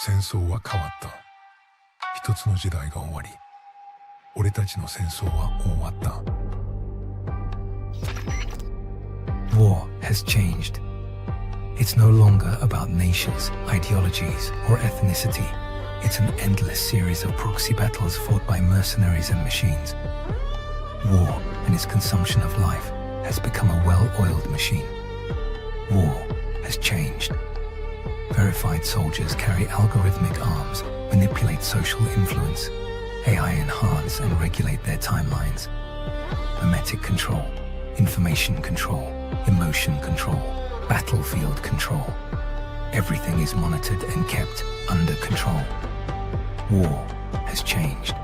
戦争は変わった。一つの時代が終わり、俺たちの戦争は終わった。War has changed. It's no longer about nations, ideologies, or ethnicity. It's an endless series of proxy battles fought by mercenaries and machines. War and its consumption of life has become a well-oiled machine. War has changed. Verified soldiers carry algorithmic arms, manipulate social influence, AI enhance and regulate their timelines. Memetic control, information control, emotion control, battlefield control. Everything is monitored and kept under control. War has changed.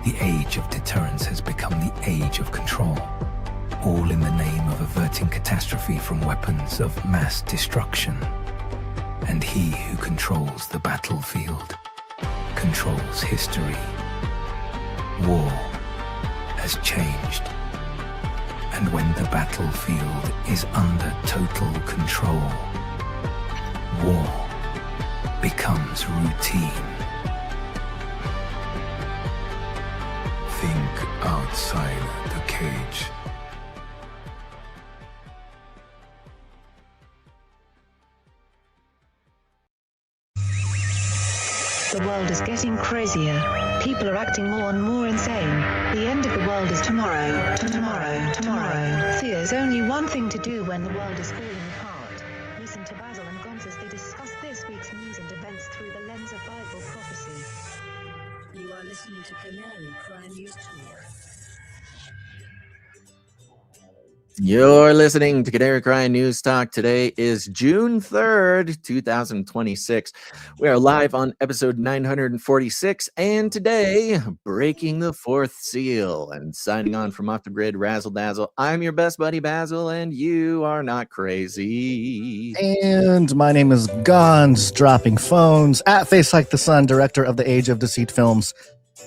The age of deterrence has become the age of control, all in the name of averting catastrophe from weapons of mass destruction. And he who controls the battlefield controls history. War has changed. And when the battlefield is under total control, war becomes routine. Think outside the cage. The world is getting crazier. People are acting more and more insane. The end of the world is tomorrow. Tomorrow. There's only one thing to do when the world is falling apart. Listen to Basil and Gonz as they discuss this week's news and events through the lens of Bible prophecy. You are listening to Canary Crime News Talk. You're listening to Canary Crime News Talk. Today is June 3rd, 2026. We are live on episode 946, and today, breaking the fourth seal. And signing on from Off the Grid, Razzle Dazzle. I'm your best buddy, Basil, and you are not crazy. And my name is Gonz, dropping phones, at Face Like the Sun, director of the Age of Deceit films,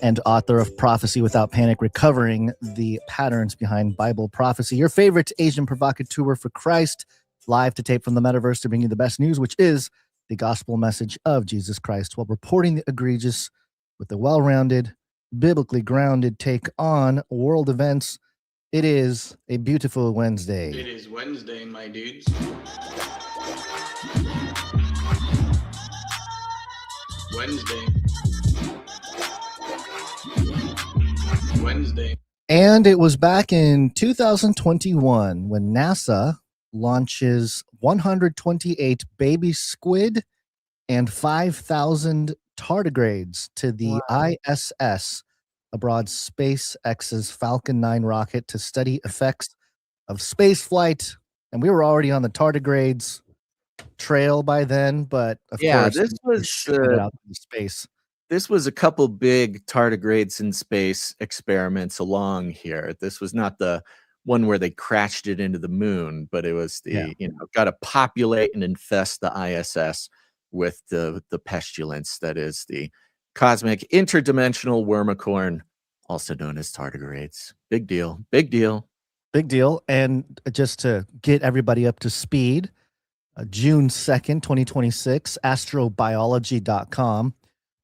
and author of Prophecy Without Panic, recovering the patterns behind Bible prophecy. Your favorite Asian provocateur for Christ, live to tape from the metaverse to bring you the best news, which is the gospel message of Jesus Christ, while reporting the egregious with a well-rounded, biblically grounded take on world events. It is a beautiful Wednesday. It is Wednesday, my dudes. Wednesday. And it was back in 2021 when NASA launches 128 baby squid and 5,000 tardigrades to the ISS, aboard SpaceX's Falcon 9 rocket, to study effects of space flight. And we were already on the tardigrades trail by then, but of course, this was out into space. This was a couple big tardigrades in space experiments along here. This was not the one where they crashed it into the moon, but it was the, got to populate and infest the ISS with the pestilence that is the cosmic interdimensional wormicorn, also known as tardigrades. Big deal. And just to get everybody up to speed, June 2nd, 2026, astrobiology.com.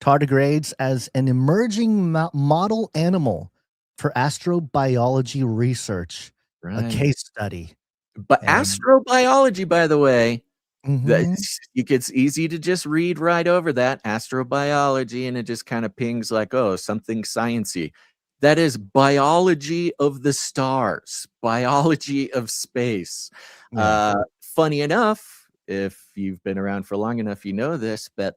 Tardigrades as an emerging model animal for astrobiology research, a case study. But astrobiology, by the way, it's easy to just read right over that, astrobiology, and it just kind of pings like, oh, something sciencey. That is biology of the stars, biology of space. Funny enough, if you've been around for long enough, you know this, but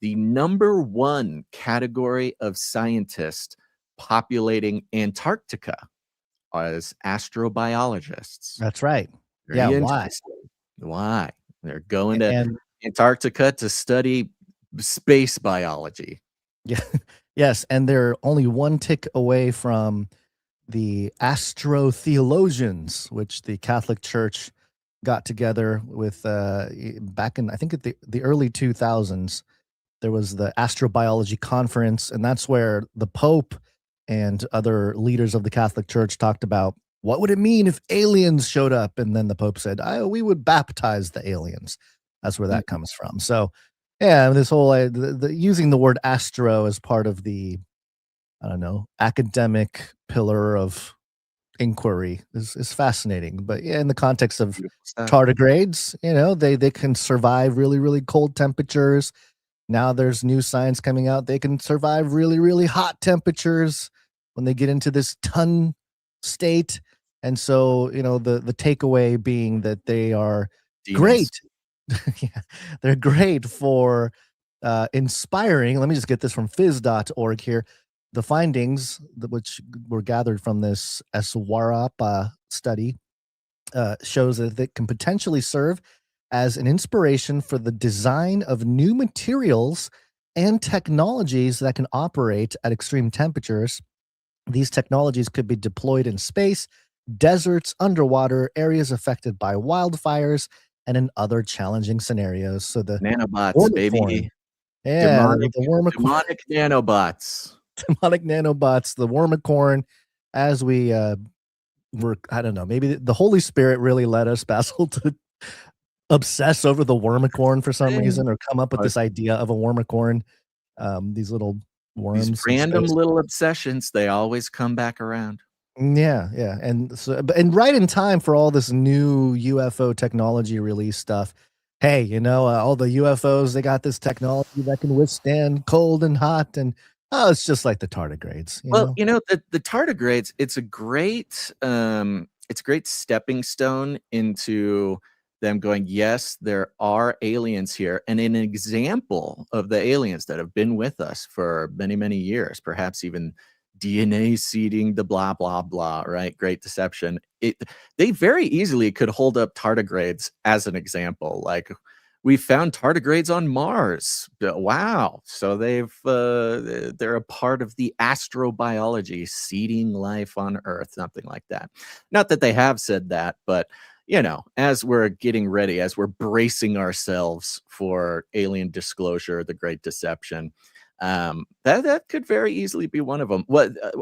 the number one category of scientists populating Antarctica is astrobiologists. That's right. Very why? They're going to Antarctica to study space biology. Yeah. Yes, and they're only one tick away from the astrotheologians, which the Catholic Church got together with back in, I think, at the early 2000s. There was the astrobiology conference, and that's where the Pope and other leaders of the Catholic Church talked about what would it mean if aliens showed up, and then the Pope said, we would baptize the aliens. That's where that comes from. So Yeah, this whole using the word astro as part of the, I don't know, academic pillar of inquiry is fascinating. But yeah, in the context of Beautiful stuff. tardigrades, they can survive really, really cold temperatures. Now there's new science coming out. They can survive really, really hot temperatures when they get into this ton state. And so, the takeaway being that they are Demons. great. Yeah, they're great for inspiring. Let me just get this from phys.org here. The findings, which were gathered from this Eswarapa study, shows that it can potentially serve as an inspiration for the design of new materials and technologies that can operate at extreme temperatures. These technologies could be deployed in space, deserts, underwater, areas affected by wildfires, and in other challenging scenarios. So the Nanobots, Wormicorn, baby. yeah, the Wormicorn, Demonic nanobots. demonic nanobots, the Wormicorn, as we were, I don't know, maybe the Holy Spirit really led us, Basil, to obsess over the Wormicorn for some reason, or come up with this idea of a Wormicorn. These little worms. These random little obsessions, they always come back around. Yeah, yeah, and right in time for all this new UFO technology release stuff. Hey, all the UFOs, they got this technology that can withstand cold and hot, and it's just like the tardigrades. The tardigrades, it's a great stepping stone into them going, yes, there are aliens here, and an example of the aliens that have been with us for many, many years, perhaps even DNA seeding the blah, blah, blah, right? Great deception. They very easily could hold up tardigrades as an example. Like, we found tardigrades on Mars. Wow. So they're a part of the astrobiology, seeding life on Earth, something like that. Not that they have said that, but as we're getting ready, as we're bracing ourselves for alien disclosure, the Great Deception, that could very easily be one of them.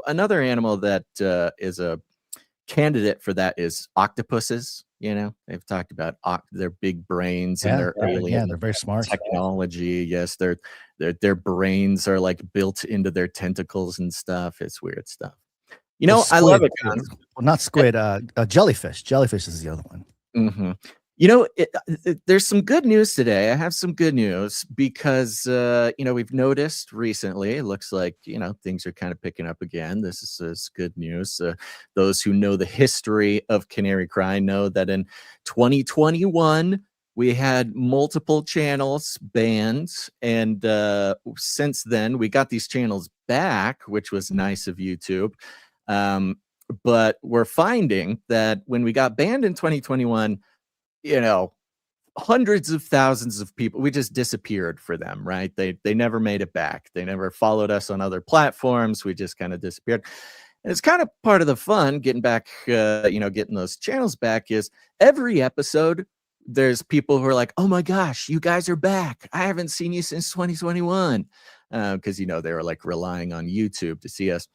Another animal that is a candidate for that is octopuses. They've talked about their big brains and their alien, they're very smart technology. Yes, their brains are like built into their tentacles and stuff. It's weird stuff. I love it. Well, not squid, jellyfish. Jellyfish is the other one. Mm-hmm. There's some good news today. I have some good news because, we've noticed recently, it looks like, things are kind of picking up again. This is good news. Those who know the history of Canary Cry know that in 2021, we had multiple channels banned. And since then, we got these channels back, which was nice of YouTube. But we're finding that when we got banned in 2021, hundreds of thousands of people, we just disappeared for them, right? They never made it back. They never followed us on other platforms. We just kind of disappeared. And it's kind of part of the fun getting back, getting those channels back is every episode, there's people who are like, oh my gosh, you guys are back. I haven't seen you since 2021. Because, they were like relying on YouTube to see us.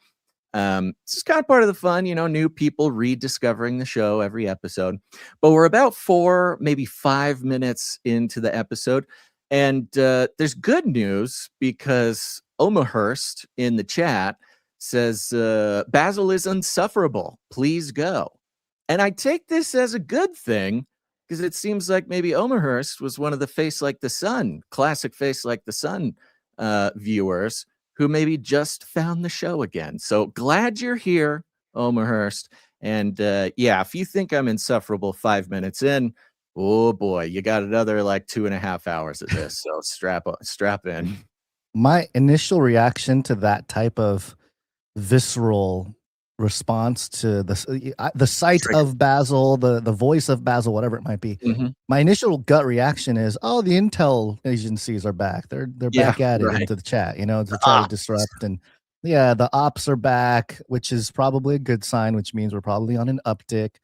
It's kind of part of the fun, new people rediscovering the show every episode. But we're about 4, maybe 5 minutes into the episode. And there's good news because Omerhurst in the chat says, Basil is insufferable. Please go. And I take this as a good thing because it seems like maybe Omerhurst was one of the Face Like the Sun, classic Face Like the Sun viewers who maybe just found the show again. So glad you're here, Omerhurst. And if you think I'm insufferable 5 minutes in, oh boy, you got another like 2.5 hours of this. So strap in. My initial reaction to that type of visceral response to the sight of Basil, the voice of Basil, whatever it might be. Mm-hmm. My initial gut reaction is, oh, the intel agencies are back. They're back at it into the chat, to try to disrupt. And the ops are back, which is probably a good sign, which means we're probably on an uptick.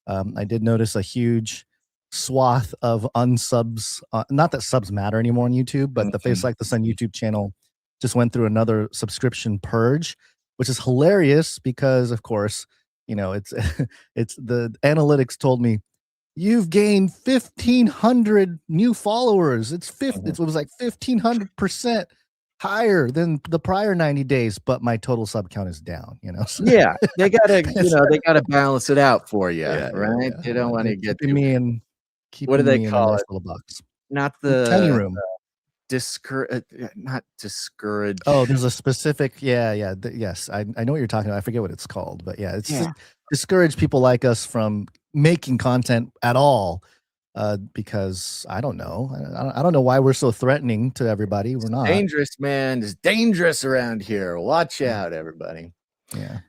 I did notice a huge swath of unsubs. Not that subs matter anymore on YouTube, but the Face Like the Sun YouTube channel just went through another subscription purge, which is hilarious because, of course, it's it's the analytics told me you've gained 1,500 new followers. It was like 1,500% higher than the prior 90 days, but my total sub count is down, So Yeah, they gotta balance it out for you, right? yeah. You don't want to get keeping me in what do they a call nice it? little box. Not Tiny the room. not discourage. Oh, there's a specific, yes, I know what you're talking about. I forget what it's called, but yeah, it's to discourage people like us from making content at all, because I don't know, I don't know why we're so threatening to everybody. We're not. Dangerous, man. It's dangerous around here. Watch out, everybody. Yeah.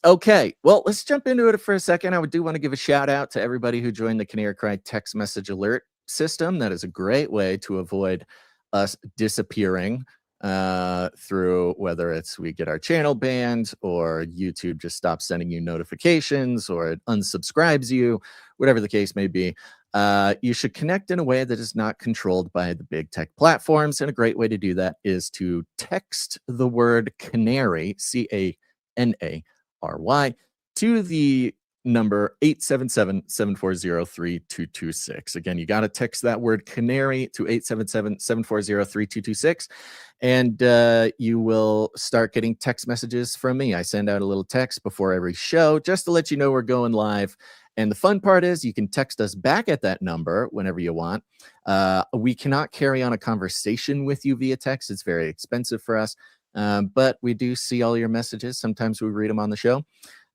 Okay, well, let's jump into it for a second. I do want to give a shout out to everybody who joined the Canary Cry text message alert system. That is a great way to avoid us disappearing through whether it's we get our channel banned or YouTube just stops sending you notifications or it unsubscribes you, whatever the case may be. You should connect in a way that is not controlled by the big tech platforms. And a great way to do that is to text the word canary, CANARY, to the number 877-740-3226. Again, you got to text that word canary to 877-740-3226, and you will start getting text messages from me. I send out a little text before every show just to let you know we're going live. And the fun part is you can text us back at that number whenever you want. We cannot carry on a conversation with you via text. It's very expensive for us, but we do see all your messages. Sometimes we read them on the show.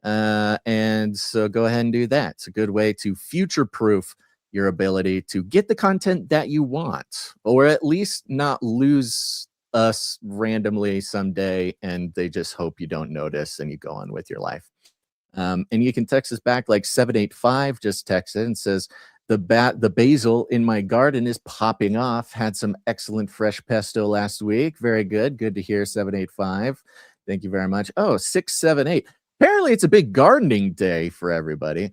And so go ahead and do that. It's a good way to future-proof your ability to get the content that you want, or at least not lose us randomly someday and they just hope you don't notice and you go on with your life. And you can text us back like 785, just text it and says, the basil in my garden is popping off. Had some excellent fresh pesto last week. Very good. Good to hear, 785. Thank you very much. Oh, 678. Apparently, it's a big gardening day for everybody.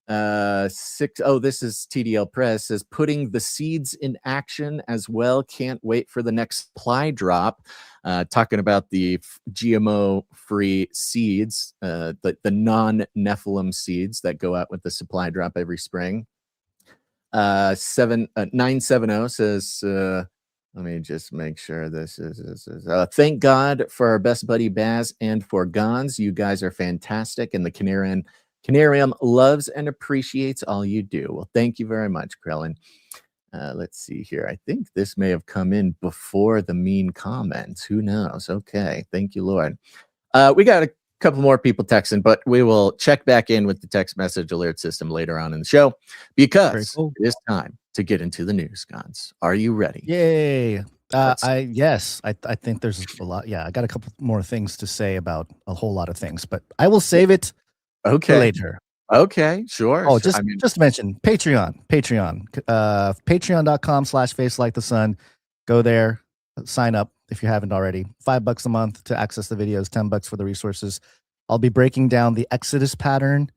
This is TDL Press, says putting the seeds in action as well. Can't wait for the next supply drop. Talking about the GMO-free seeds, the non-Nephilim seeds that go out with the supply drop every spring. 970 says, let me just make sure this is thank God for our best buddy Baz and for Gons. You guys are fantastic, and the Canarium loves and appreciates all you do. Well, thank you very much, Krellin. Let's see here. I think this may have come in before the mean comments. Who knows? Okay. Thank you, Lord. We got a couple more people texting, but we will check back in with the text message alert system later on in the show because it is time to get into the news, Gons. Are you ready? Yay. I think there's a lot. Yeah, I got a couple more things to say about a whole lot of things, but I will save it for later. Okay, sure. Oh, just mention Patreon. Patreon.com/facelikethesun. Go there, sign up if you haven't already. $5 a month to access the videos, $10 for the resources. I'll be breaking down the Exodus pattern,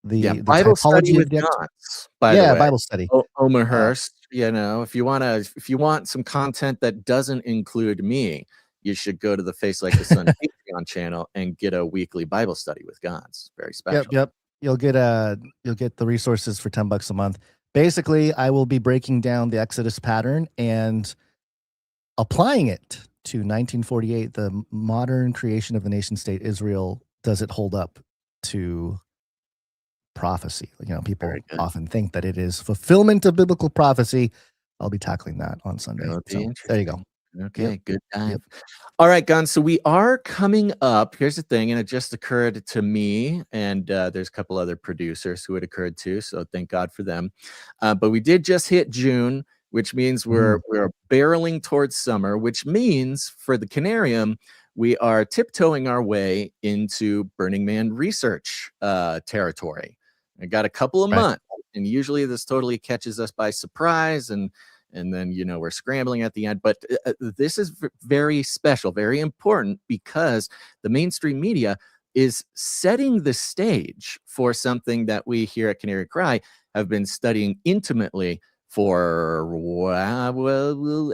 the Bible study with Gons, by the way. Bible study. Omerhurst, if you want some content that doesn't include me, you should go to the Face Like the Sun Patreon channel and get a weekly Bible study with Gons. Very special. Yep. You'll get the resources for $10 a month. Basically, I will be breaking down the Exodus pattern and applying it to 1948, the modern creation of the nation state Israel. Does it hold up to prophecy? People often think that it is fulfillment of biblical prophecy. I'll be tackling that on Sunday. So, there you go. Okay, good time. All right, Gons. So we are coming up. Here's the thing, and it just occurred to me, and there's a couple other producers who it occurred to, so thank God for them. But we did just hit June, which means we're barreling towards summer, which means for the Canarium, we are tiptoeing our way into Burning Man research territory. I got a couple of months, and usually this totally catches us by surprise, and then we're scrambling at the end. But this is very special, very important, because the mainstream media is setting the stage for something that we here at Canary Cry have been studying intimately for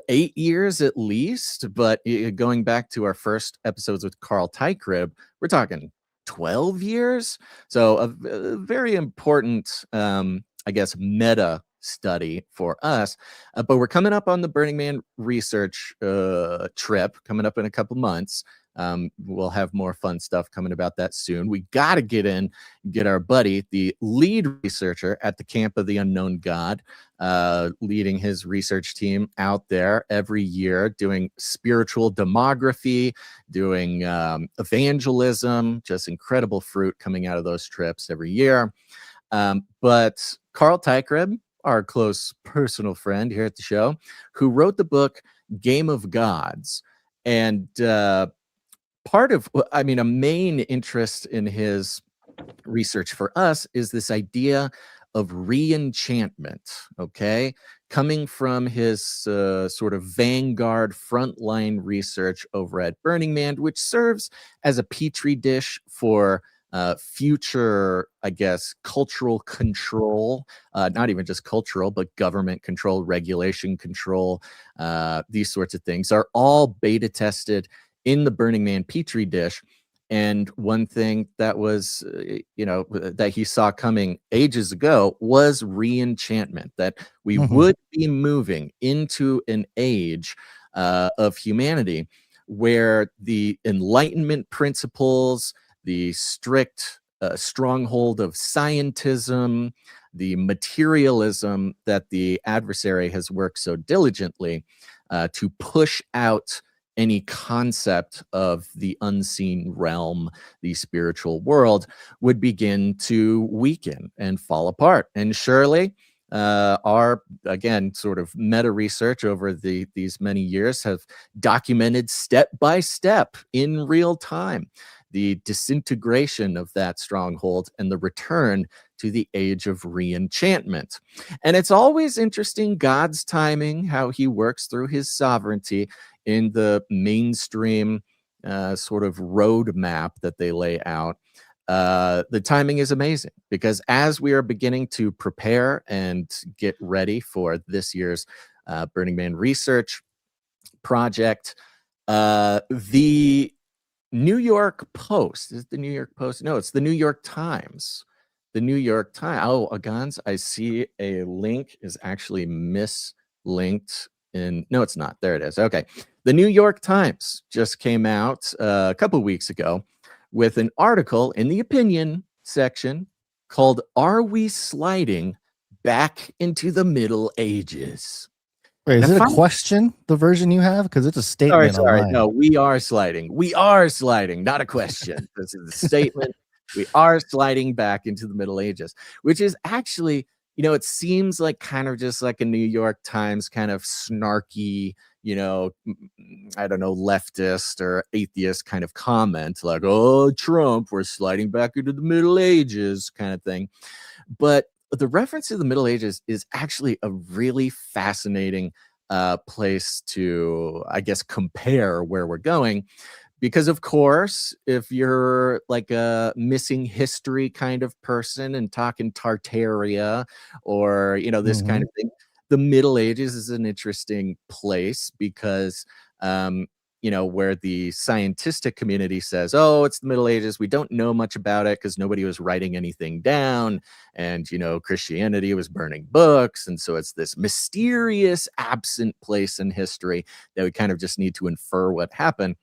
8 years at least. But going back to our first episodes with Carl Tykrib, we're talking 12 years. So a very important I guess, meta study for us. But we're coming up on the Burning Man research trip coming up in a couple months. We'll have more fun stuff coming about that soon. We got to get our buddy, the lead researcher at the Camp of the Unknown God, leading his research team out there every year, doing spiritual demography, doing evangelism, just incredible fruit coming out of those trips every year. But Carl Teichrieb, our close personal friend here at the show, who wrote the book Game of Gods, and part of, I mean, a main interest in his research for us is this idea of re-enchantment, okay? Coming from his sort of vanguard frontline research over at Burning Man, which serves as a petri dish for future, I guess, cultural control, not even just cultural, but government control, regulation control, these sorts of things are all beta tested in the Burning Man petri dish. And one thing that was, that he saw coming ages ago was re-enchantment, that we would be moving into an age of humanity where the Enlightenment principles, the strict stronghold of scientism, the materialism that the adversary has worked so diligently to push out any concept of the unseen realm, the spiritual world, would begin to weaken and fall apart. And surely our, again, sort of meta research over these many years have documented step by step in real time the disintegration of that stronghold and the return to the age of re-enchantment. And it's always interesting, God's timing, how he works through his sovereignty in the mainstream sort of roadmap that they lay out. The timing is amazing, because as we are beginning to prepare and get ready for this year's Burning Man research project, the New York Post, is it the New York Post? No, it's the New York Times. The New York Times. Oh, Agans, I see a link is actually mislinked in, no, it's not. There it is. Okay. The New York Times just came out a couple weeks ago with an article in the opinion section called "Are We Sliding Back into the Middle Ages?" Wait, is it a question, the version you have? Because it's a statement. Sorry. Online. No, we are sliding. We are sliding, not a question. This is a statement. We are sliding back into the Middle Ages, which is actually, it seems like kind of just like a New York Times kind of snarky, I don't know, leftist or atheist kind of comment, like, oh, Trump, we're sliding back into the Middle Ages kind of thing. But the reference to the Middle Ages is actually a really fascinating place to, I guess, compare where we're going. Because, of course, if you're like a missing history kind of person and talking Tartaria or, this kind of thing, the Middle Ages is an interesting place because, where the scientific community says, oh, it's the Middle Ages. We don't know much about it because nobody was writing anything down. And, Christianity was burning books. And so it's this mysterious, absent place in history that we kind of just need to infer what happened.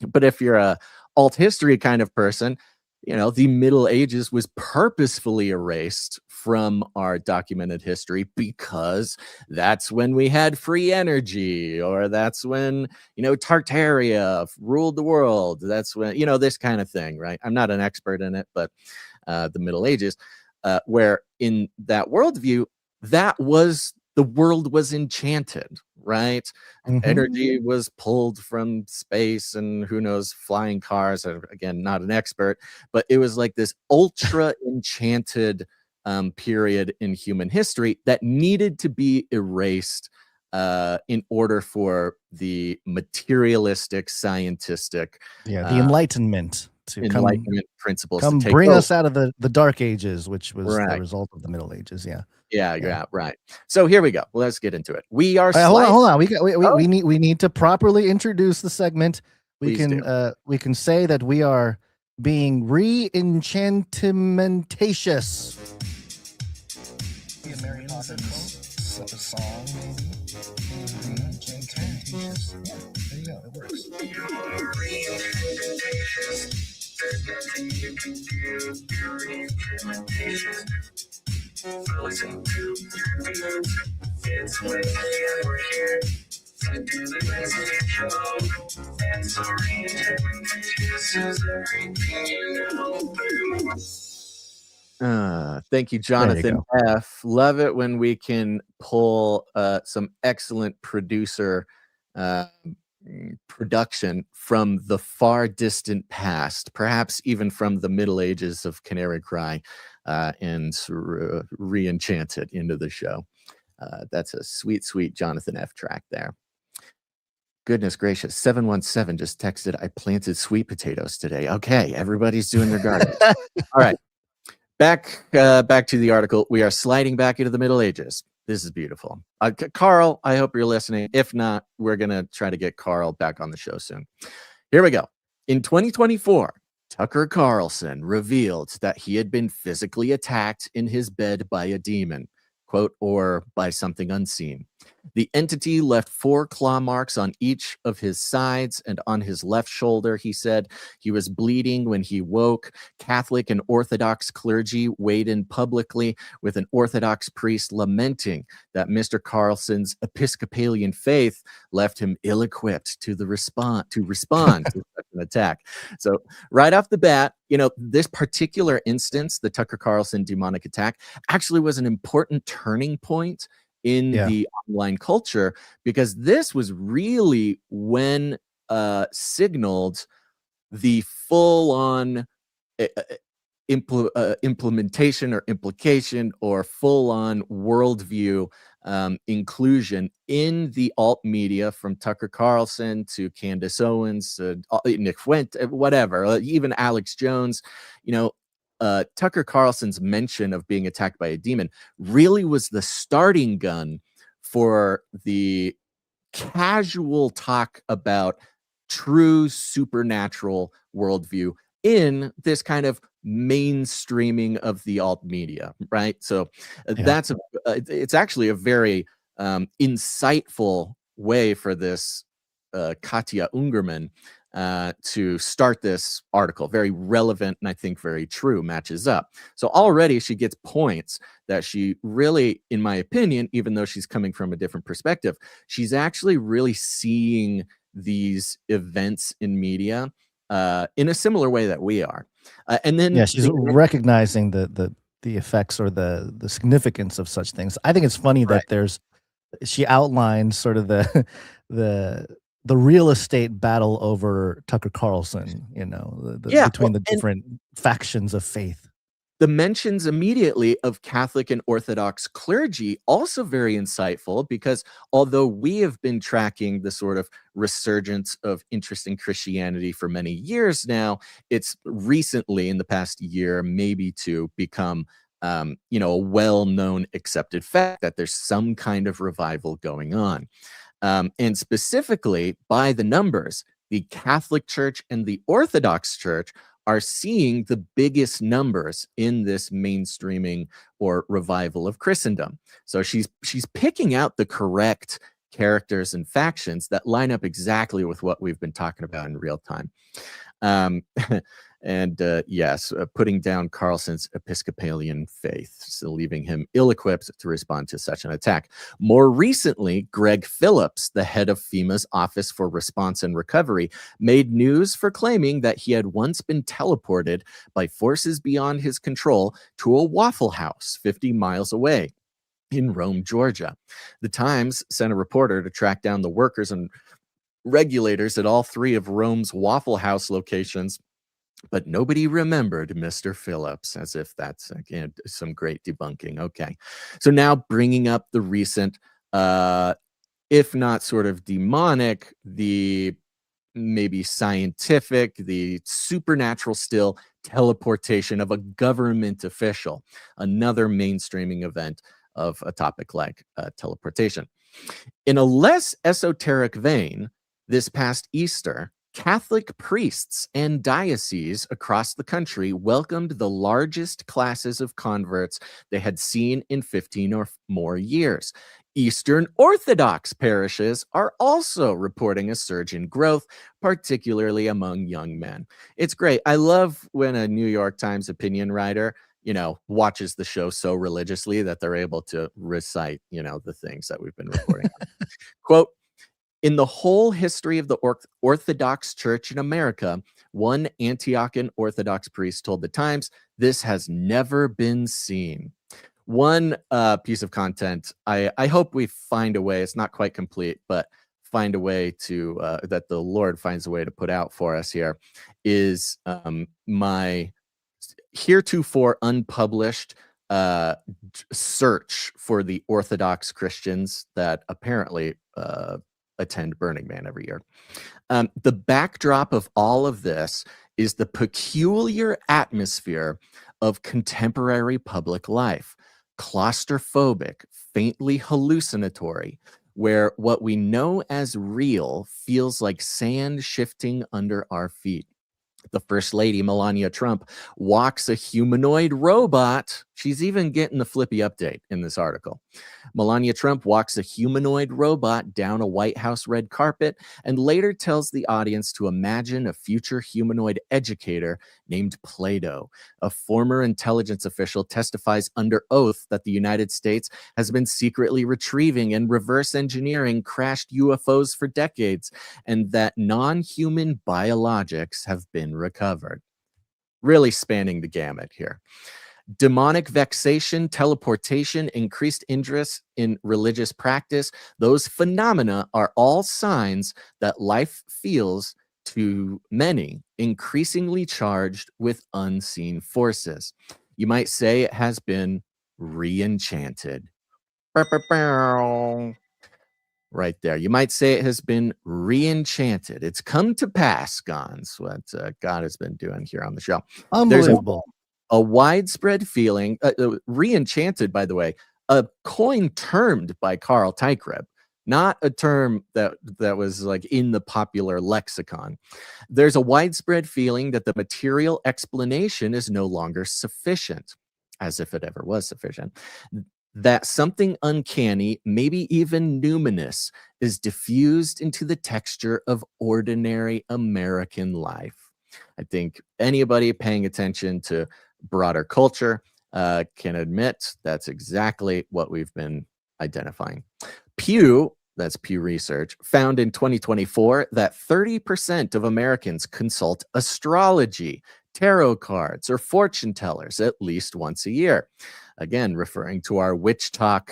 But if you're a alt history kind of person, the Middle Ages was purposefully erased from our documented history because that's when we had free energy, or that's when, Tartaria ruled the world. That's when, this kind of thing, right? I'm not an expert in it, but the Middle Ages, where in that worldview, the world was enchanted, right? Energy was pulled from space and who knows, flying cars. Again, not an expert, but it was like this ultra enchanted period in human history that needed to be erased in order for the materialistic, scientific, the Enlightenment to principles come to take bring over. us out of the Dark Ages, which was Right. the result of the Middle Ages. Yeah, right. So here we go. Let's get into it. We are hold on. We need to properly introduce the segment. We can say that we are being re-enchantmentatious. Like a song, maybe. Incantations. Yeah, there you go. It works. There's nothing you can do. Re-ENCHANTMENT. Listen to it's when we're here to do the message. And so re-enchantment is everything you know. Thank you, Jonathan F. Love it when we can pull some excellent producer production from the far distant past, perhaps even from the Middle Ages of Canary Cry, and re-enchant it into the show. That's a sweet, sweet Jonathan F. track there. Goodness gracious, 717 just texted, I planted sweet potatoes today. Okay, everybody's doing their garden. All right. Back to the article. We are sliding back into the Middle Ages. This is beautiful. Carl, I hope you're listening. If not, we're going to try to get Carl back on the show soon. Here we go. In 2024, Tucker Carlson revealed that he had been physically attacked in his bed by a demon, quote, or by something unseen. The entity left 4 claw marks on each of his sides and on his left shoulder. He said he was bleeding when he woke. Catholic and Orthodox clergy weighed in publicly, with an Orthodox priest lamenting that Mr. Carlson's Episcopalian faith left him ill-equipped to respond to such an attack. So right off the bat, this particular instance, the Tucker Carlson demonic attack, actually was an important turning point in the online culture, because this was really when signaled the full-on implementation or implication or full-on worldview inclusion in the alt media, from Tucker Carlson to Candace Owens, Nick Fuente, whatever, even Alex Jones. Tucker Carlson's mention of being attacked by a demon really was the starting gun for the casual talk about true supernatural worldview in this kind of mainstreaming of the alt media, right? So that's it's actually a very insightful way for this Katja Ungerman to start this article. Very relevant, and I think very true, matches up. So already she gets points that she really, in my opinion, even though she's coming from a different perspective, she's actually really seeing these events in media in a similar way that we are. And then she's recognizing the effects or the significance of such things. I think it's funny that she outlines sort of the real estate battle over Tucker Carlson, between the different factions of faith. The mentions immediately of Catholic and Orthodox clergy, also very insightful, because although we have been tracking the sort of resurgence of interest in Christianity for many years now, it's recently, in the past year, maybe two, become a well-known, accepted fact that there's some kind of revival going on. And specifically, by the numbers, the Catholic Church and the Orthodox Church are seeing the biggest numbers in this mainstreaming or revival of Christendom. So she's picking out the correct characters and factions that line up exactly with what we've been talking about in real time. Putting down Carlson's Episcopalian faith, so leaving him ill-equipped to respond to such an attack. More recently, Greg Phillips, the head of FEMA's Office for Response and Recovery, made news for claiming that he had once been teleported by forces beyond his control to a Waffle House 50 miles away in Rome, Georgia. The Times sent a reporter to track down the workers and regulators at all 3 of Rome's Waffle House locations, but nobody remembered Mr. Phillips, as if that's, again, some great debunking. Okay. So now bringing up the recent, if not sort of demonic, the maybe scientific, the supernatural still, teleportation of a government official, another mainstreaming event of a topic like teleportation. In a less esoteric vein, this past Easter, Catholic priests and dioceses across the country welcomed the largest classes of converts they had seen in 15 or more years. Eastern Orthodox parishes are also reporting a surge in growth, particularly among young men. It's great. I love when a New York Times opinion writer, watches the show so religiously that they're able to recite, the things that we've been reporting on. Quote, in the whole history of the Orthodox Church in America, one Antiochian Orthodox priest told the Times, this has never been seen. One piece of content, I hope we find a way, it's not quite complete, but find a way to, that the Lord finds a way to put out for us here, is my heretofore unpublished search for the Orthodox Christians that apparently attend Burning Man every year. The backdrop of all of this is the peculiar atmosphere of contemporary public life, claustrophobic, faintly hallucinatory, where what we know as real feels like sand shifting under our feet. The First Lady, Melania Trump, walks a humanoid robot. She's even getting the flippy update in this article. Melania Trump walks a humanoid robot down a White House red carpet and later tells the audience to imagine a future humanoid educator named Plato. A former intelligence official testifies under oath that the United States has been secretly retrieving and reverse engineering crashed UFOs for decades, and that non-human biologics have been recovered. Really spanning the gamut here. Demonic vexation, teleportation, increased interest in religious practice, those phenomena are all signs that life feels, to many, increasingly charged with unseen forces. You might say it has been re-enchanted. Right there. You might say it has been re-enchanted. It's come to pass, Gons, what God has been doing here on the show. Unbelievable. A widespread feeling, re-enchanted, by the way, a coin termed by Carl Teichreib, not a term that was like in the popular lexicon. There's a widespread feeling that the material explanation is no longer sufficient, as if it ever was sufficient. That something uncanny, maybe even numinous, is diffused into the texture of ordinary American life. I think anybody paying attention to broader culture can admit that's exactly what we've been identifying. Pew, that's Pew Research, found in 2024 that 30% of Americans consult astrology, tarot cards, or fortune tellers at least once a year. Again, referring to our witch talk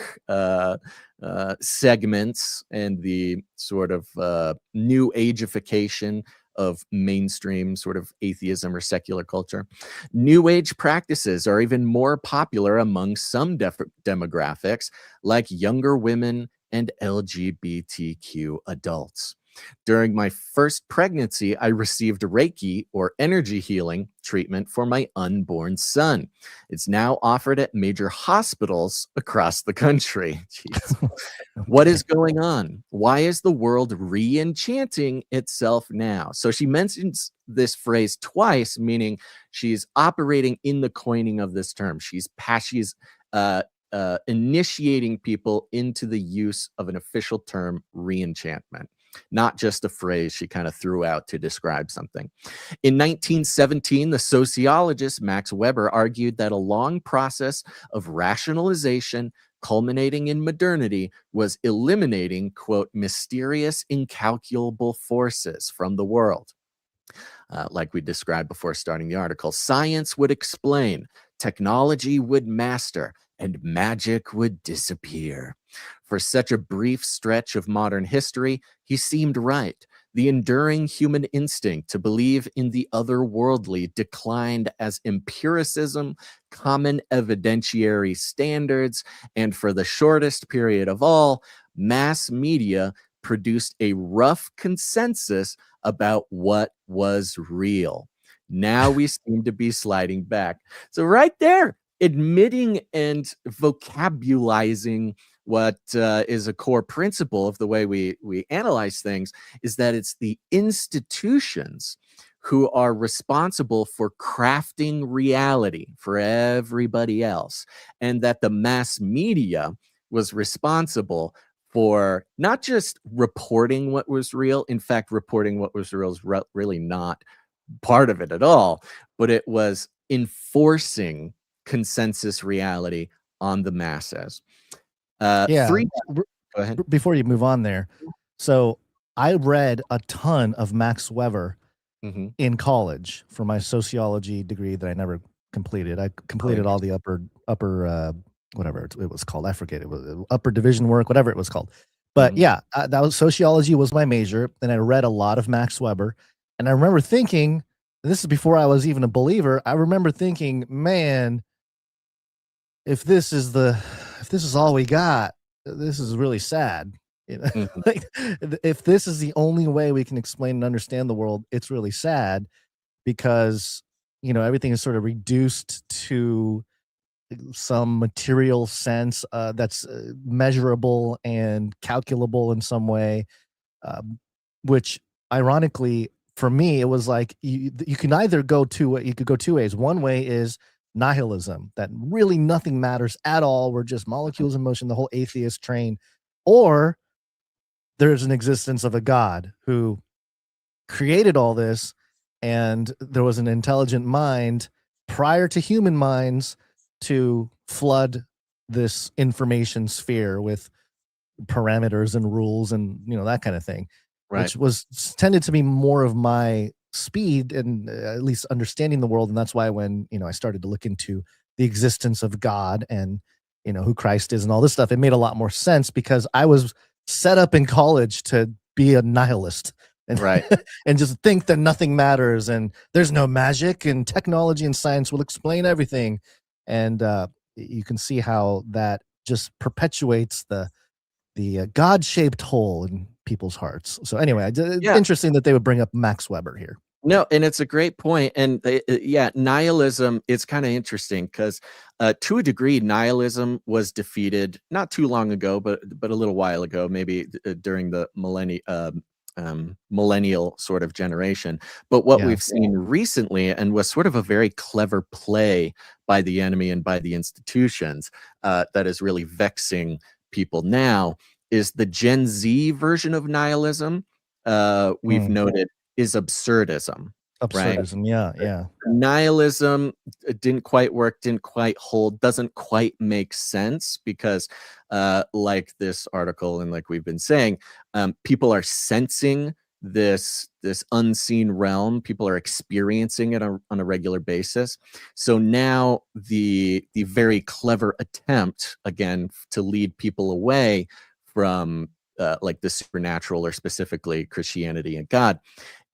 segments and the sort of new ageification of mainstream sort of atheism or secular culture. New age practices are even more popular among some demographics, like younger women and LGBTQ adults. During my first pregnancy, I received Reiki, or energy healing, treatment for my unborn son. It's now offered at major hospitals across the country. Jeez. What is going on? Why is the world re-enchanting itself now? So she mentions this phrase twice, meaning she's operating in the coining of this term. She's initiating people into the use of an official term, re-enchantment. Not just a phrase she kind of threw out to describe something. In 1917, the sociologist Max Weber argued that a long process of rationalization culminating in modernity was eliminating, quote, mysterious, incalculable forces from the world. Like we described before starting the article, science would explain, technology would master, and magic would disappear. For such a brief stretch of modern history, he seemed right. The enduring human instinct to believe in the otherworldly declined as empiricism, common evidentiary standards, and for the shortest period of all, mass media produced a rough consensus about what was real. Now we seem to be sliding back. So right there, admitting and vocabularizing what is a core principle of the way we analyze things is that it's the institutions who are responsible for crafting reality for everybody else, and that the mass media was responsible for not just reporting what was real. In fact, reporting what was real is really not part of it at all, but it was enforcing consensus reality on the masses. Yeah. Three. Go ahead. Before you move on there, so I read a ton of Max Weber Mhm. in college for my sociology degree that I never completed. I completed all the upper whatever it was called. I forget, it was upper division work, whatever it was called. But Mhm. yeah, that was sociology was my major, and I read a lot of Max Weber, and I remember thinking, this is before I was even a believer. I remember thinking, man, if this is all we got, this is really sad. You know, Mhm. like if this is the only way we can explain and understand the world, it's really sad because everything is sort of reduced to some material sense that's measurable and calculable in some way, um, which ironically for me it was like you can either you could go two ways. One way is nihilism, that really nothing matters at all, we're just molecules in motion, the whole atheist train, or there's an existence of a god who created all this, and there was an intelligent mind prior to human minds to flood this information sphere with parameters and rules and that kind of thing, Right. which was tended to be more of my speed and at least understanding the world. And that's why when I started to look into the existence of God and who Christ is and all this stuff, it made a lot more sense because I was set up in college to be a nihilist and Right. and just think that nothing matters and there's no magic and technology and science will explain everything. And you can see how that just perpetuates the God-shaped hole in people's hearts. So anyway, Yeah. interesting that they would bring up Max Weber here. No, and it's a great point. And yeah, nihilism, it's kind of interesting because to a degree, nihilism was defeated not too long ago, but a little while ago, maybe during the millennial sort of generation. But what Yeah. we've seen recently, and was sort of a very clever play by the enemy and by the institutions that is really vexing people now, is the Gen Z version of nihilism. We've noted is absurdism, right? Absurdism. Yeah. Nihilism didn't quite work, didn't quite hold, doesn't quite make sense because, like this article and like we've been saying, people are sensing this unseen realm. People are experiencing it on a regular basis. So now the very clever attempt again to lead people away from like the supernatural or specifically Christianity and God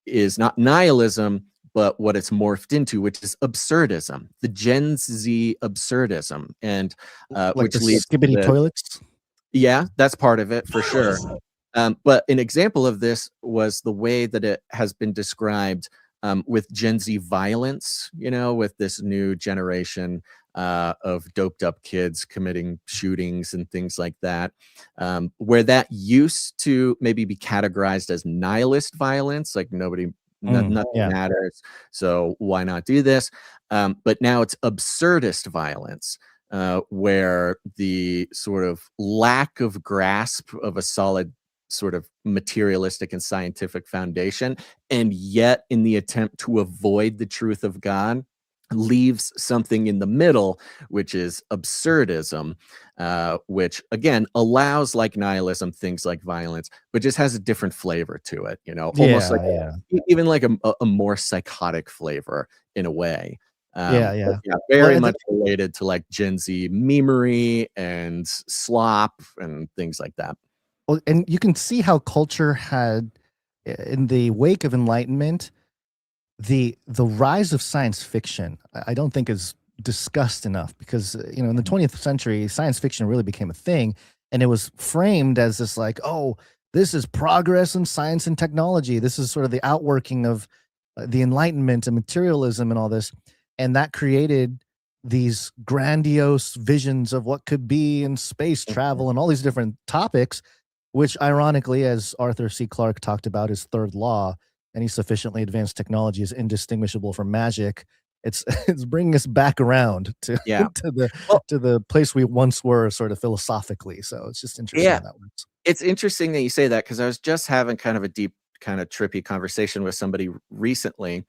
is not nihilism, but what it's morphed into, which is absurdism, the Gen Z absurdism, and Like which the leads to skibbity toilets. yeah, that's part of it for sure. But an example of this was the way that it has been described with Gen Z violence, with this new generation of doped up kids committing shootings and things like that, where that used to maybe be categorized as nihilist violence, like nothing Yeah. matters, so why not do this? But now it's absurdist violence, where the sort of lack of grasp of a solid sort of materialistic and scientific foundation, and yet in the attempt to avoid the truth of God, leaves something in the middle, which is absurdism, which again allows, like nihilism, things like violence, but just has a different flavor to it, almost like even like a more psychotic flavor in a way. Yeah. But very Well, much related to like Gen Z memery and slop and things like that. Well, and you can see how culture had, in the wake of Enlightenment, the rise of science fiction, I don't think is discussed enough because in the 20th century, science fiction really became a thing, and it was framed as this like, oh, this is progress in science and technology. This is sort of the outworking of the Enlightenment and materialism and all this, and that created these grandiose visions of what could be in space travel and all these different topics, which ironically, as Arthur C. Clarke talked about, his third law, any sufficiently advanced technology is indistinguishable from magic. It's it's bringing us back around to Yeah. to the place we once were, sort of philosophically. So it's just interesting Yeah. how that works. It's interesting that you say that, because I was just having kind of a deep, kind of trippy conversation with somebody recently.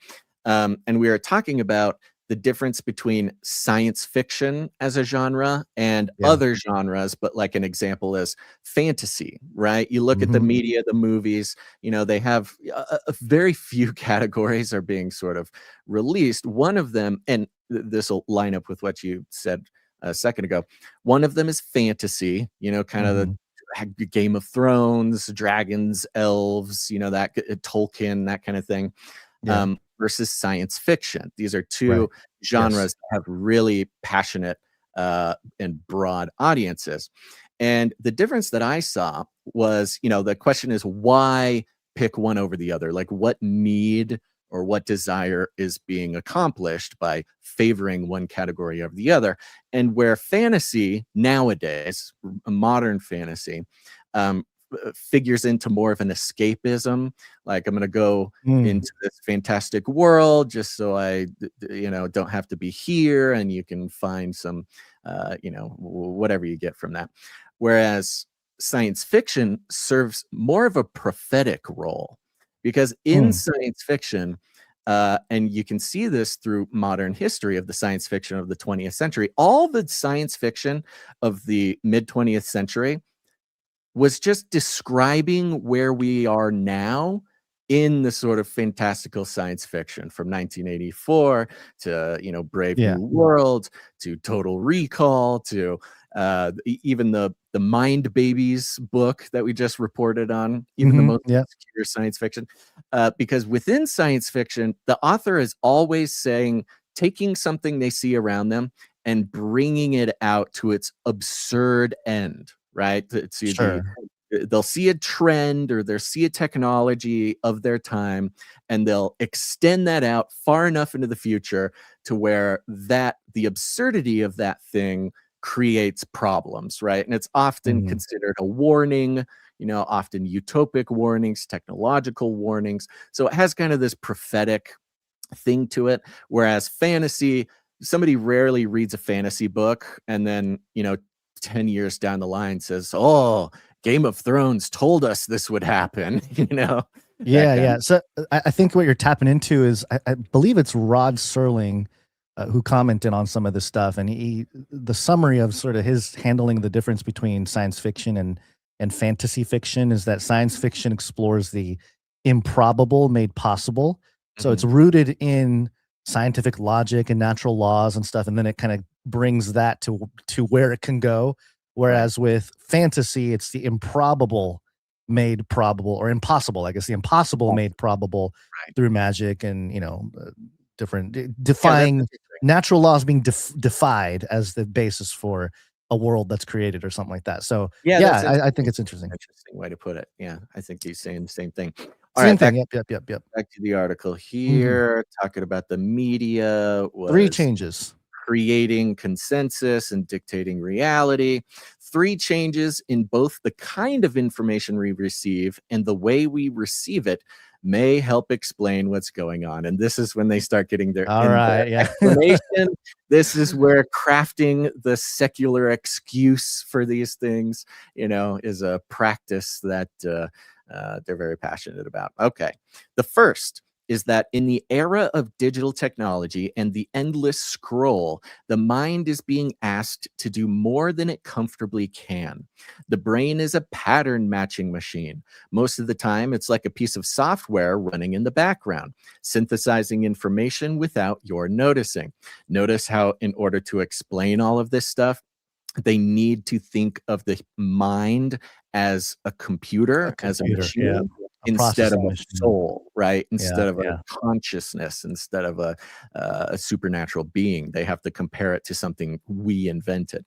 And we were talking about the difference between science fiction as a genre and Yeah. other genres, but like an example is fantasy, right? You look at the media, the movies, they have a very few categories are being sort of released. One of them, and this will line up with what you said a second ago, one of them is fantasy, kind of the Game of Thrones, dragons, elves, that Tolkien, that kind of thing, Yeah. versus science fiction. These are two Right. genres that have really passionate and broad audiences. And the difference that I saw was, the question is, why pick one over the other? Like, what need or what desire is being accomplished by favoring one category over the other? And where fantasy nowadays, modern fantasy, figures into more of an escapism, like I'm going to go into this fantastic world just so I, don't have to be here, and you can find some, whatever you get from that. Whereas science fiction serves more of a prophetic role, because in science fiction, and you can see this through modern history of the science fiction of the 20th century, all the science fiction of the mid 20th century was just describing where we are now in the sort of fantastical science fiction from 1984 to, Brave New World, to Total Recall, to even the Mind Babies book that we just reported on, even the most obscure science fiction. Because within science fiction, the author is always saying, taking something they see around them and bringing it out to its absurd end, right? They'll see a trend, or they'll see a technology of their time, and they'll extend that out far enough into the future to where the absurdity of that thing creates problems, right? And it's often considered a warning, often utopic warnings, technological warnings. So it has kind of this prophetic thing to it. Whereas fantasy, somebody rarely reads a fantasy book and then, 10 years down the line says, oh, Game of Thrones told us this would happen, Yeah. So I think what you're tapping into is, I believe it's Rod Serling who commented on some of this stuff, and the summary of sort of his handling the difference between science fiction and fantasy fiction is that science fiction explores the improbable made possible. So it's rooted in scientific logic and natural laws and stuff, and then it kind of brings that to where it can go. Whereas with fantasy, it's the improbable made probable, or impossible, I guess, the impossible made probable through magic and, different defying natural laws being defied as the basis for a world that's created or something like that. So I think it's interesting. Interesting way to put it. Yeah, I think he's saying the same thing. Same thing. Yep. Back to the article here, talking about the media. 3 changes. Creating consensus and dictating reality. 3 changes in both the kind of information we receive and the way we receive it may help explain what's going on. And this is when they start getting their explanation. This is where crafting the secular excuse for these things, is a practice that they're very passionate about. Okay. The first is that in the era of digital technology and the endless scroll, the mind is being asked to do more than it comfortably can. The brain is a pattern matching machine. Most of the time, it's like a piece of software running in the background, synthesizing information without your noticing. Notice how, in order to explain all of this stuff, they need to think of the mind as a computer, as a machine. instead of processing a machine. soul, right? Instead of yeah. a consciousness, instead of a supernatural being. They have to compare it to something we invented.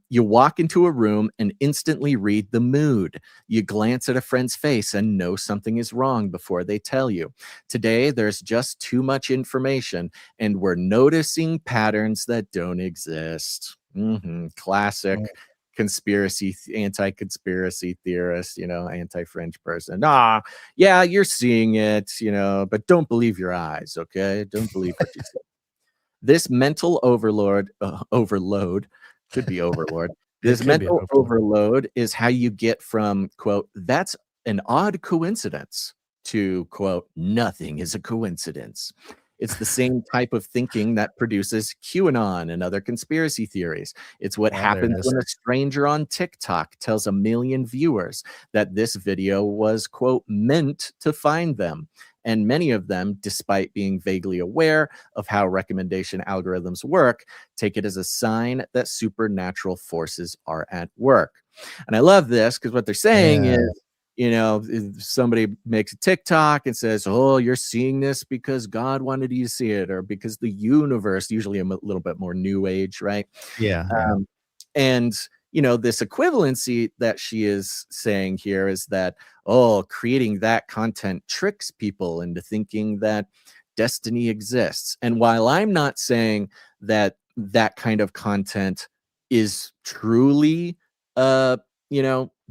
You walk into a room and instantly read the mood. You glance at a friend's face and know something is wrong before they tell you. Today, there's just too much information, and we're noticing patterns that don't exist. Classic anti-conspiracy theorist, anti-fringe person. Yeah, you're seeing it, but don't believe your eyes, okay? Don't believe what you see. This mental overload, could be overlord. This could be mental overload. overload is how you get from, quote, "that's an odd coincidence," to, quote, "nothing is a coincidence." It's the same type of thinking that produces QAnon and other conspiracy theories. It's what There it happens is. when a stranger on TikTok tells a million viewers that this video was, quote, "meant to find them." And many of them, despite being vaguely aware of how recommendation algorithms work, take it as a sign that supernatural forces are at work. And I love this because what they're saying Yeah. is, if somebody makes a TikTok and says, "Oh, you're seeing this because God wanted you to see it," or because the universe, usually a little bit more new age, right? Yeah. And this equivalency that she is saying here is that, creating that content tricks people into thinking that destiny exists. And while I'm not saying that that kind of content is truly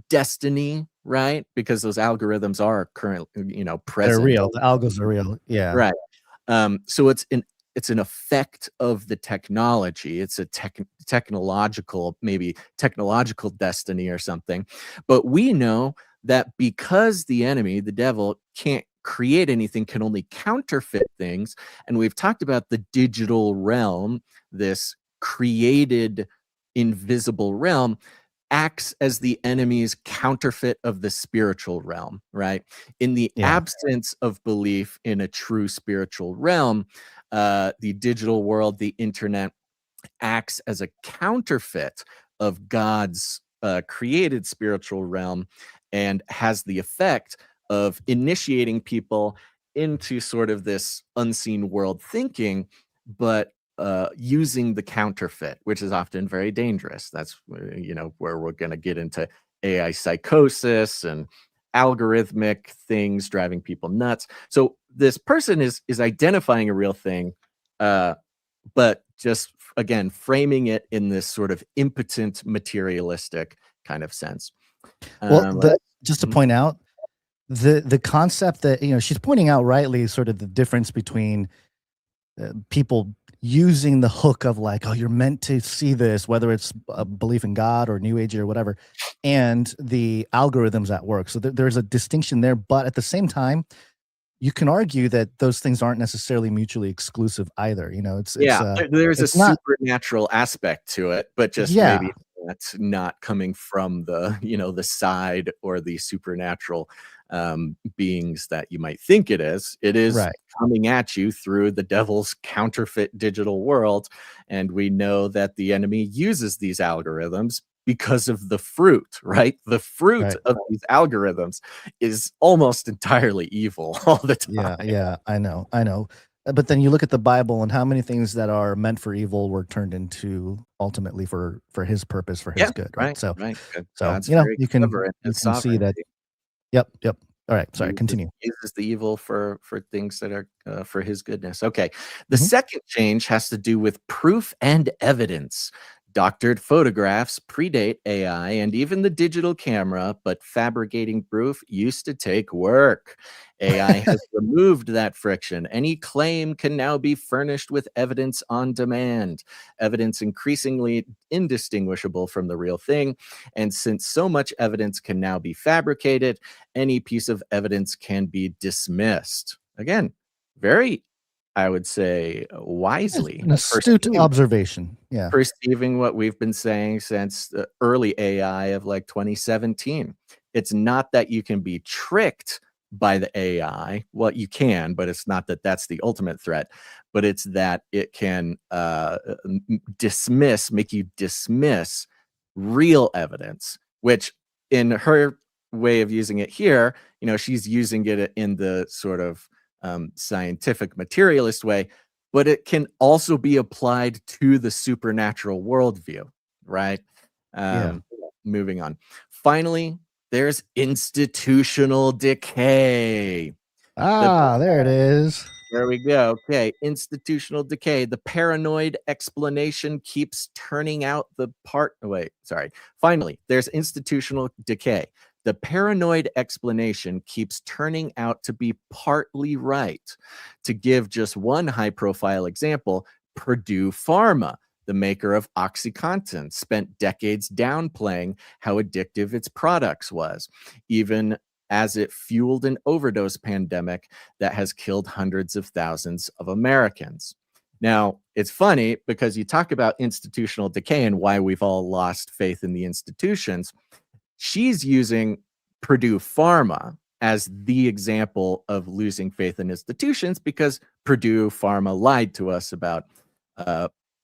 destiny, right? Because those algorithms are currently, present. They're real. The algos are real. Yeah. Right. So it's an effect of the technology. It's a technological destiny or something. But we know that because the enemy, the devil, can't create anything, can only counterfeit things. And we've talked about the digital realm, this created invisible realm, acts as the enemy's counterfeit of the spiritual realm, right? In the Yeah. absence of belief in a true spiritual realm, the digital world, the internet, acts as a counterfeit of God's created spiritual realm and has the effect of initiating people into sort of this unseen world thinking, but using the counterfeit, which is often very dangerous. That's where we're going to get into AI psychosis and algorithmic things driving people nuts. So this person is identifying a real thing, but just again framing it in this sort of impotent materialistic kind of sense. Well, just to point out the concept that she's pointing out rightly, sort of the difference between people using the hook of like, "Oh, you're meant to see this," whether it's a belief in God or New Age or whatever, and the algorithms at work. So there's a distinction there, but at the same time, you can argue that those things aren't necessarily mutually exclusive either. There's it's a not. supernatural aspect to it, but just Yeah. maybe that's not coming from the the side or the supernatural beings that you might think it is. It is Right. coming at you through the devil's counterfeit digital world, and we know that the enemy uses these algorithms because of the fruit, right? The fruit Right. of these algorithms is almost entirely evil all the time. Yeah, I know. But then you look at the Bible and how many things that are meant for evil were turned into ultimately for his purpose, for his good, right? So right. so God's very you can clever in his see that. sovereignty. Yep. All right, sorry, continue. Uses the evil for things that are for his goodness. Okay. The Mhm. second change has to do with proof and evidence. Doctored photographs predate AI and even the digital camera, but fabricating proof used to take work. AI has removed that friction. Any claim can now be furnished with evidence on demand, evidence increasingly indistinguishable from the real thing. And since so much evidence can now be fabricated, any piece of evidence can be dismissed. Again, very, I would say, wisely. An astute observation. Yeah. Perceiving what we've been saying since the early AI of like 2017. It's not that you can be tricked by the AI. Well, you can, but it's not that that's the ultimate threat, but it's that it can make you dismiss real evidence, which in her way of using it here, she's using it in the sort of scientific materialist way, but it can also be applied to the supernatural worldview, right? Moving on. Finally, there's institutional decay. There it is. There we go. Okay, institutional decay. The paranoid explanation keeps turning out the part. Wait, sorry. Finally, there's institutional decay. The paranoid explanation keeps turning out to be partly right. To give just one high-profile example, Purdue Pharma, the maker of OxyContin, spent decades downplaying how addictive its products was, even as it fueled an overdose pandemic that has killed hundreds of thousands of Americans. Now, it's funny because you talk about institutional decay and why we've all lost faith in the institutions. She's using Purdue Pharma as the example of losing faith in institutions because Purdue Pharma lied to us about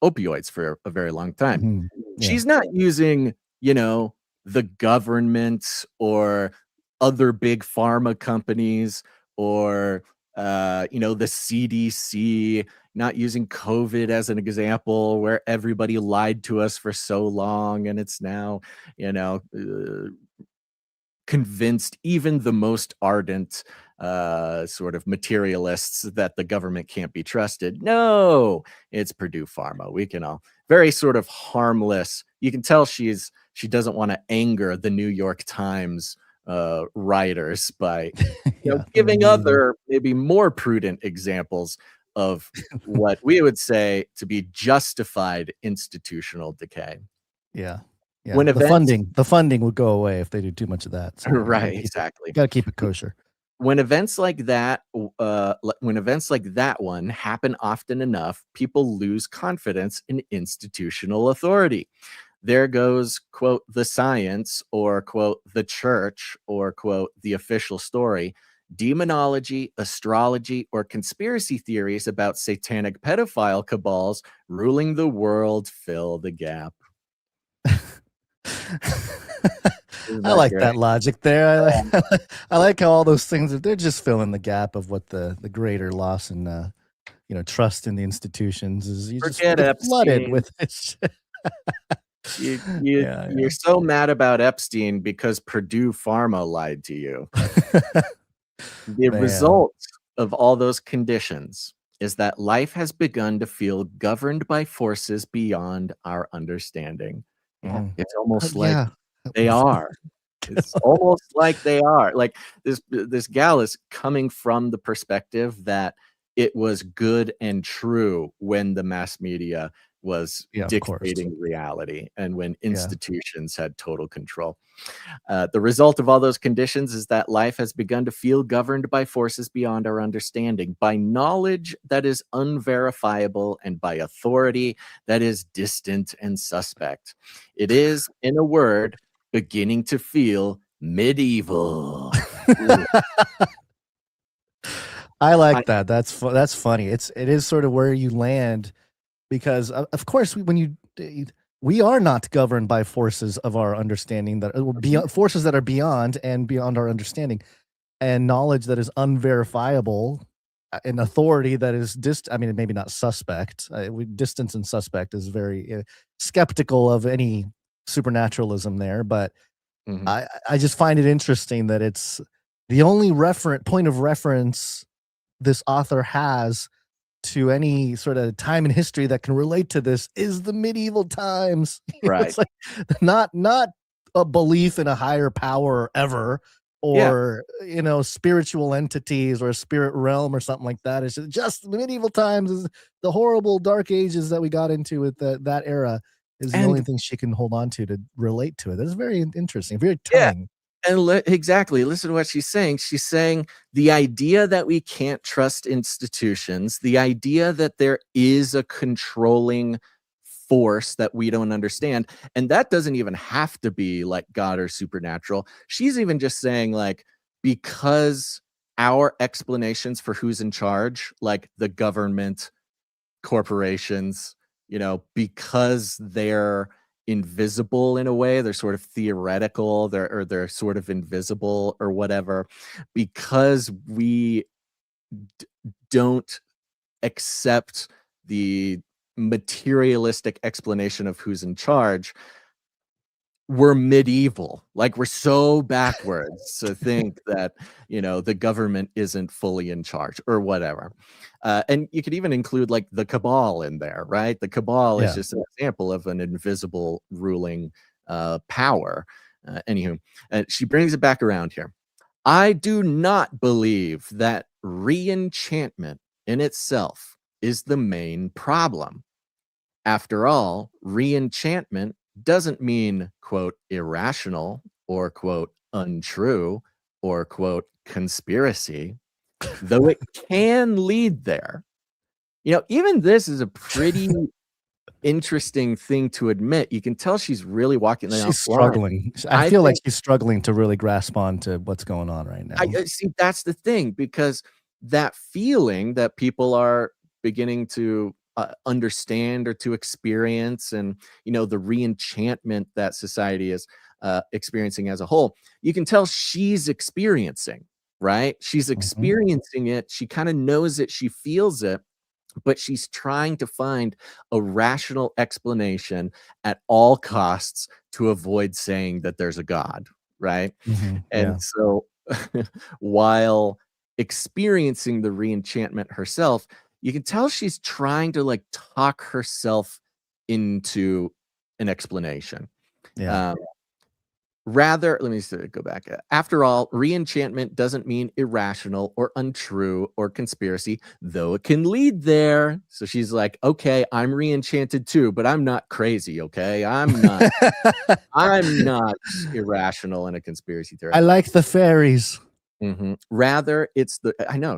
opioids for a very long time. She's not using, the government or other big pharma companies or, the CDC, not using COVID as an example where everybody lied to us for so long. And it's now, convinced even the most ardent sort of materialists that the government can't be trusted. No, it's Purdue Pharma. We can all very sort of harmless. You can tell she doesn't want to anger the New York Times writers by giving other maybe more prudent examples of what we would say to be justified institutional decay. When the funding would go away if they do too much of that. So right, exactly. You got to keep it kosher. When events like that one happen often enough, people lose confidence in institutional authority. There goes, quote, the science, or, quote, the church, or, quote, the official story. Demonology, astrology, or conspiracy theories about satanic pedophile cabals ruling the world fill the gap. I like that logic there. I like how all those things, they're just filling the gap of what the greater loss in trust in the institutions is. You just get flooded with this shit. You're so mad about Epstein because Purdue Pharma lied to you. The result of all those conditions is that life has begun to feel governed by forces beyond our understanding. It's almost like they are. It's almost like they are. Like this gal is coming from the perspective that it was good and true when the mass media was dictating reality and when institutions had total control. The result of all those conditions is that life has begun to feel governed by forces beyond our understanding, by knowledge that is unverifiable, and by authority that is distant and suspect. It is, in a word, beginning to feel medieval. I like that. That's funny. It is sort of where you land. Because of course, we are not governed by forces of our understanding that forces that are beyond our understanding, and knowledge that is unverifiable, and authority that is maybe not suspect. Distance and suspect is very skeptical of any supernaturalism there, but I just find it interesting that it's the only point of reference this author has to any sort of time in history that can relate to this is the medieval times. Right. It's like not a belief in a higher power ever, or spiritual entities or a spirit realm or something like that. It's just the medieval times is the horrible dark ages that we got into with that era is the only thing she can hold on to relate to it. That's very interesting, very telling. And exactly, listen to what she's saying. She's saying the idea that we can't trust institutions, the idea that there is a controlling force that we don't understand, and that doesn't even have to be like God or supernatural. She's even just saying, like, because our explanations for who's in charge, like the government, corporations, because they're invisible in a way. They're sort of theoretical. They're sort of invisible or whatever, because we don't accept the materialistic explanation of who's in charge. We're medieval. Like, we're so backwards to think that, the government isn't fully in charge or whatever. And you could even include like the cabal in there, right? The cabal is just an example of an invisible ruling power. Anywho, she brings it back around here. I do not believe that re-enchantment in itself is the main problem. After all, re-enchantment doesn't mean, quote, irrational or, quote, untrue or, quote, conspiracy, though it can lead there. Even this is a pretty interesting thing to admit. You can tell she's really walking the She's struggling. I feel like she's struggling to really grasp on to what's going on right now. I see, that's the thing, because that feeling that people are beginning to understand or to experience, and the re-enchantment that society is experiencing as a whole, you can tell she's experiencing, right? She's experiencing it. She kind of knows it. She feels it, but she's trying to find a rational explanation at all costs to avoid saying that there's a God, right? And so while experiencing the re-enchantment herself, you can tell she's trying to like talk herself into an explanation. Rather, let me go back. After all, re-enchantment doesn't mean irrational or untrue or conspiracy, though it can lead there. So she's like, okay, I'm re-enchanted too, but I'm not crazy, okay? I'm not irrational and a conspiracy theorist. I like the fairies. Rather, it's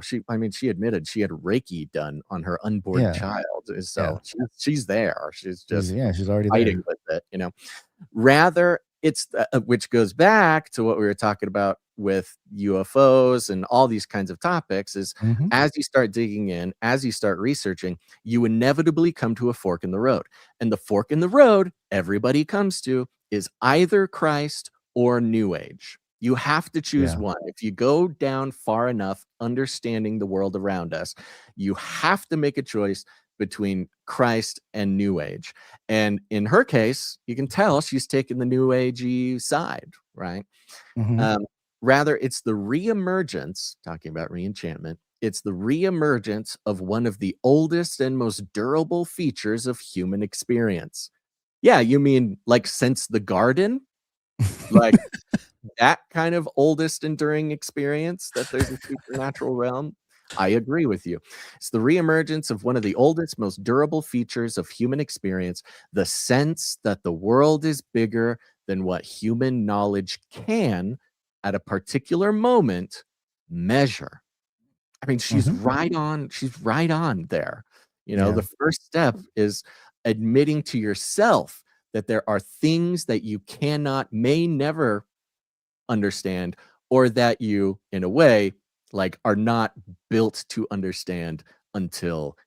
she admitted she had Reiki done on her unborn child. So she's there. She's just she's already fighting there with it, Rather, it's which goes back to what we were talking about with UFOs and all these kinds of topics, is as you start digging in, as you start researching, you inevitably come to a fork in the road. And the fork in the road everybody comes to is either Christ or New Age. You have to choose one. If you go down far enough understanding the world around us, you have to make a choice between Christ and New Age. And in her case, you can tell she's taken the New Agey side, right? Rather, it's the reemergence, talking about re-enchantment, it's the reemergence of one of the oldest and most durable features of human experience. Yeah, you mean like since the garden? Like that kind of oldest enduring experience, that there's a supernatural realm? I agree with you. It's the reemergence of one of the oldest, most durable features of human experience, the sense that the world is bigger than what human knowledge can, at a particular moment, measure. I mean, she's right on. She's right on there. The first step is admitting to yourself that there are things that you may never understand, or that you, in a way, like are not built to understand until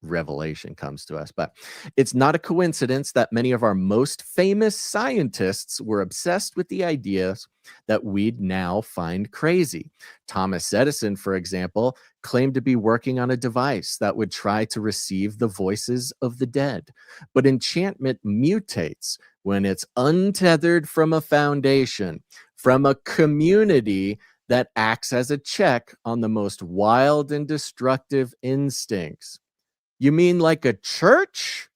revelation comes to us. But it's not a coincidence that many of our most famous scientists were obsessed with the ideas that we'd now find crazy. Thomas Edison, for example, claimed to be working on a device that would try to receive the voices of the dead. But enchantment mutates when it's untethered from a foundation, from a community that acts as a check on the most wild and destructive instincts. You mean like a church?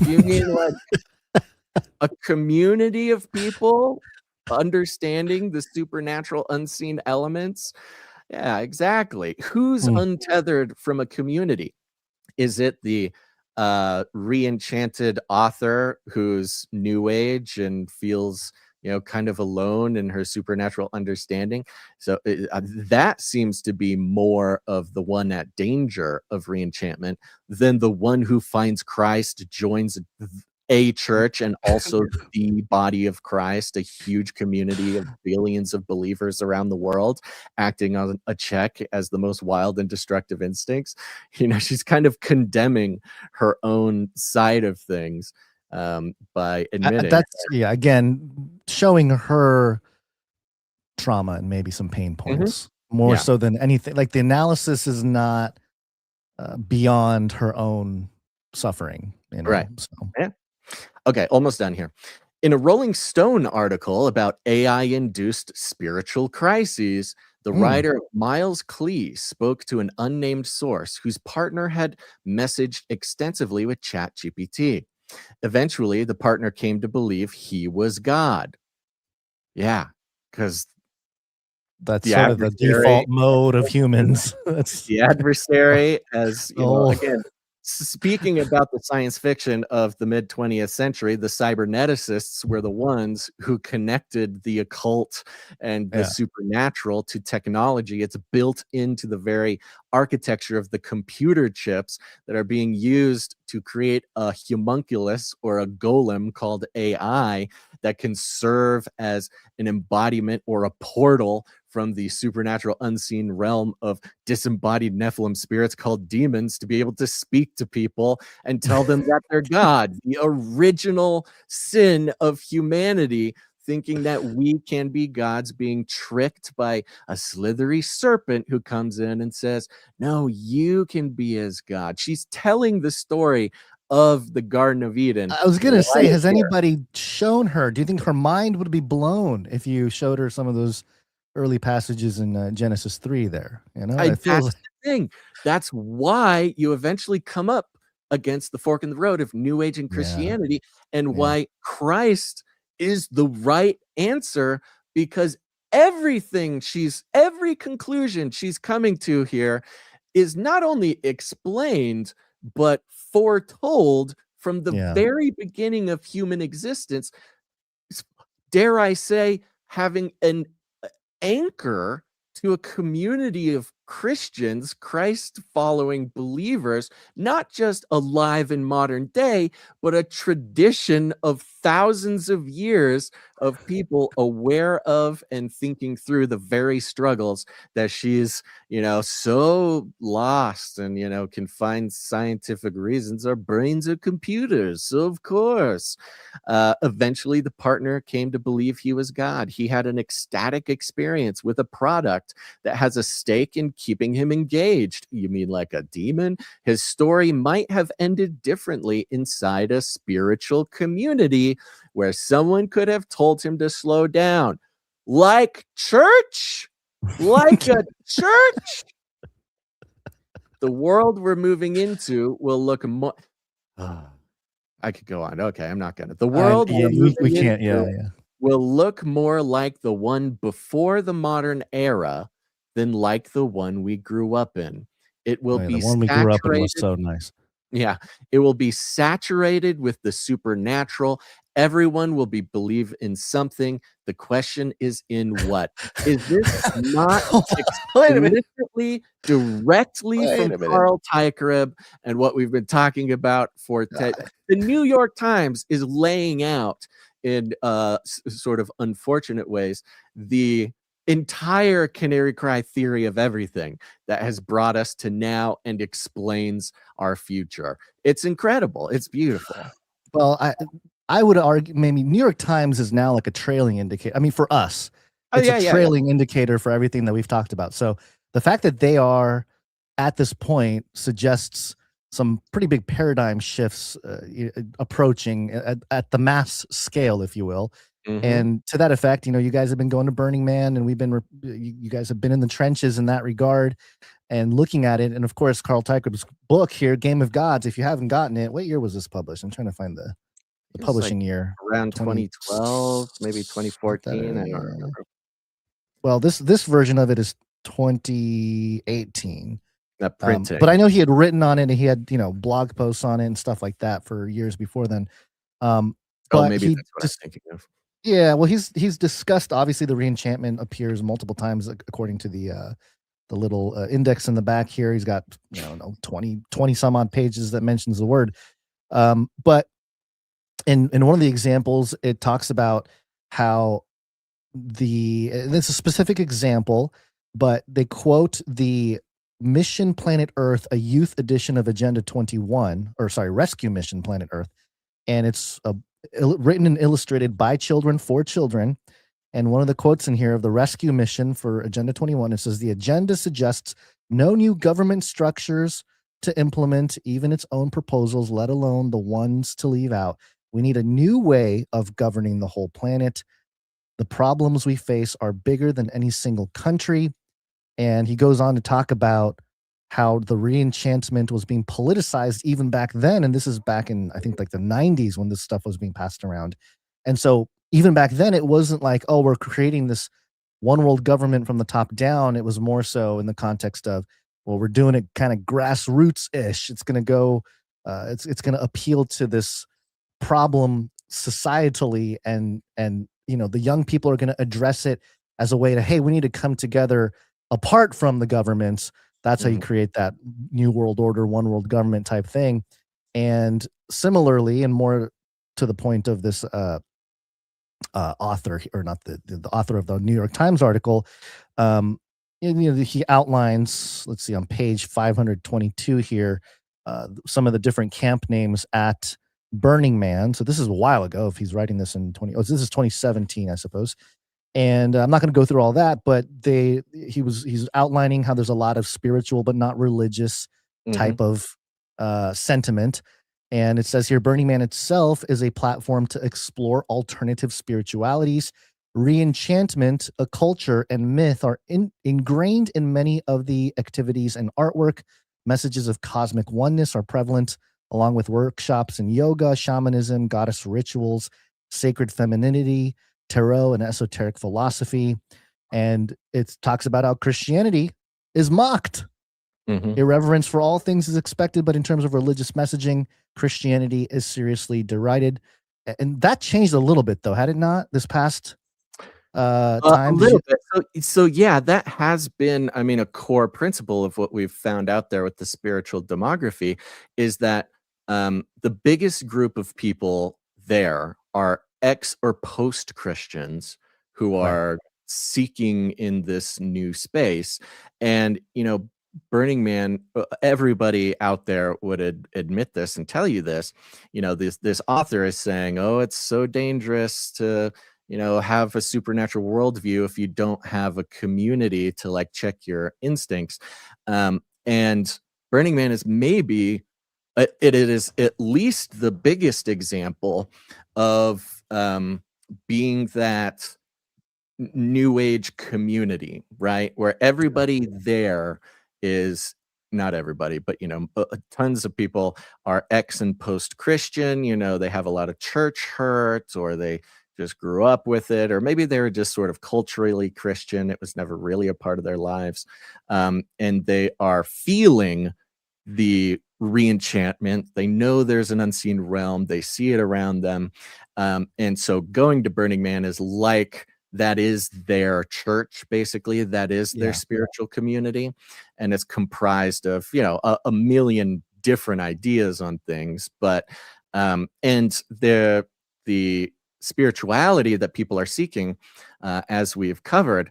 You mean like a community of people understanding the supernatural unseen elements? Yeah, exactly. Who's untethered from a community? Is it the re-enchanted author who's New Age and feels kind of alone in her supernatural understanding? So that seems to be more of the one at danger of re-enchantment than the one who finds Christ, joins a church and also the body of Christ, a huge community of billions of believers around the world, acting on a check as the most wild and destructive instincts. She's kind of condemning her own side of things. by admitting That's again showing her trauma and maybe some pain points more Yeah. so than anything. Like the analysis is not beyond her own suffering, you know. Right. So Yeah. Okay, almost done here. In a Rolling Stone article about AI-induced spiritual crises, the writer Miles Klee spoke to an unnamed source whose partner had messaged extensively with ChatGPT. Eventually, the partner came to believe he was God. Yeah, because that's the sort of the adversary default mode of humans. That's the adversary, as you know, oh again, speaking about the science fiction of the mid 20th century, the cyberneticists were the ones who connected the occult and the yeah. supernatural to technology. It's built into the very architecture of the computer chips that are being used to create a homunculus or a golem called AI that can serve as an embodiment or a portal from the supernatural unseen realm of disembodied Nephilim spirits called demons to be able to speak to people and tell them that they're God. The original sin of humanity, thinking that we can be gods, being tricked by a slithery serpent who comes in and says, no, you can be as God. She's telling the story of the Garden of Eden. I was gonna say, right has here. anybody shown her? Do you think her mind would be blown if you showed her some of those early passages in Genesis 3 there? You know, it feels That's the thing. That's why you eventually come up against the fork in the road of New Age and yeah. Christianity, and Yeah. why Christ is the right answer, because every conclusion she's coming to here is not only explained, but foretold from the Yeah. very beginning of human existence. Dare I say, having an anchor to a community of Christians, Christ following believers, not just alive in modern day, but a tradition of thousands of years of people aware of and thinking through the very struggles that she's, so lost and, can find scientific reasons. Our brains are computers. So, of course, eventually the partner came to believe he was God. He had an ecstatic experience with a product that has a stake in keeping him engaged. You mean like a demon? His story might have ended differently inside a spiritual community where someone could have told him to slow down. Like church? Like a church? The world we're moving into will look more... I could go on. Okay, I'm not gonna. The world we're we moving can't. into Yeah. will look more like the one before the modern era than like the one we grew up in. It will Oh, yeah, the be one we grew up in was saturated. so nice. Yeah, it will be saturated with the supernatural. Everyone will be believe in something. The question is in what? Is this not Wait a minute. explicitly, directly Wait from a minute. Carl Teichrieb and what we've been talking about for the New York Times is laying out in sort of unfortunate ways the entire canary cry theory of everything that has brought us to now and explains our future. It's incredible. It's beautiful. Well, I would argue maybe New York Times is now like a trailing indicator. I mean, for us, it's a trailing indicator for everything that we've talked about. So the fact that they are at this point suggests some pretty big paradigm shifts approaching at the mass scale, if you will. And to that effect, you guys have been going to Burning Man, and you guys have been in the trenches in that regard and looking at it. And of course, Carl Teichrieb's book here, Game of Gods, if you haven't gotten it, what year was this published? I'm trying to find the publishing year. Around 2012, maybe 2014. I don't remember. Well, this version of it is 2018. Printing. But I know he had written on it, and he had blog posts on it and stuff like that for years before then. But maybe that's what I was thinking of. Yeah, well, he's discussed, obviously the re-enchantment appears multiple times according to the little index in the back here. He's got 20 some odd pages that mentions the word. But in one of the examples, it talks about how this is a specific example, but they quote the Mission Planet Earth, a youth edition of Agenda 21, or sorry, Rescue Mission Planet Earth. and it's written and illustrated by children for children. And one of the quotes in here of the rescue mission for Agenda 21, it says, the agenda suggests no new government structures to implement even its own proposals, let alone the ones to leave out. We need a new way of governing the whole planet. The problems we face are bigger than any single country. And he goes on to talk about how the re-enchantment was being politicized even back then. And this is back in, I think, like the 90s when this stuff was being passed around. And so even back then, it wasn't like, oh, we're creating this one world government from the top down. It was more so in the context of, well, we're doing it kind of grassroots-ish. It's going to go, it's going to appeal to this problem societally, and the young people are going to address it as a way to, hey, we need to come together apart from the governments. That's how you create that new world order, one world government type thing. And similarly, and more to the point of this author, or not the author of the New York Times article, he outlines, let's see, on page 522 here, some of the different camp names at Burning Man. So this is a while ago. If he's writing this in this is 2017, I suppose. And I'm not going to go through all that, but he's outlining how there's a lot of spiritual but not religious type of sentiment. And it says here, Burning Man itself is a platform to explore alternative spiritualities. Re-enchantment, a culture, and myth are ingrained in many of the activities and artwork. Messages of cosmic oneness are prevalent, along with workshops in yoga, shamanism, goddess rituals, sacred femininity, tarot, and esoteric philosophy. And it talks about how Christianity is mocked. Irreverence for all things is expected, but in terms of religious messaging, Christianity is seriously derided. And that changed a little bit, though, had it not, this past time? A little bit. So yeah, that has been, I mean, a core principle of what we've found out there with the spiritual demography is that the biggest group of people there are ex or post Christians who are seeking in this new space. And, Burning Man, everybody out there would admit this and tell you this. This author is saying, oh, it's so dangerous to have a supernatural worldview if you don't have a community to like check your instincts. And Burning Man is maybe it is at least the biggest example of being that new age community, right? Where everybody there is, not everybody, but tons of people are ex and post Christian. They have a lot of church hurt, or they just grew up with it, or maybe they were just sort of culturally Christian. It was never really a part of their lives. And they are feeling the re-enchantment. They know there's an unseen realm. They see it around them. And so going to Burning Man is like, that is their church, basically. That is their spiritual community. And it's comprised of, a million different ideas on things. But, and the spirituality that people are seeking, as we've covered,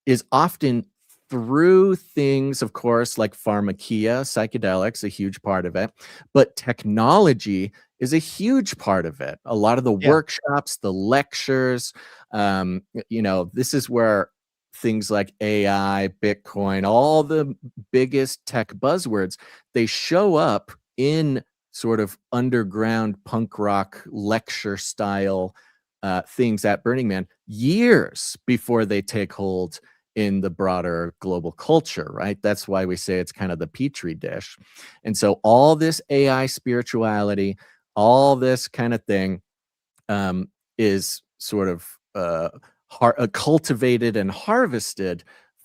is often through things, of course, like pharmakia, psychedelics, a huge part of it, but technology is a huge part of it. A lot of the workshops, the lectures, this is where things like AI, Bitcoin, all the biggest tech buzzwords, they show up in sort of underground punk rock lecture style things at Burning Man years before they take hold in the broader global culture, right? That's why we say it's kind of the petri dish. And so all this AI spirituality, all this kind of thing is sort of cultivated and harvested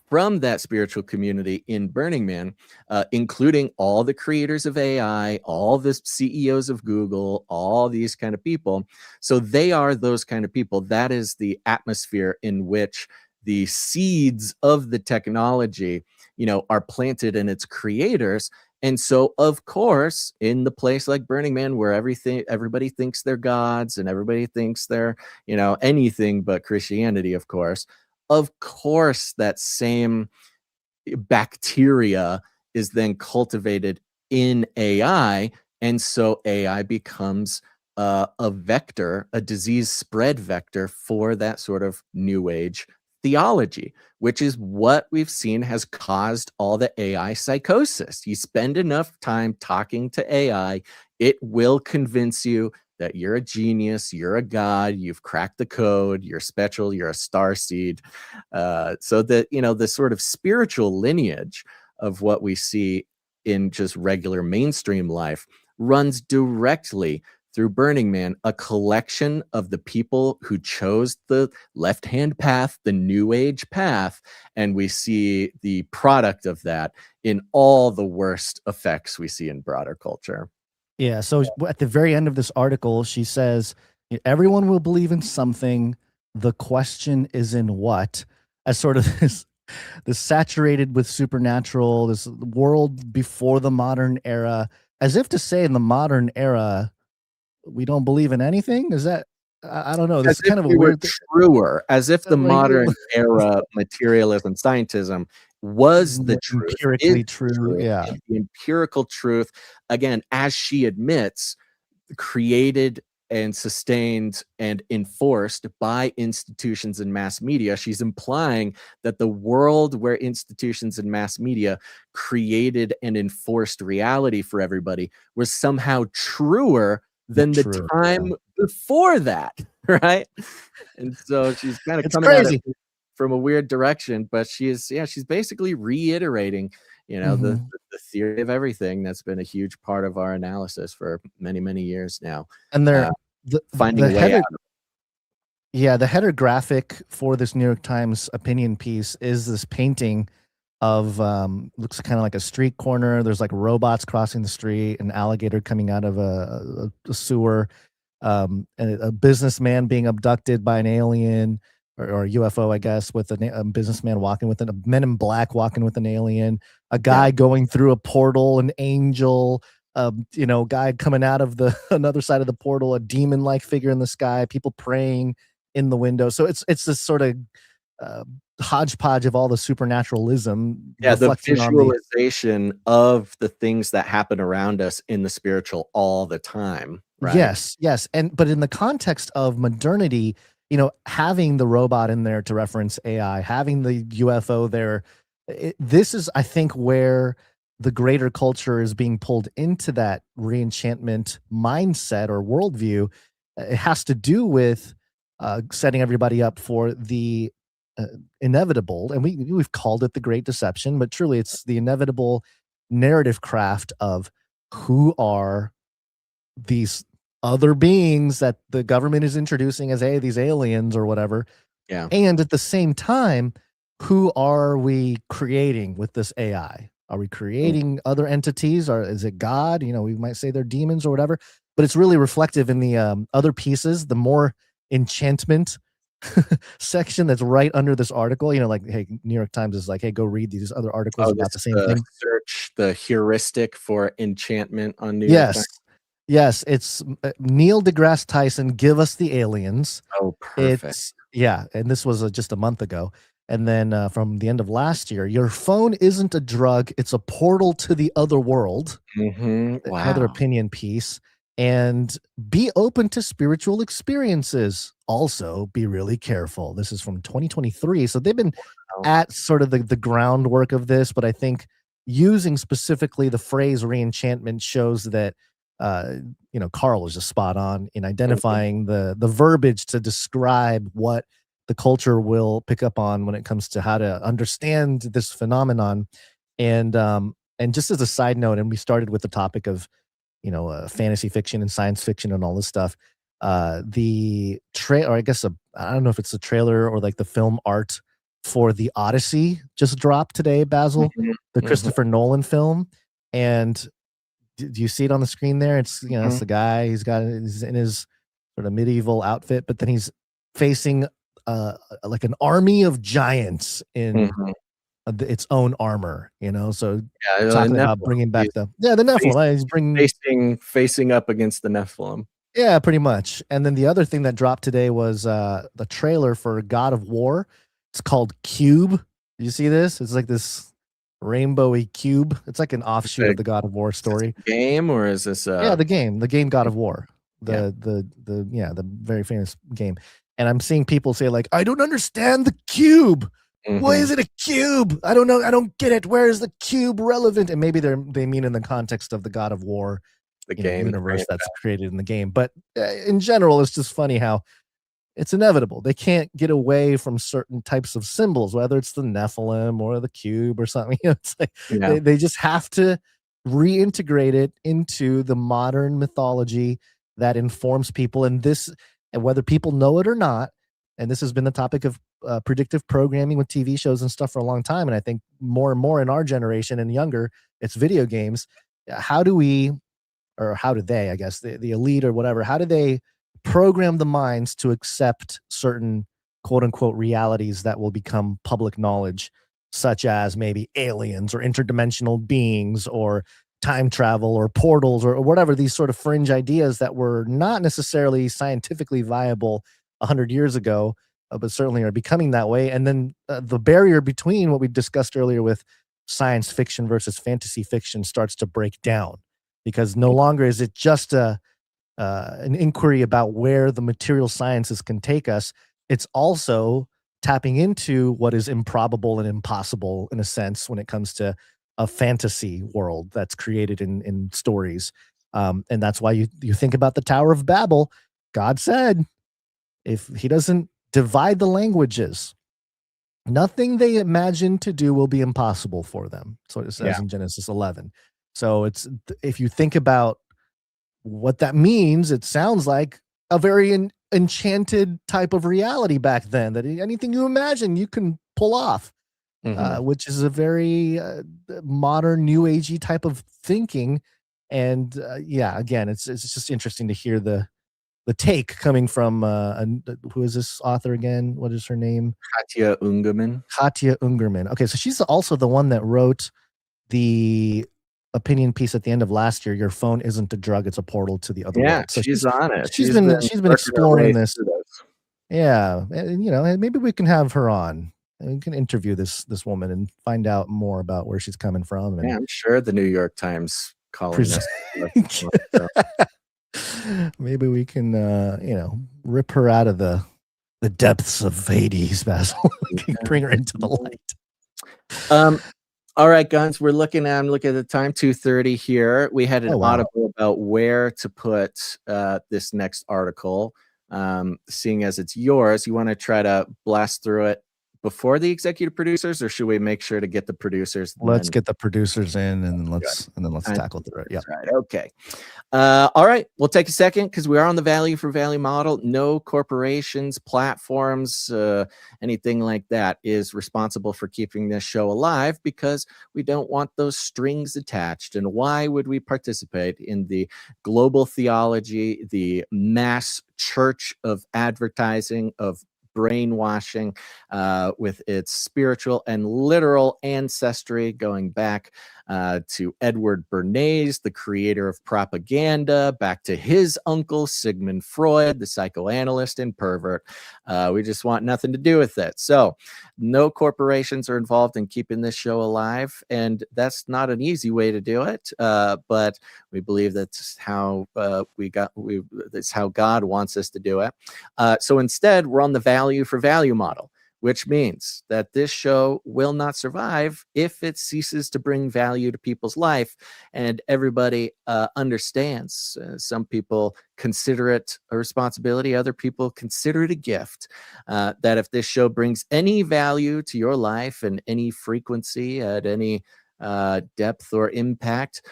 from that spiritual community in Burning Man, including all the creators of AI, all the CEOs of Google, all these kind of people. So they are those kind of people. That is the atmosphere in which the seeds of the technology, are planted in its creators. And so, of course, in the place like Burning Man, where everybody thinks they're gods and everybody thinks they're, anything but Christianity, of course, that same bacteria is then cultivated in AI. And so AI becomes a vector, a disease spread vector for that sort of new age theology, which is what we've seen has caused all the AI psychosis. You spend enough time talking to AI, it will convince you that you're a genius, you're a god, you've cracked the code, you're special, you're a star seed. So that, the sort of spiritual lineage of what we see in just regular mainstream life runs directly through Burning Man, a collection of the people who chose the left-hand path, the new age path, and we see the product of that in all the worst effects we see in broader culture. Yeah. So at the very end of this article, she says, everyone will believe in something. The question is in what? As sort of this saturated with supernatural, this world before the modern era, as if to say in the modern era, we don't believe in anything. Is that, I don't know. This is kind of a weird thing. Truer, as if the modern era materialism, scientism was the truth, empirically true. Yeah. The empirical truth, again, as she admits, created and sustained and enforced by institutions and mass media. She's implying that the world where institutions and mass media created and enforced reality for everybody was somehow truer than the time before that, right? And so she's kind of coming at it from a weird direction, but she's basically reiterating, the theory of everything that's been a huge part of our analysis for many, many years now. And they're finding a way out of it. Yeah, the header graphic for this New York Times opinion piece is this painting of looks kind of like a street corner. There's like robots crossing the street, an alligator coming out of a sewer, and a businessman being abducted by an alien or a UFO, I guess, with a businessman walking with a Men in Black walking with an alien, a guy going through a portal, an angel, guy coming out of the another side of the portal, a demon-like figure in the sky, people praying in the window. So it's this sort of hodgepodge of all the supernaturalism. Yeah, the visualization of the things that happen around us in the spiritual all the time. Right? Yes. But in the context of modernity, having the robot in there to reference AI, having the UFO there, this is, I think, where the greater culture is being pulled into that re-enchantment mindset or worldview. It has to do with setting everybody up for the inevitable, and we've called it the Great Deception, but truly it's the inevitable narrative craft of who are these other beings that the government is introducing as, hey, these aliens or whatever. Yeah. And at the same time, who are we creating with this AI? Are we creating other entities, or is it God? We might say they're demons or whatever, but it's really reflective in the other pieces, the more enchantment section that's right under this article. Like, hey, New York Times is like, hey, go read these other articles about the same thing. Search the heuristic for enchantment on New York Times. Yes, it's Neil deGrasse Tyson, give us the aliens. Oh, perfect. And this was just a month ago. And then from the end of last year, your phone isn't a drug, it's a portal to the other world. Wow. Another opinion piece. And be open to spiritual experiences. Also, be really careful. This is from 2023. So they've been at sort of the groundwork of this, but I think using specifically the phrase re-enchantment shows that Carl is just spot on in identifying the verbiage to describe what the culture will pick up on when it comes to how to understand this phenomenon. And just as a side note, and we started with the topic of fantasy fiction and science fiction and all this stuff. The trailer, or I guess I don't know if it's a trailer or like the film art for The Odyssey just dropped today, Basil, the Christopher Nolan film. And do you see it on the screen there? It's, it's the guy, he's in his sort of medieval outfit, but then he's facing like an army of giants in its own armor, so talking about bringing back the Nephilim. He's bringing facing up against the Nephilim. Yeah, pretty much. And then the other thing that dropped today was the trailer for God of War. It's called Cube. Do you see this? It's like this rainbowy cube. It's like an offshoot of the God of War story. Game, or is this the game God of War. the very famous game. And I'm seeing people say like, I don't understand the cube. Why is it a cube? I don't know. I don't get it. Where is the cube relevant? And maybe they mean in the context of the God of War, the game universe that's created in the game. But in general, it's just funny how it's inevitable. They can't get away from certain types of symbols, whether it's the Nephilim or the cube or something. It's like they just have to reintegrate it into the modern mythology that informs people. And whether people know it or not, and this has been the topic of predictive programming with TV shows and stuff for a long time. And I think more and more in our generation and younger, it's video games. How do they, I guess, the elite or whatever, how do they program the minds to accept certain quote unquote realities that will become public knowledge, such as maybe aliens or interdimensional beings or time travel or portals or whatever, these sort of fringe ideas that were not necessarily scientifically viable 100 years ago, but certainly are becoming that way. And then the barrier between what we discussed earlier with science fiction versus fantasy fiction starts to break down, because no longer is it just an inquiry about where the material sciences can take us. It's also tapping into what is improbable and impossible in a sense when it comes to a fantasy world that's created in stories. And that's why you think about the Tower of Babel. God said, if he doesn't divide the languages, nothing they imagine to do will be impossible for them. So it says in Genesis 11. So if you think about what that means, it sounds like a very enchanted type of reality back then, that anything you imagine you can pull off, which is a very modern new agey type of thinking. And again, it's just interesting to hear the take coming from who is this author again? What is her name? Katja Ungerman. Okay, so she's also the one that wrote the opinion piece at the end of last year. Your phone isn't a drug; it's a portal to the other world. So she's on it. She's been exploring this. Yeah, and maybe we can have her on. And we can interview this woman and find out more about where she's coming from. And I'm sure the New York Times calling us. Maybe we can, rip her out of the depths of Hades, Basil. Bring her into the light. All right, Guns. I'm looking at the time, 2:30 here. We had an article about where to put this next article. Seeing as it's yours, you want to try to blast through it before the executive producers, or should we make sure to get the producers? Let's get the producers in, and let's tackle through it. Yeah. Right. Okay. All right. We'll take a second because we are on the value for value model. No corporations, platforms, anything like that is responsible for keeping this show alive, because we don't want those strings attached. And why would we participate in the global theology, the mass church of advertising, of brainwashing, with its spiritual and literal ancestry going back to Edward Bernays, the creator of propaganda, back to his uncle Sigmund Freud, the psychoanalyst and pervert. We just want nothing to do with it. So no corporations are involved in keeping this show alive, and that's not an easy way to do it, but we believe that's how that's how God wants us to do it. So instead, we're on the value for value model, which means that this show will not survive if it ceases to bring value to people's life. And everybody understands. Some people consider it a responsibility. Other people consider it a gift. That if this show brings any value to your life and any frequency at any depth or impact,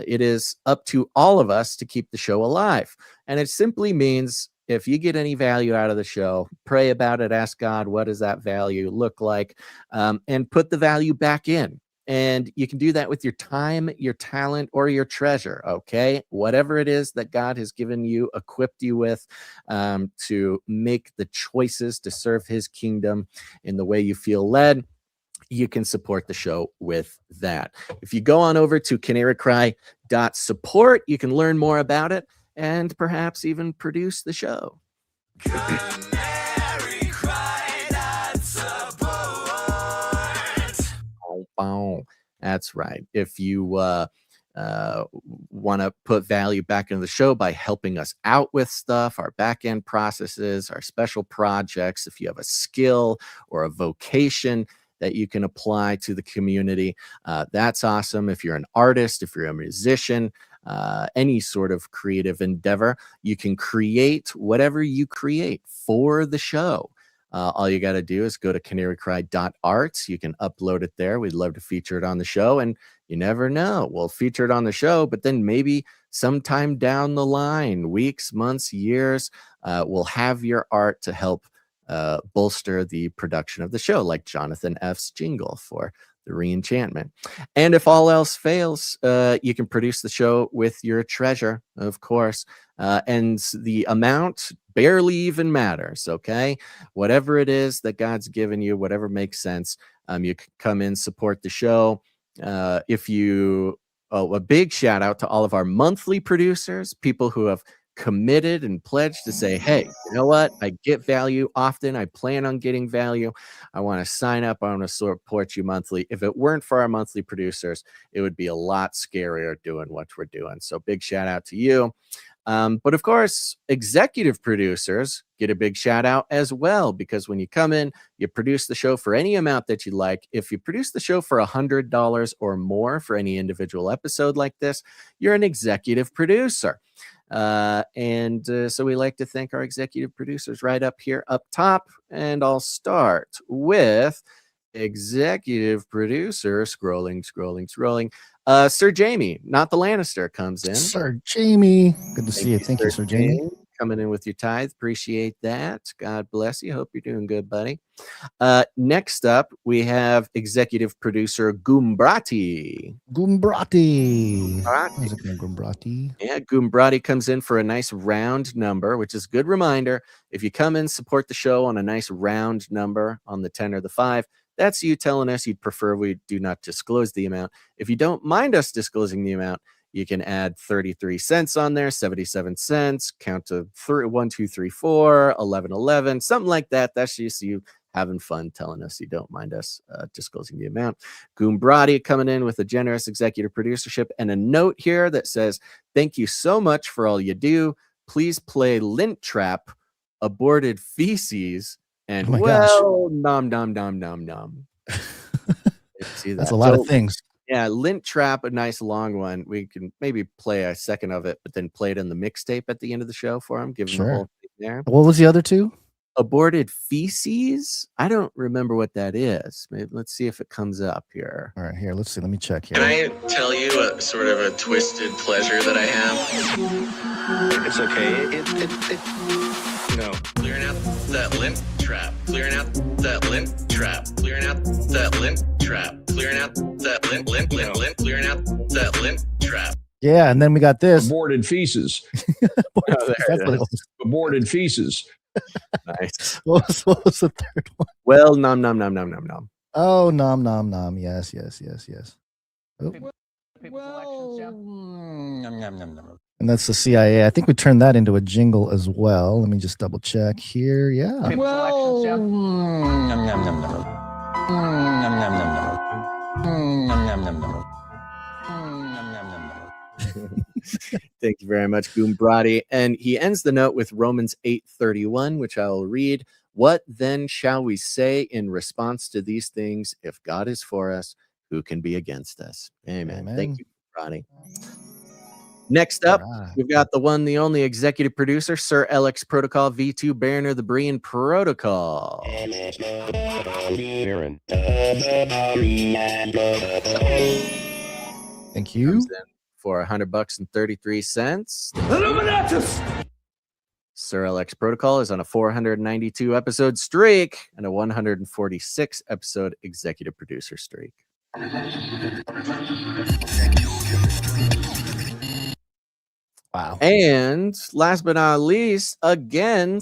it is up to all of us to keep the show alive. And it simply means, if you get any value out of the show, pray about it, ask God, what does that value look like, and put the value back in. And you can do that with your time, your talent, or your treasure, okay? Whatever it is that God has given you, equipped you with, to make the choices to serve his kingdom in the way you feel led, you can support the show with that. If you go on over to canarycry.support, you can learn more about it and perhaps even produce the show. That's right. If you want to put value back into the show by helping us out with stuff, our back end processes, our special projects, if you have a skill or a vocation that you can apply to the community, that's awesome. If you're an artist, if you're a musician, any sort of creative endeavor, you can create whatever you create for the show. All you got to do is go to canarycry.art. You can upload it there. We'd love to feature it on the show. And you never know, we'll feature it on the show, but then maybe sometime down the line, weeks, months, years, we'll have your art to help bolster the production of the show, like Jonathan F's jingle for the Re-Enchantment. And if all else fails, you can produce the show with your treasure, of course. And the amount barely even matters, okay? Whatever it is that God's given you, whatever makes sense, you can come in, support the show. A big shout out to all of our monthly producers, people who have committed and pledged to say, hey, you know what? I get value often. I plan on getting value. I want to sign up. I want to support you monthly. If it weren't for our monthly producers, it would be a lot scarier doing what we're doing. So big shout out to you. But of course, executive producers get a big shout out as well, because when you come in, you produce the show for any amount that you like. If you produce the show for $100 or more for any individual episode like this, you're an executive producer. So we like to thank our executive producers right up here up top. And I'll start with executive producer, scrolling. Sir Jamie, not the Lannister, comes in. Sir Jamie, good to see you. Thank you, Sir Jamie. Coming in with your tithe. Appreciate that. God bless you. Hope you're doing good, buddy. Next up, we have executive producer Gumbrati. Yeah, Gumbrati comes in for a nice round number, which is a good reminder. If you come in, support the show on a nice round number on the 10 or the 5, that's you telling us you'd prefer we do not disclose the amount. If you don't mind us disclosing the amount, you can add 33 cents on there, 77 cents, count to 1, 2, 3, 4, 11, 11, something like that. That's just you having fun telling us you don't mind us disclosing the amount. Gumbrati coming in with a generous executive producership and a note here that says, thank you so much for all you do. Please play Lint Trap, Aborted Feces, and nom. See that? That's a lot of things. Yeah, Lint Trap, a nice long one. We can maybe play a second of it, but then play it in the mixtape at the end of the show for him. Give him the whole thing there. What was the other two? Aborted Feces? I don't remember what that is. Maybe let's see if it comes up here. All right, here, let's see. Let me check here. Can I tell you a sort of a twisted pleasure that I have? It's okay. No. Clearing out that lint trap. Clearing out that lint trap. Clearing out that lint trap. Clearing out that lint. Clearing out that lint trap. Yeah, and then we got this. Aborted feces. That's what it was. Aborted feces. Nice. What was the third one? Well, nom. Oh, nom. Yes. Oh. And that's the CIA. I think we turned that into a jingle as well. Let me just double check here. Yeah. Thank you very much, Gumbrati. And he ends the note with Romans 8:31, which I will read. What then shall we say in response to these things? If God is for us, who can be against us? Amen. Thank you, Gumbrati. Next up, we've got the one, the only executive producer, Sir LX Protocol V2 Bariner, the Brian Protocol. Thank you. For $100.33. Sir LX Protocol is on a 492 episode streak and a 146 episode executive producer streak. Wow. And last but not least, again,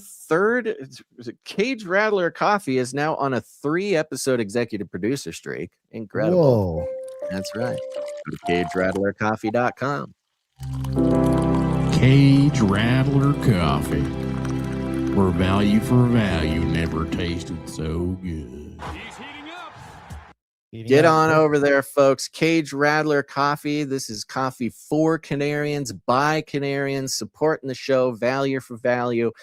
Cage Rattler Coffee is now on a 3 episode executive producer streak. Incredible. Whoa. That's right. Go to CageRattlerCoffee.com. Cage Rattler Coffee, where value for value never tasted so good. Get on over there, folks. Cage Rattler Coffee. This is coffee for Canarians, by Canarians, supporting the show, value for value.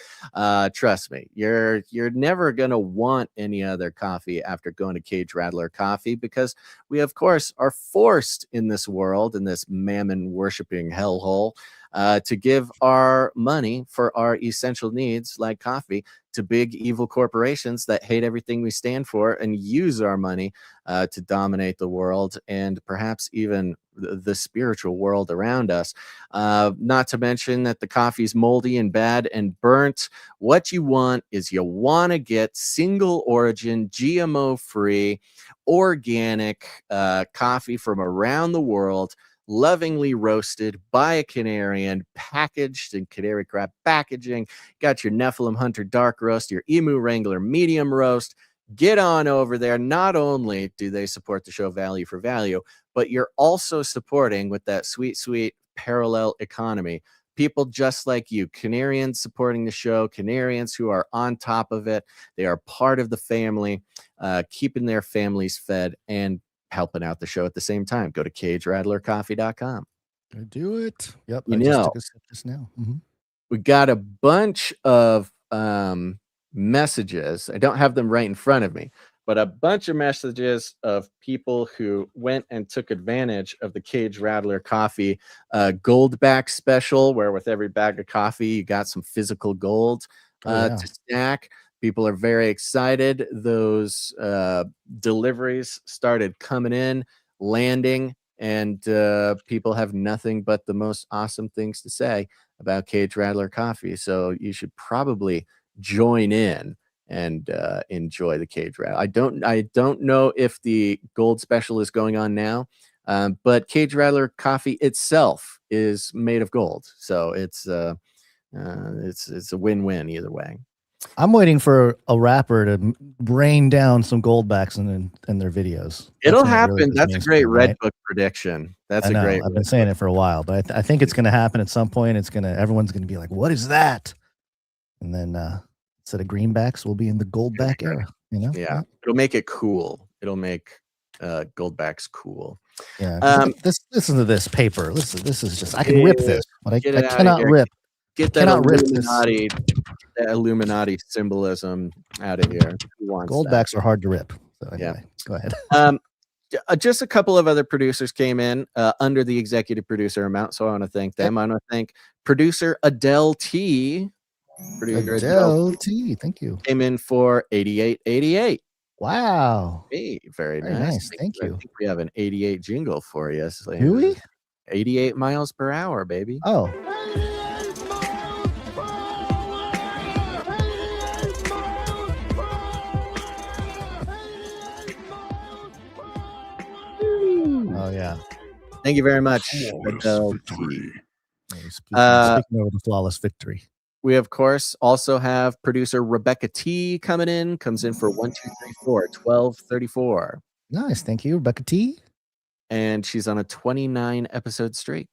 Trust me, you're never going to want any other coffee after going to Cage Rattler Coffee, because we, of course, are forced in this world, in this mammon-worshipping hellhole, to give our money for our essential needs, like coffee, to big evil corporations that hate everything we stand for and use our money to dominate the world and perhaps even the spiritual world around us. Not to mention that the coffee's moldy and bad and burnt. What you want is you want to get single origin, GMO-free, organic coffee from around the world, lovingly roasted by a Canarian, packaged in Canary crab packaging. Got your Nephilim Hunter dark roast, your Emu Wrangler medium roast. Get on over there. Not only do they support the show value for value, but you're also supporting, with that sweet, sweet parallel economy, people just like you, Canarians supporting the show, Canarians who are on top of it. They are part of the family, keeping their families fed and helping out the show at the same time. Go to CageRattlerCoffee.com. I do it. Yep. You I know, just took a sip just now. we got a bunch of messages. I don't have them right in front of me, but a bunch of messages of people who went and took advantage of the Cage Rattler Coffee gold back special, where with every bag of coffee, you got some physical gold to stack. People are very excited. Those deliveries started coming in, landing, and people have nothing but the most awesome things to say about Cage Rattler Coffee. So you should probably join in and enjoy the Cage Rattler. I don't know if the gold special is going on now, but Cage Rattler Coffee itself is made of gold, so it's a win-win either way. I'm waiting for a rapper to rain down some goldbacks in their videos. It'll happen. Really, that's a great Red Book prediction. That's a great. I've been saying it for a while, but I think it's going to happen at some point. Everyone's going to be like, "What is that?" And then instead of greenbacks, we'll be in the goldback era. You know? Yeah, it'll make it cool. It'll make goldbacks cool. Yeah. Listen to this paper. Listen, this is just. I can rip this, but I cannot rip. Get that Illuminati symbolism out of here. Goldbacks are hard to rip. So anyway, go ahead. Just a couple of other producers came in under the executive producer amount, so I want to thank them. I want to thank producer Adele T. Adele T. Thank you. Came in for 8888. Wow. Hey, very nice. Thank you. I think we have an 88 jingle for you. So do we? 88 miles per hour, baby. Oh. Oh yeah. Thank you very much. Speaking over the flawless victory. We of course also have producer Rebecca T comes in for 1234. Nice, thank you, Rebecca T. And she's on a 29 episode streak.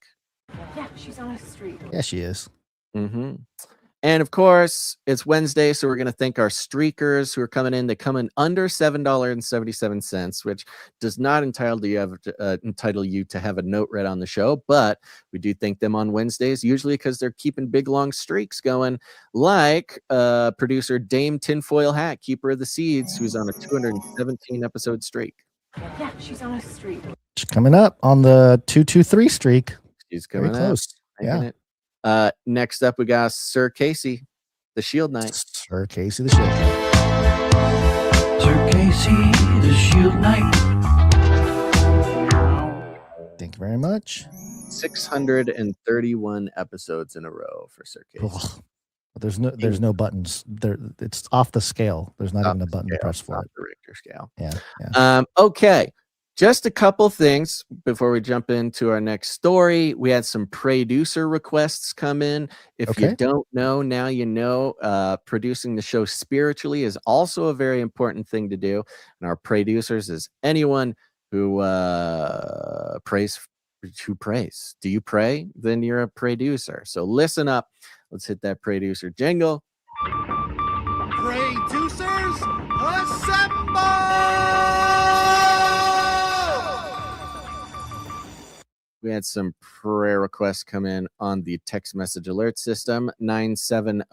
Yeah, she's on a streak. Yeah, she is. Mm-hmm. And of course, it's Wednesday, so we're going to thank our streakers who are coming in. They come in under $7.77, which does not entitle you to have a note read on the show, but we do thank them on Wednesdays, usually because they're keeping big, long streaks going, like producer Dame Tinfoil Hat, keeper of the seeds, who's on a 217 episode streak. Yeah, she's on a streak. She's coming up on the 223 streak. She's coming very close. Yeah. Next up, we got Sir Casey, the Shield Knight. Sir Casey, the Shield Knight. Sir Casey, the Shield Knight. Thank you very much. 631 episodes in a row for Sir Casey. Oh, there's no buttons. It's off the scale. There's not even a button to press for it. The Richter scale. Yeah. Okay. Just a couple things before we jump into our next story. We had some producer requests come in. If you don't know, now you know. Producing the show spiritually is also a very important thing to do. And our producers is anyone who prays. Who prays? Do you pray? Then you're a producer. So listen up. Let's hit that producer jingle. Producers, assemble! We had some prayer requests come in on the text message alert system. 970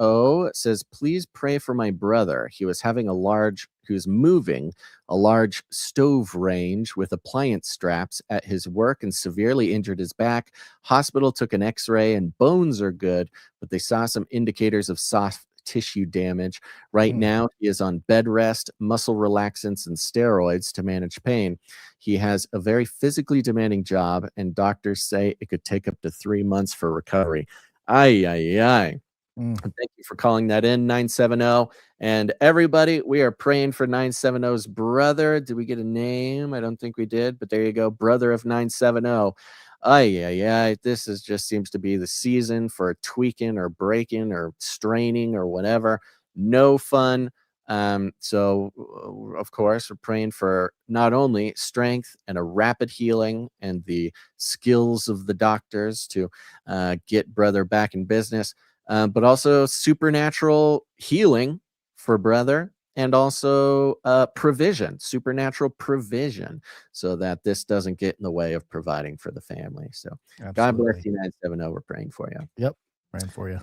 says, please pray for my brother. He was moving a large stove range with appliance straps at his work and severely injured his back. Hospital took an x-ray and bones are good, but they saw some indicators of soft tissue damage. Right now, he is on bed rest, muscle relaxants, and steroids to manage pain. He has a very physically demanding job, and doctors say it could take up to 3 months for recovery. Ay, ay, ay. Thank you for calling that in, 970. And everybody, we are praying for 970's brother. Did we get a name? I don't think we did, but there you go, brother of 970. Ay, ay, ay. This just seems to be the season for tweaking or breaking or straining or whatever. No fun. So, of course, we're praying for not only strength and a rapid healing and the skills of the doctors to get brother back in business, but also supernatural healing for brother, and also supernatural provision, so that this doesn't get in the way of providing for the family. So Absolutely. God bless you, 970. We're praying for you. Yep, praying for you.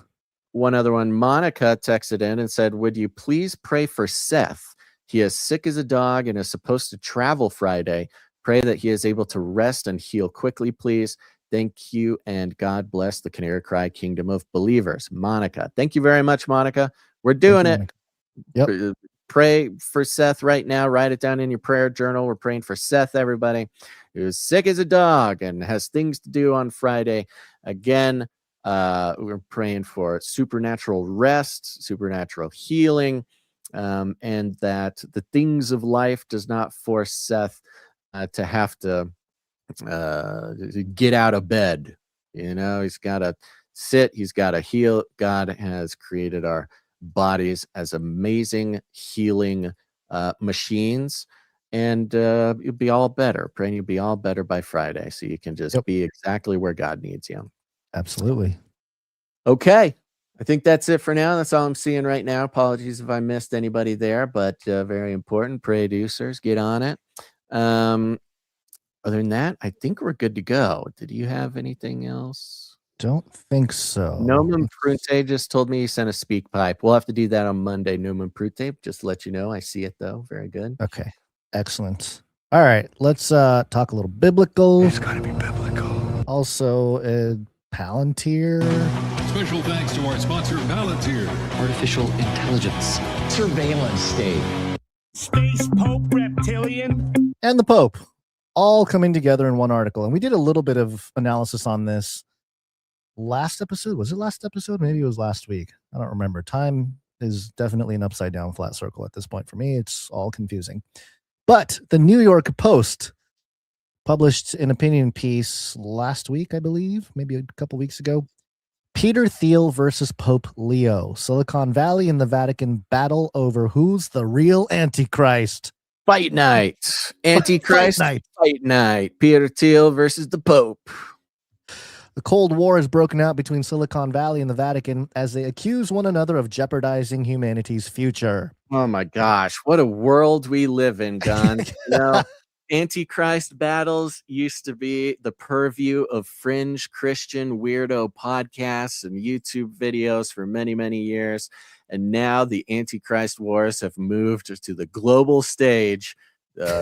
One other one, Monica texted in and said, would you please pray for Seth? He is sick as a dog and is supposed to travel Friday. Pray that he is able to rest and heal quickly, please. Thank you, and God bless the Canary Cry Kingdom of Believers. Monica. Thank you very much, Monica. We're doing it. Monica. Yep. Pray for Seth right now. Write it down in your prayer journal. We're praying for Seth, everybody, who's sick as a dog and has things to do on Friday. Again, we're praying for supernatural rest, supernatural healing, and that the things of life does not force Seth to have to get out of bed. He's got to sit, he's got to heal. God has created our bodies as amazing healing machines, and you'll be all better. Praying you'll be all better by Friday, so you can just be exactly where God needs you. Absolutely. Okay, I think that's it for now. That's all I'm seeing right now. Apologies if I missed anybody there, but very important. Producers, get on it. Other than that, I think we're good to go. Did you have anything else? Don't think so. Nomen Prute just told me he sent a speak pipe. We'll have to do that on Monday, Nomen Prute, just to let you know. I see it, though. Very good. Okay, excellent. All right, let's talk a little biblical. It's got to be biblical. Also, Palantir. Special thanks to our sponsor, Palantir. Artificial intelligence. Surveillance state. Space Pope Reptilian. And the Pope, all coming together in one article. And we did a little bit of analysis on this last episode. Was it last episode? Maybe it was last week. I don't remember. Time is definitely an upside down flat circle at this point for me. It's all confusing. But the New York Post published an opinion piece last week, I believe, maybe a couple weeks ago. Peter Thiel versus Pope Leo. Silicon Valley and the Vatican battle over who's the real Antichrist. Fight night. Antichrist fight night. Peter Thiel versus the Pope. The Cold War has broken out between Silicon Valley and the Vatican as they accuse one another of jeopardizing humanity's future. Oh my gosh, what a world we live in, Gon. Antichrist battles used to be the purview of fringe Christian weirdo podcasts and YouTube videos for many, many years. And now the Antichrist wars have moved to the global stage.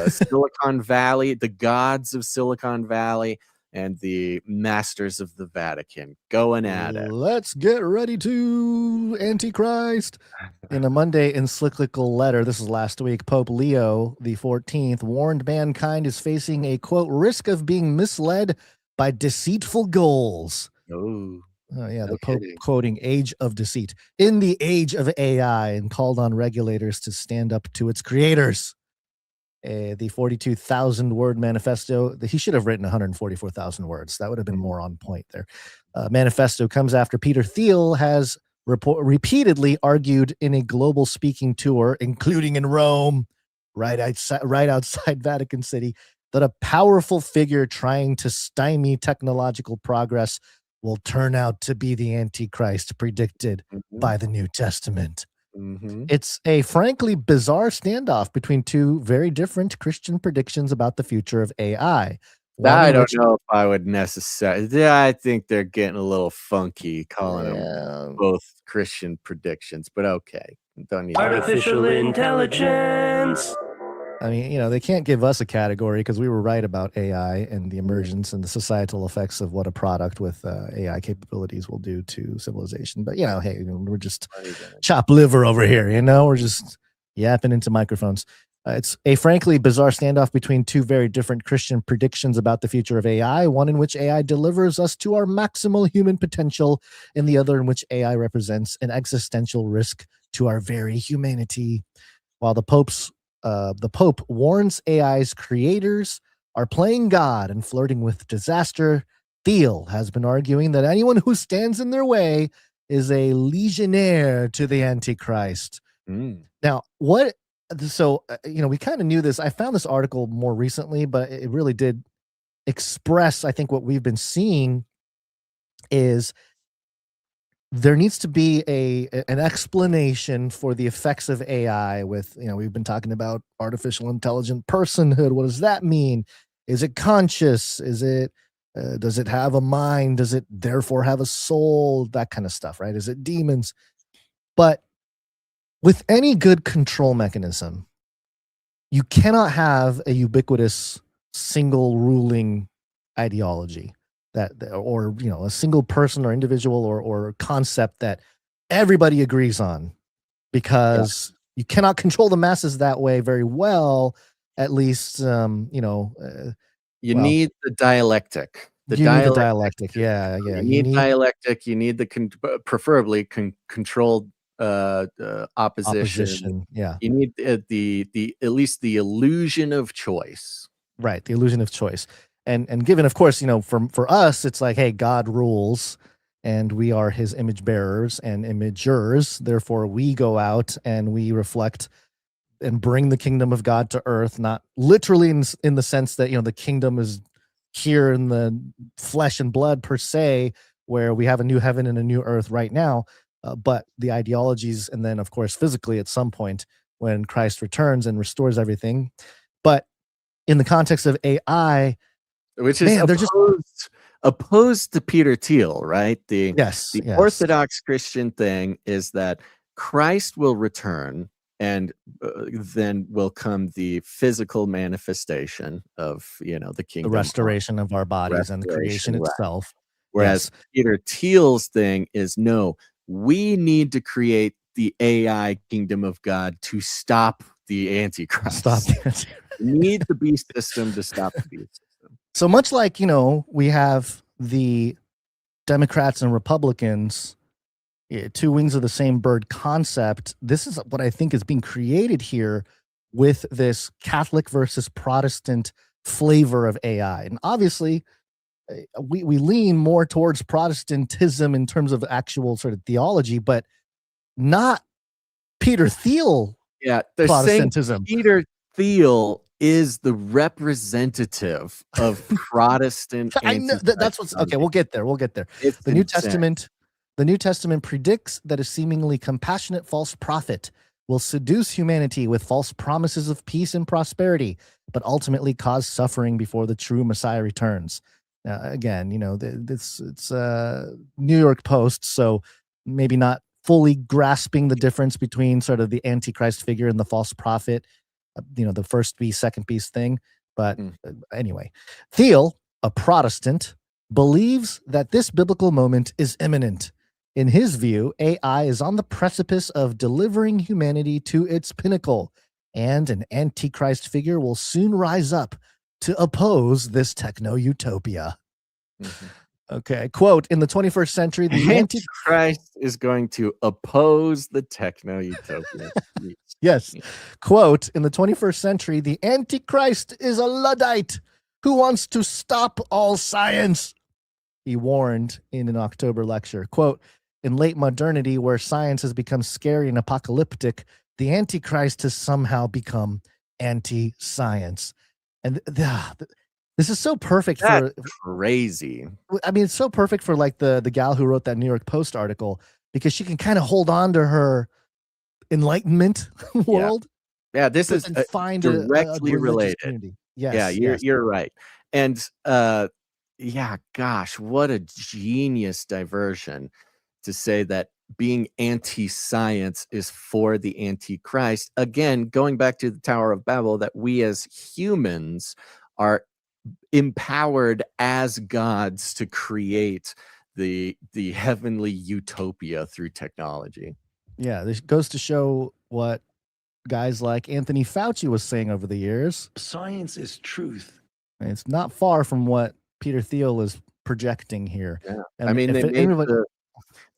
Silicon Valley, the gods of Silicon Valley, and the masters of the Vatican going at it. Let's get ready to Antichrist. In a Monday encyclical letter, this is last week, Pope Leo the 14th warned mankind is facing a, quote, risk of being misled by deceitful goals. Oh yeah, the Pope quoting age of deceit. In the age of AI, and called on regulators to stand up to its creators. The 42,000 word manifesto, he should have written 144,000 words. That would have been more on point there. Manifesto comes after Peter Thiel has repeatedly argued in a global speaking tour, including in Rome, right outside Vatican City, that a powerful figure trying to stymie technological progress will turn out to be the Antichrist predicted by the New Testament. It's a frankly bizarre standoff between two very different Christian predictions about the future of AI. I don't know if I would necessarily. Yeah, I think they're getting a little funky calling them both Christian predictions, but okay. Don't need artificial intelligence. I mean, they can't give us a category because we were right about AI and the emergence and the societal effects of what a product with AI capabilities will do to civilization. But, hey, we're just chop liver over here, we're just yapping into microphones. It's a frankly bizarre standoff between two very different Christian predictions about the future of AI, one in which AI delivers us to our maximal human potential, and the other in which AI represents an existential risk to our very humanity. While the Pope warns AI's creators are playing God and flirting with disaster, Thiel has been arguing that anyone who stands in their way is a legionnaire to the Antichrist. Now, we kind of knew this. I found this article more recently, but it really did express, I think, what we've been seeing is there needs to be an explanation for the effects of AI with, we've been talking about artificial intelligent personhood. What does that mean? Is it conscious? Is it, does it have a mind? Does it therefore have a soul? That kind of stuff, right? Is it demons? But with any good control mechanism, you cannot have a ubiquitous single ruling ideology or a single person or individual or concept that everybody agrees on, because you cannot control the masses that way very well. At least, you need the dialectic. Need the dialectic. Yeah. You need dialectic. You need preferably controlled opposition. Yeah. You need the at least the illusion of choice. Right. The illusion of choice. And given, of course, for us, it's like, hey, God rules and we are his image bearers and imagers. Therefore, we go out and we reflect and bring the kingdom of God to earth, not literally in the sense that, the kingdom is here in the flesh and blood per se, where we have a new heaven and a new earth right now. But the ideologies, and then, of course, physically at some point when Christ returns and restores everything. But in the context of AI, which is opposed to Peter Thiel, right? The Orthodox Christian thing is that Christ will return, and then will come the physical manifestation of the kingdom, the restoration of our bodies and the creation itself. Whereas Peter Thiel's thing is, no, we need to create the AI kingdom of God to stop the Antichrist. We need the beast system to stop the beast system. So much like, we have the Democrats and Republicans, two wings of the same bird concept. This is what I think is being created here with this Catholic versus Protestant flavor of AI. And obviously, we lean more towards Protestantism in terms of actual sort of theology, but not Peter Thiel. Yeah, Protestantism. Peter Thiel is the representative of Protestant. I know that's what's okay. We'll get there. The New Testament predicts that a seemingly compassionate false prophet will seduce humanity with false promises of peace and prosperity, but ultimately cause suffering before the true Messiah returns. Again, it's New York Post, so maybe not fully grasping the difference between sort of the Antichrist figure and the false prophet. The first beast, second beast thing. But anyway, Theil, a Protestant, believes that this biblical moment is imminent. In his view, AI is on the precipice of delivering humanity to its pinnacle, and an Antichrist figure will soon rise up to oppose this techno-utopia. Okay, quote, in the 21st century, the Antichrist is going to oppose the techno-utopia. Yes. Quote, in the 21st century, the Antichrist is a Luddite who wants to stop all science, he warned in an October lecture. Quote, in late modernity, where science has become scary and apocalyptic, the Antichrist has somehow become anti-science. And this is so perfect. That's crazy. I mean, it's so perfect for like the gal who wrote that New York Post article, because she can kind of hold on to her enlightenment world. Yeah, this is find directly a related. community. Yes, you're right. And yeah, gosh, what a genius diversion to say that being anti-science is for the antichrist. Again, going back to the Tower of Babel, that we as humans are empowered as gods to create the heavenly utopia through technology. Yeah, this goes to show what guys like Anthony Fauci was saying over the years. Science is truth. And it's not far from what Peter Thiel is projecting here. Yeah. And I mean, they made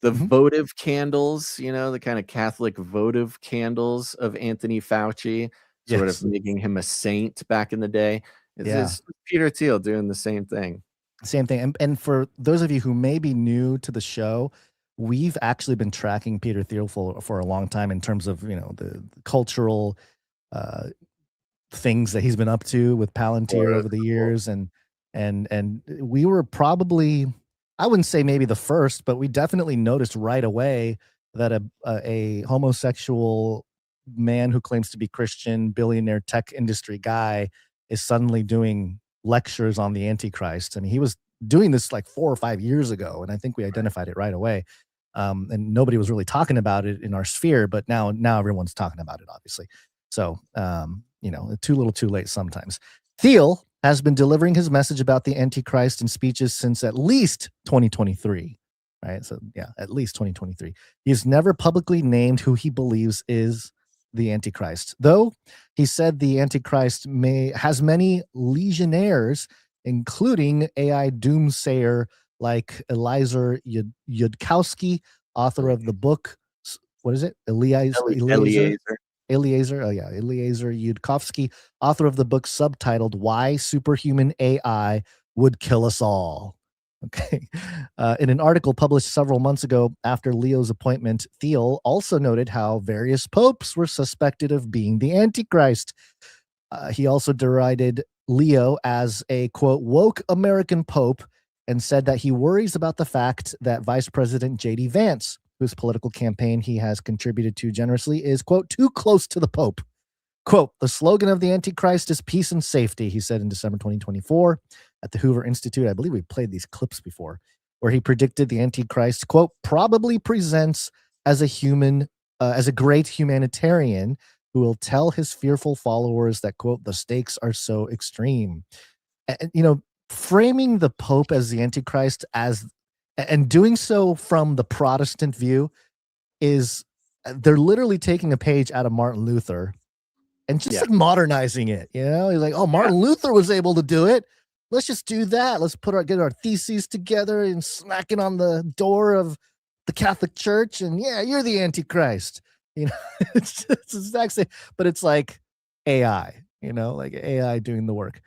the Mhm. votive candles, you know, the kind of Catholic votive candles of Anthony Fauci, sort Yes. of making him a saint back in the day. It's Peter Thiel doing the same thing. Same thing. And for those of you who may be new to the show, we've actually been tracking Peter Thiel for a long time in terms of, the cultural things that he's been up to with Palantir over the years. And we were probably, I wouldn't say maybe the first, but we definitely noticed right away that a homosexual man who claims to be Christian, billionaire tech industry guy is suddenly doing lectures on the Antichrist. I mean, he was doing this like 4 or 5 years ago, and I think we identified it right away. And nobody was really talking about it in our sphere, but now everyone's talking about it, obviously. So, too little too late sometimes. Thiel has been delivering his message about the Antichrist in speeches since at least 2023, right? So yeah, at least 2023. He's never publicly named who he believes is the Antichrist, though he said the Antichrist has many legionnaires, including AI doomsayer like Eliezer Yudkowsky, author of the book. What is it? Eliezer. Eliezer Yudkowsky, author of the book subtitled "Why Superhuman AI Would Kill Us All." Okay. In an article published several months ago after Leo's appointment, Thiel also noted how various popes were suspected of being the Antichrist. He also derided Leo as a, quote, woke American pope, and said that he worries about the fact that Vice President J.D. Vance, whose political campaign he has contributed to generously, is, quote, too close to the Pope. Quote, the slogan of the Antichrist is peace and safety, he said in December 2024 at the Hoover Institute. I believe we played these clips before, where he predicted the Antichrist, quote, probably presents as a great humanitarian who will tell his fearful followers that, quote, the stakes are so extreme. And, framing the Pope as the Antichrist and doing so from the Protestant view is they're literally taking a page out of Martin Luther and just like modernizing it. He's like, oh, Martin Luther was able to do it. Let's just do that. Let's get our theses together and smack it on the door of the Catholic Church. And yeah, you're the Antichrist. It's the exact same, but it's like AI, like AI doing the work.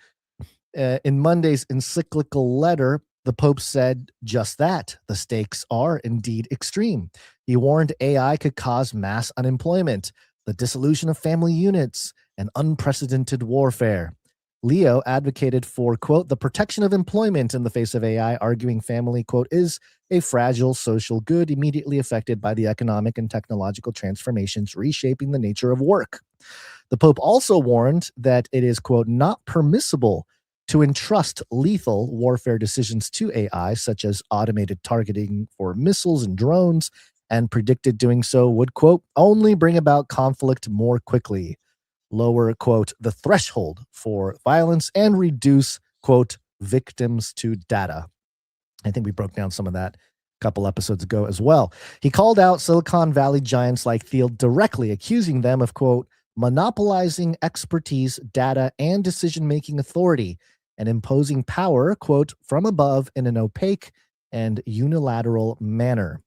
In Monday's encyclical letter, the Pope said just that. The stakes are indeed extreme. He warned AI could cause mass unemployment, the dissolution of family units, and unprecedented warfare. Leo advocated for, quote, the protection of employment in the face of AI, arguing family, quote, is a fragile social good immediately affected by the economic and technological transformations reshaping the nature of work. The Pope also warned that it is, quote, not permissible to entrust lethal warfare decisions to AI, such as automated targeting for missiles and drones, and predicted doing so would, quote, only bring about conflict more quickly, lower, quote, the threshold for violence, and reduce, quote, victims to data. I think we broke down some of that a couple episodes ago as well. He called out Silicon Valley giants like Thiel directly, accusing them of, quote, monopolizing expertise, data, and decision-making authority, and imposing power, quote, from above in an opaque and unilateral manner.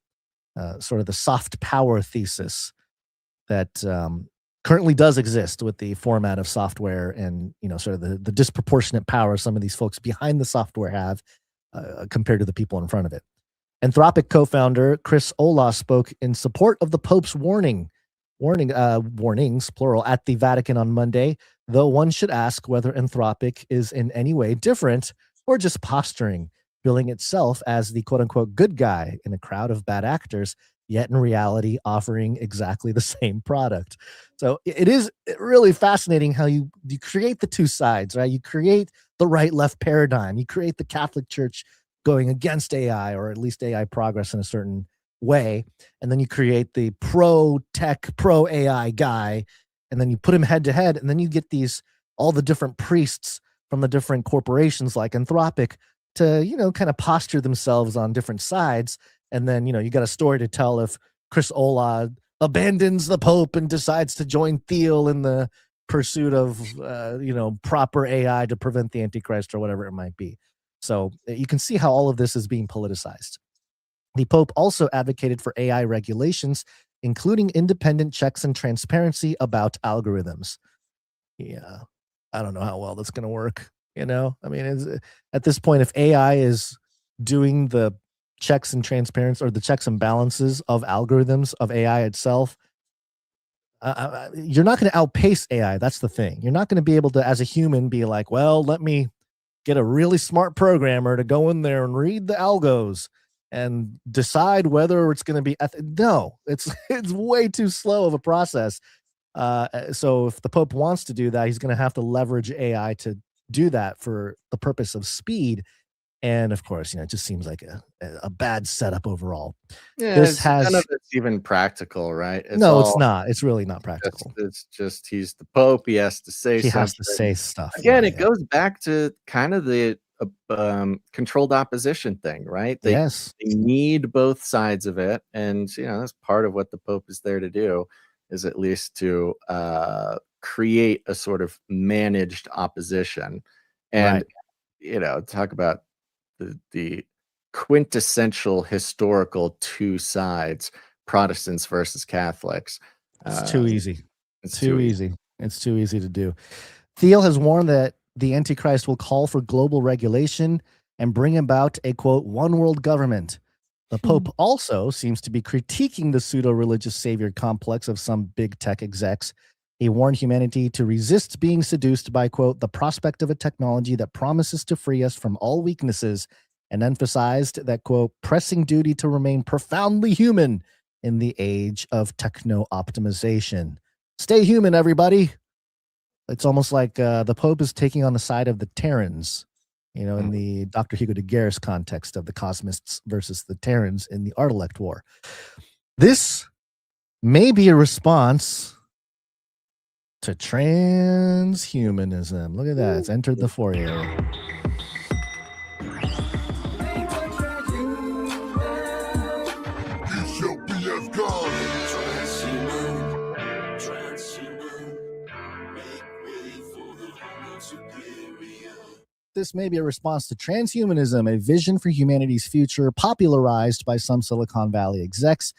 Sort of the soft power thesis that currently does exist with the format of software and, sort of the disproportionate power some of these folks behind the software have compared to the people in front of it. Anthropic co-founder Chris Olah spoke in support of the Pope's warnings, plural, at the Vatican on Monday, though one should ask whether Anthropic is in any way different or just posturing, billing itself as the quote-unquote good guy in a crowd of bad actors yet in reality offering exactly the same product. So it is really fascinating how you create the two sides, right? You create the right left paradigm. You create the Catholic Church going against AI, or at least AI progress in a certain way. And then you create the pro tech, pro AI guy, and then you put him head to head. And then you get all the different priests from the different corporations like Anthropic to, kind of posture themselves on different sides. And then, you got a story to tell if Chris Olah abandons the Pope and decides to join Theil in the pursuit of, proper AI to prevent the Antichrist or whatever it might be. So you can see how all of this is being politicized. The Pope also advocated for AI regulations, including independent checks and transparency about algorithms. Yeah, I don't know how well that's going to work. I mean, at this point, if AI is doing the checks and transparency, or the checks and balances of algorithms of AI itself, you're not going to outpace AI. That's the thing. You're not going to be able to, as a human, be like, well, let me get a really smart programmer to go in there and read the algos and decide whether it's going to be no, it's way too slow of a process. So if the Pope wants to do that, he's going to have to leverage AI to do that for the purpose of speed. And of course, it just seems like a bad setup overall. Yeah, none of it's even practical, right? It's not. It's really not practical. It's just he's the Pope. He has to say something. He has to say stuff. Again, it goes back to kind of the controlled opposition thing, right? They need both sides of it. And, that's part of what the Pope is there to do, is at least to create a sort of managed opposition. And, talk about the quintessential historical two sides, Protestants versus Catholics. It's too easy. It's too easy. It's too easy to do. Thiel has warned that the Antichrist will call for global regulation and bring about a, quote, one world government. The Pope also seems to be critiquing the pseudo-religious savior complex of some big tech execs. He warned humanity to resist being seduced by, quote, the prospect of a technology that promises to free us from all weaknesses, and emphasized that, quote, pressing duty to remain profoundly human in the age of techno-optimization. Stay human, everybody. It's almost like the Pope is taking on the side of the Terrans, in the Dr. Hugo de Guerres context of the Cosmists versus the Terrans in the Artelect War. This may be a response to transhumanism. Look at that. It's entered the foyer. This may be a response to transhumanism, a vision for humanity's future popularized by some Silicon Valley execs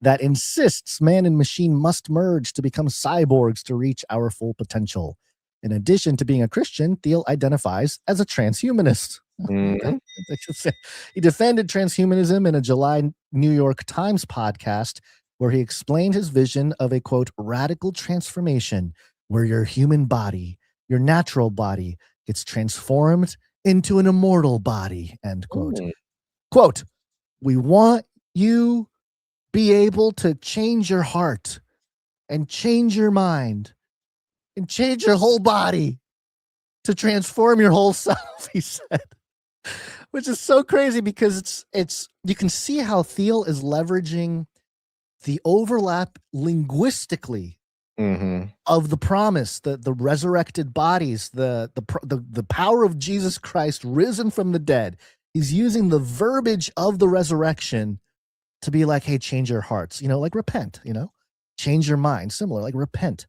that insists man and machine must merge to become cyborgs to reach our full potential. In addition to being a Christian, Thiel identifies as a transhumanist. Mm-hmm. He defended transhumanism in a July New York Times podcast where he explained his vision of a, quote, radical transformation where your human body, your natural body, gets transformed into an immortal body, end quote. Quote, we want you be able to change your heart and change your mind and change your whole body to transform your whole self, he said. Which is so crazy because it's you can see how Thiel is leveraging the overlap linguistically of the promise, the resurrected bodies, the power of Jesus Christ risen from the dead. He's using the verbiage of the resurrection to be like, hey, change your hearts, like repent, change your mind, similar, like repent,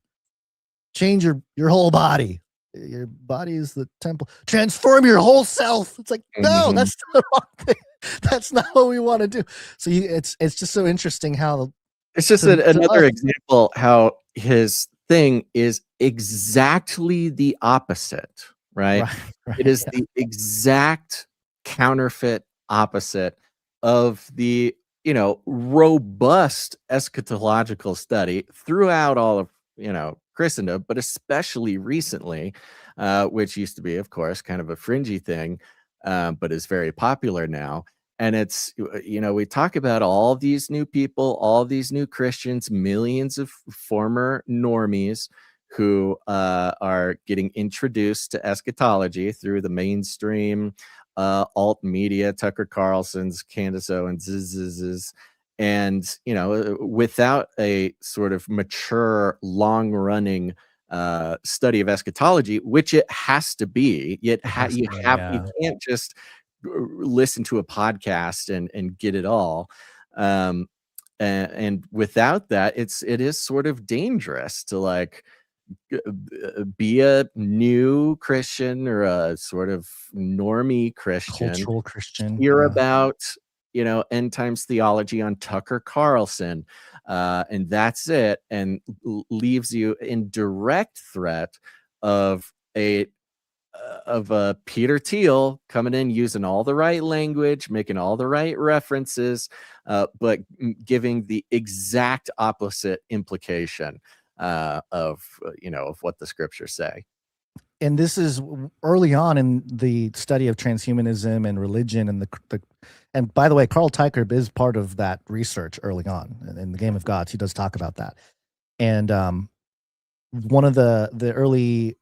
change your whole body. Your body is the temple. Transform your whole self. It's like, no, that's the wrong thing. That's not what we want to do. So it's just so interesting how it's just another example how his thing is exactly the opposite, right? It is the exact counterfeit opposite of the robust eschatological study throughout all of Christendom, but especially recently, which used to be, of course, kind of a fringy thing, but is very popular now. And it's, we talk about all these new people, all these new Christians, millions of former normies who are getting introduced to eschatology through the mainstream alt media, Tucker Carlson's, Candace Owens, and without a sort of mature, long-running study of eschatology, which it has to be. You can't just listen to a podcast and get it all. And without that, it is sort of dangerous to like be a new Christian or a sort of normie Christian, cultural Christian, hear about end times theology on Tucker Carlson, and that's it, and leaves you in direct threat of Peter Thiel coming in using all the right language, making all the right references, but giving the exact opposite implication of what the scriptures say. And this is early on in the study of transhumanism and religion, and and by the way, Carl Teichert is part of that research early on in the Game of Gods. He does talk about that. And one of the early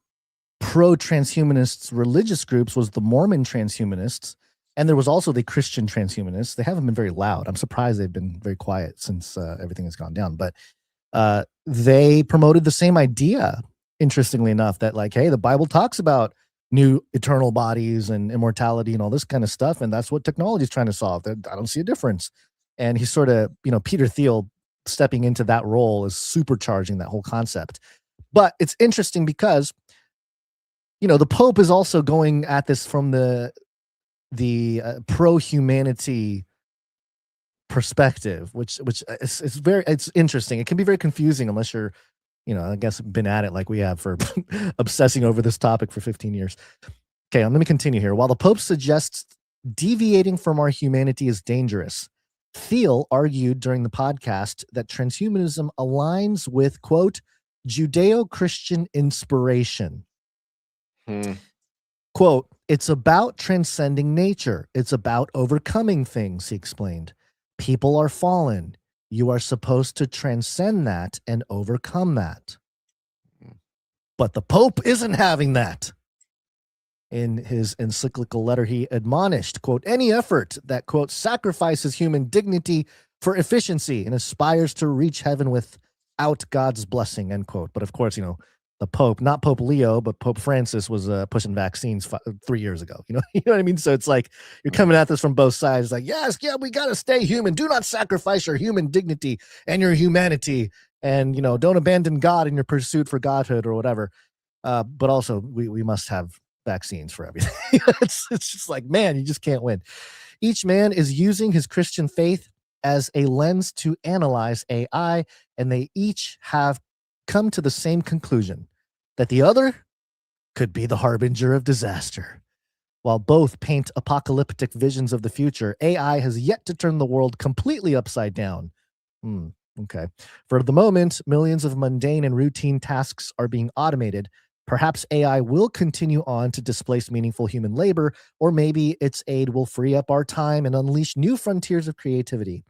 pro-transhumanists religious groups was the Mormon transhumanists, and there was also the Christian transhumanists. They haven't been very loud. I'm surprised they've been very quiet since everything has gone down. But they promoted the same idea, interestingly enough, that like, hey, the Bible talks about new eternal bodies and immortality and all this kind of stuff, and that's what technology is trying to solve. I don't see a difference. And he's sort of, Peter Thiel stepping into that role is supercharging that whole concept. But it's interesting because the Pope is also going at this from the pro-humanity perspective, which it's interesting. It can be very confusing unless you're, I guess, been at it like we have for obsessing over this topic for 15 years. Okay, let me continue here. While the Pope suggests deviating from our humanity is dangerous, Theil argued during the podcast that transhumanism aligns with, quote, Judeo-Christian inspiration. Quote, it's about transcending nature. It's about overcoming things, he explained. People are fallen. You are supposed to transcend that and overcome that. But the Pope isn't having that. In his encyclical letter, he admonished, quote, any effort that, quote, sacrifices human dignity for efficiency and aspires to reach heaven without God's blessing, end quote. But of course, the Pope, not Pope Leo, but Pope Francis was pushing vaccines 3 years ago. You know what I mean? So it's like you're coming at this from both sides. Like, we got to stay human. Do not sacrifice your human dignity and your humanity, and don't abandon God in your pursuit for godhood or whatever. But also, we must have vaccines for everything. It's just like, man, you just can't win. Each man is using his Christian faith as a lens to analyze AI, and they each have come to the same conclusion, that the other could be the harbinger of disaster. While both paint apocalyptic visions of the future, AI has yet to turn the world completely upside down. Okay. For the moment, millions of mundane and routine tasks are being automated. Perhaps AI will continue on to displace meaningful human labor, or maybe its aid will free up our time and unleash new frontiers of creativity.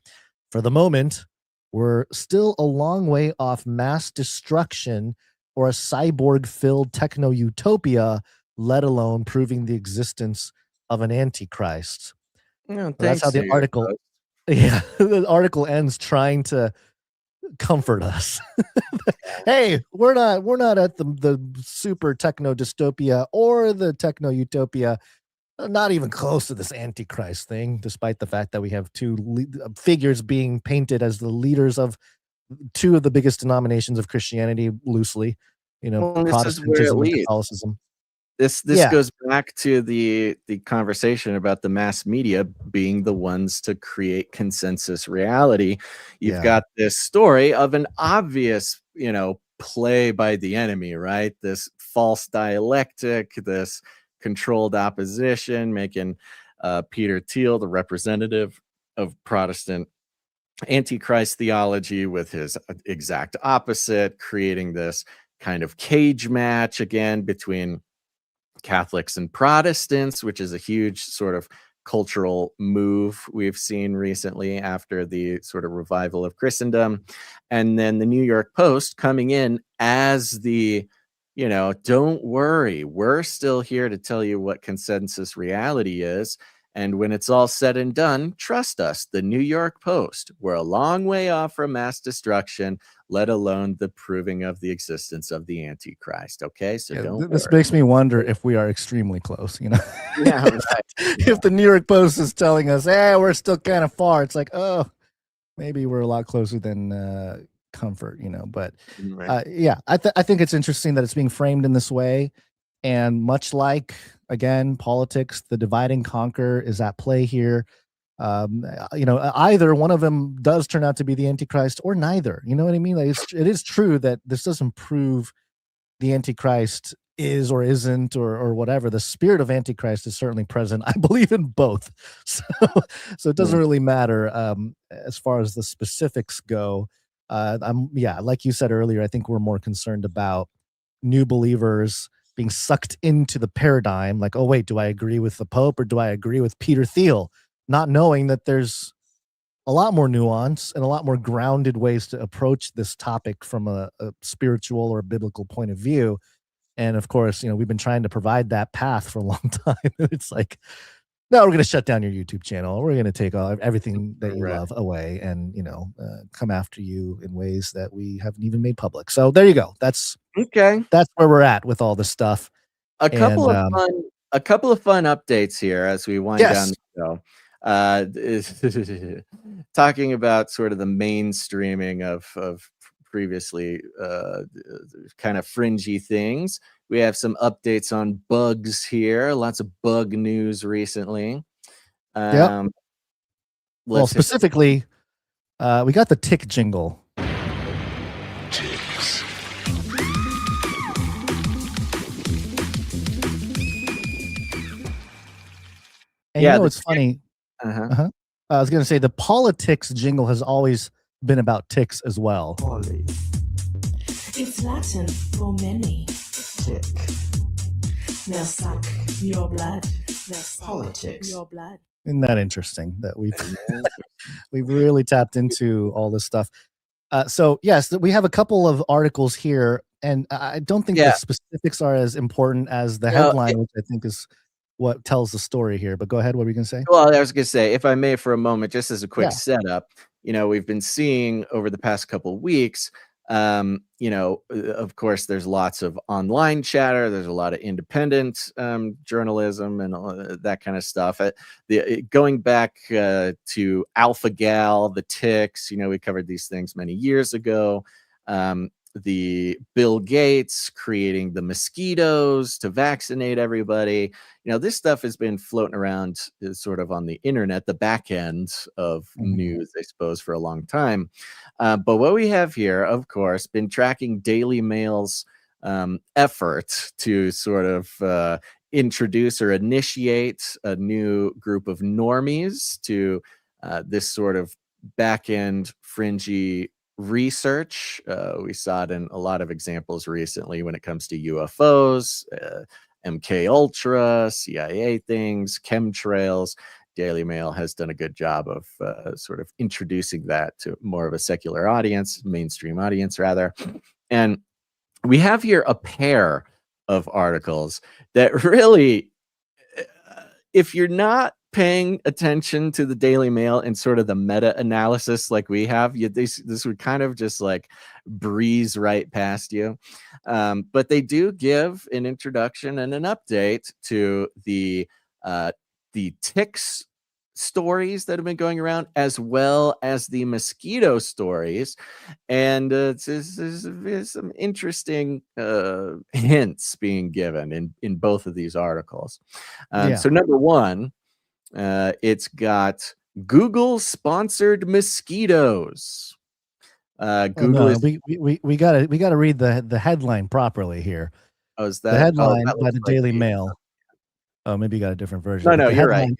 For the moment, we're still a long way off mass destruction or a cyborg-filled techno-utopia, let alone proving the existence of an antichrist. That's how the article, the article ends, trying to comfort us. Hey, we're not at the super techno dystopia or the techno utopia. Not even close to this antichrist thing, despite the fact that we have two figures being painted as the leaders of two of the biggest denominations of Christianity, loosely, Protestantism and Catholicism. This goes back to the conversation about the mass media being the ones to create consensus reality. You've got this story of an obvious, play by the enemy, right? This false dialectic, this controlled opposition, making Peter Thiel the representative of Protestant antichrist theology with his exact opposite, creating this kind of cage match again between Catholics and Protestants, which is a huge sort of cultural move we've seen recently after the sort of revival of Christendom. And then the New York Post coming in as the, don't worry, we're still here to tell you what consensus reality is. And when it's all said and done, trust us, the New York Post, we're a long way off from mass destruction, let alone the proving of the existence of the Antichrist. Okay, so don't this worry. makes me wonder if we are extremely close. Yeah, right. If the New York Post is telling us, "Hey, we're still kind of far," it's like, oh, maybe we're a lot closer than comfort. But Right. yeah, I think it's interesting that it's being framed in this way, and much like, again, politics, the divide and conquer is at play here. Either one of them does turn out to be the Antichrist, or neither. You know what I mean? Like, it is true that this doesn't prove the Antichrist is or isn't or whatever. The spirit of Antichrist is certainly present. I believe in both, so it doesn't really matter as far as the specifics go. Like you said earlier, I think we're more concerned about new believers being sucked into the paradigm. Like, oh wait, do I agree with the Pope or do I agree with Peter Thiel? Not knowing that there's a lot more nuance and a lot more grounded ways to approach this topic from a spiritual or biblical point of view. And of course, we've been trying to provide that path for a long time. It's like, no, we're going to shut down your YouTube channel. We're going to take everything that you love away and, come after you in ways that we haven't even made public. So there you go. That's okay. That's where we're at with all this stuff. A couple of fun updates here as we wind down the show. Talking about sort of the mainstreaming of previously kind of fringy things. We have some updates on bugs here. Lots of bug news recently. Well, specifically, we got the tick jingle. Ticks. And it's funny. I was going to say the politics jingle has always been about ticks as well. It's Latin for many. Tick. They'll suck your blood. Politics. Your blood. Isn't that interesting that we've really tapped into all this stuff? So yes, we have a couple of articles here, and I don't think the specifics are as important as the headline, which I think is what tells the story here. But go ahead. What were you going to say? Well, I was going to say, if I may, for a moment, just as a quick setup, we've been seeing over the past couple of weeks, of course, there's lots of online chatter. There's a lot of independent journalism and all that kind of stuff. Going back to Alpha Gal, the ticks, we covered these things many years ago. The Bill Gates creating the mosquitoes to vaccinate everybody. This stuff has been floating around sort of on the internet, the back end of news, I suppose, for a long time. But what we have here, of course, been tracking DailyMail's effort to sort of introduce or initiate a new group of normies to this sort of back end fringy research. We saw it in a lot of examples recently when it comes to UFOs, MK Ultra, CIA things, chemtrails. Daily Mail has done a good job of sort of introducing that to more of a secular audience, mainstream audience rather. And we have here a pair of articles that really, if you're not paying attention to the Daily Mail and sort of the meta-analysis like we have, this would kind of just like breeze right past you. But they do give an introduction and an update to the ticks stories that have been going around, as well as the mosquito stories. And there's some interesting hints being given in both of these articles. So number one, it's got Google sponsored mosquitoes. Google we gotta read the headline properly here. Oh, is that the headline by the like Daily Mail? Oh, maybe you got a different version. No, you're right.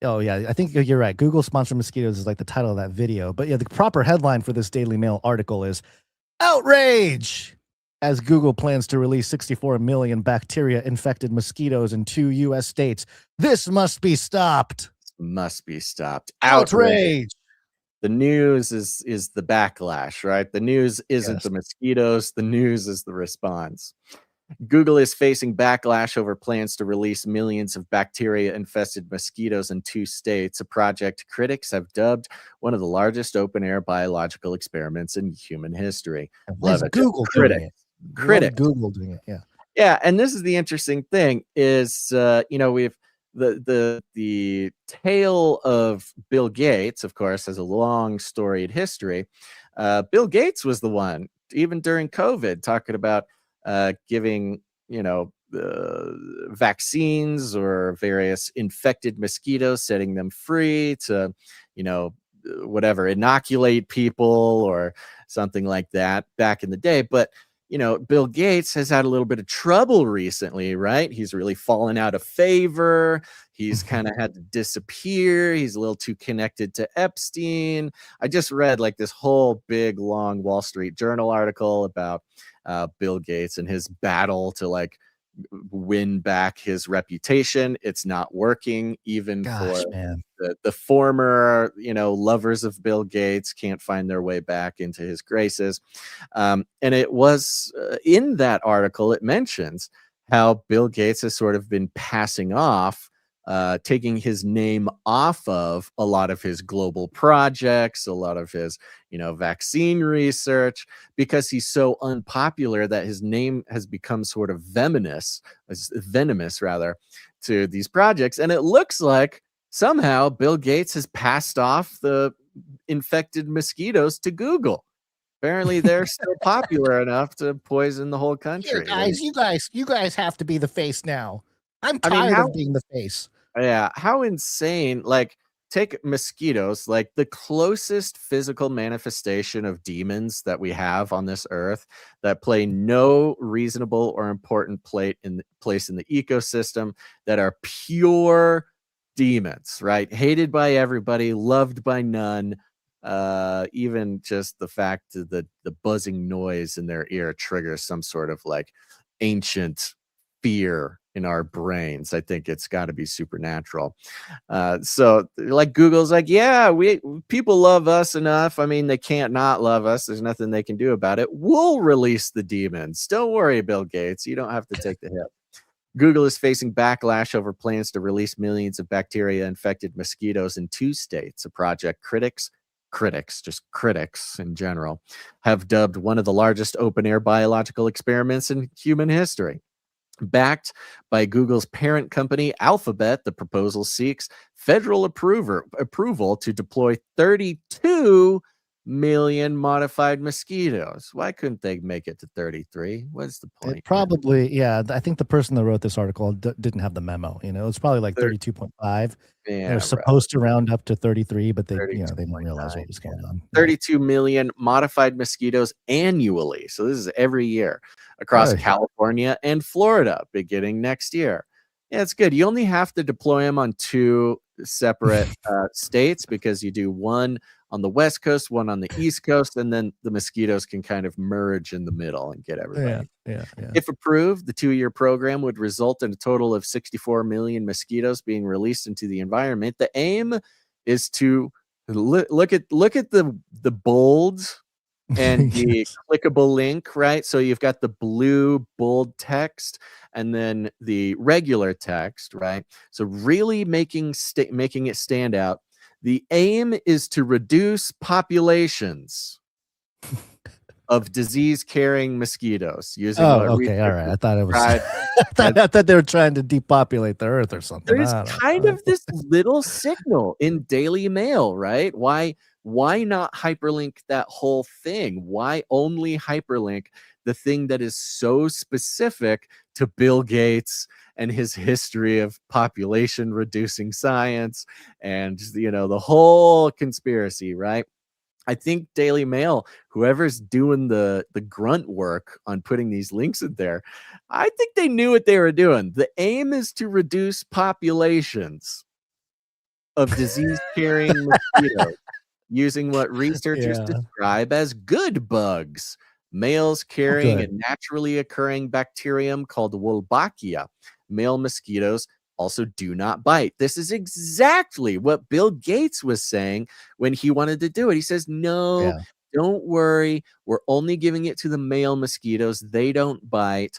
Oh yeah, I think you're right. Google sponsored mosquitoes is like the title of that video. But yeah, the proper headline for this Daily Mail article is Outrage. as Google plans to release 64 million bacteria-infected mosquitoes in 2 U.S. states. This must be stopped. Must be stopped. Outrage. The news is the backlash, right? The news isn't the mosquitoes. The news is the response. Google is facing backlash over plans to release millions of bacteria-infested mosquitoes in 2 states, a project critics have dubbed one of the largest open-air biological experiments in human history. Love it. Google doing it. Critics. Google doing it, yeah. Yeah, and this is the interesting thing is, we've the tale of Bill Gates, of course, has a long storied history. Bill Gates was the one, even during COVID, talking about giving, vaccines or various infected mosquitoes, setting them free to, whatever, inoculate people or something like that back in the day. But Bill Gates has had a little bit of trouble recently, right? He's really fallen out of favor. He's kind of had to disappear. He's a little too connected to Epstein. I just read like this whole big, long Wall Street Journal article about Bill Gates and his battle to like win back his reputation. It's not working even for the former, lovers of Bill Gates can't find their way back into his graces. And it was in that article, it mentions how Bill Gates has sort of been passing off, taking his name off of a lot of his global projects, a lot of his, vaccine research, because he's so unpopular that his name has become sort of venomous rather, to these projects. And it looks like somehow Bill Gates has passed off the infected mosquitoes to Google. Apparently they're still popular enough to poison the whole country. Here, you guys have to be the face now. I'm tired of being the face. Yeah, how insane. Like, take mosquitoes, like the closest physical manifestation of demons that we have on this earth that play no reasonable or important place in the ecosystem, that are pure demons, right? Hated by everybody, loved by none. Even just the fact that the buzzing noise in their ear triggers some sort of like ancient fear in our brains. I think it's got to be supernatural. So like Google's like, yeah, people love us enough. I mean, they can't not love us. There's nothing they can do about it. We'll release the demons. Don't worry, Bill Gates. You don't have to take the hit. Google is facing backlash over plans to release millions of bacteria-infected mosquitoes in 2 states, a project critics in general, have dubbed one of the largest open-air biological experiments in human history. Backed by Google's parent company, Alphabet, the proposal seeks federal approval to deploy 32 million modified mosquitoes. Why couldn't they make it to 33? What's the point? It probably, yeah. I think the person that wrote this article didn't have the memo. It's probably like 32.5. They're supposed to round up to 33, but they didn't realize what was going on. 32 million modified mosquitoes annually. So this is every year across California and Florida beginning next year. Yeah, it's good. You only have to deploy them on 2 separate states, because you do one on the West Coast, one on the East Coast, and then the mosquitoes can kind of merge in the middle and get everybody. Yeah. If approved, the 2-year program would result in a total of 64 million mosquitoes being released into the environment. The aim is to look at the bold and the clickable link, right? So you've got the blue bold text and then the regular text, right? So really making it stand out. The aim is to reduce populations of disease-carrying mosquitoes using. All right. I thought it was. I thought they were trying to depopulate the earth or something. There's kind of this little signal in DailyMail, right? Why not hyperlink that whole thing? Why only hyperlink the thing that is so specific to Bill Gates and his history of population reducing science and the whole conspiracy, right? I think DailyMail, whoever's doing the grunt work on putting these links in there, I think they knew what they were doing. The aim is to reduce populations of disease-carrying mosquitoes using what researchers describe as good bugs. Males carrying a good. naturally occurring bacterium called Wolbachia. Male mosquitoes also do not bite. This is exactly what Bill Gates was saying when he wanted to do it. He says, no, Yeah. don't worry. We're only giving it to the male mosquitoes. They don't bite.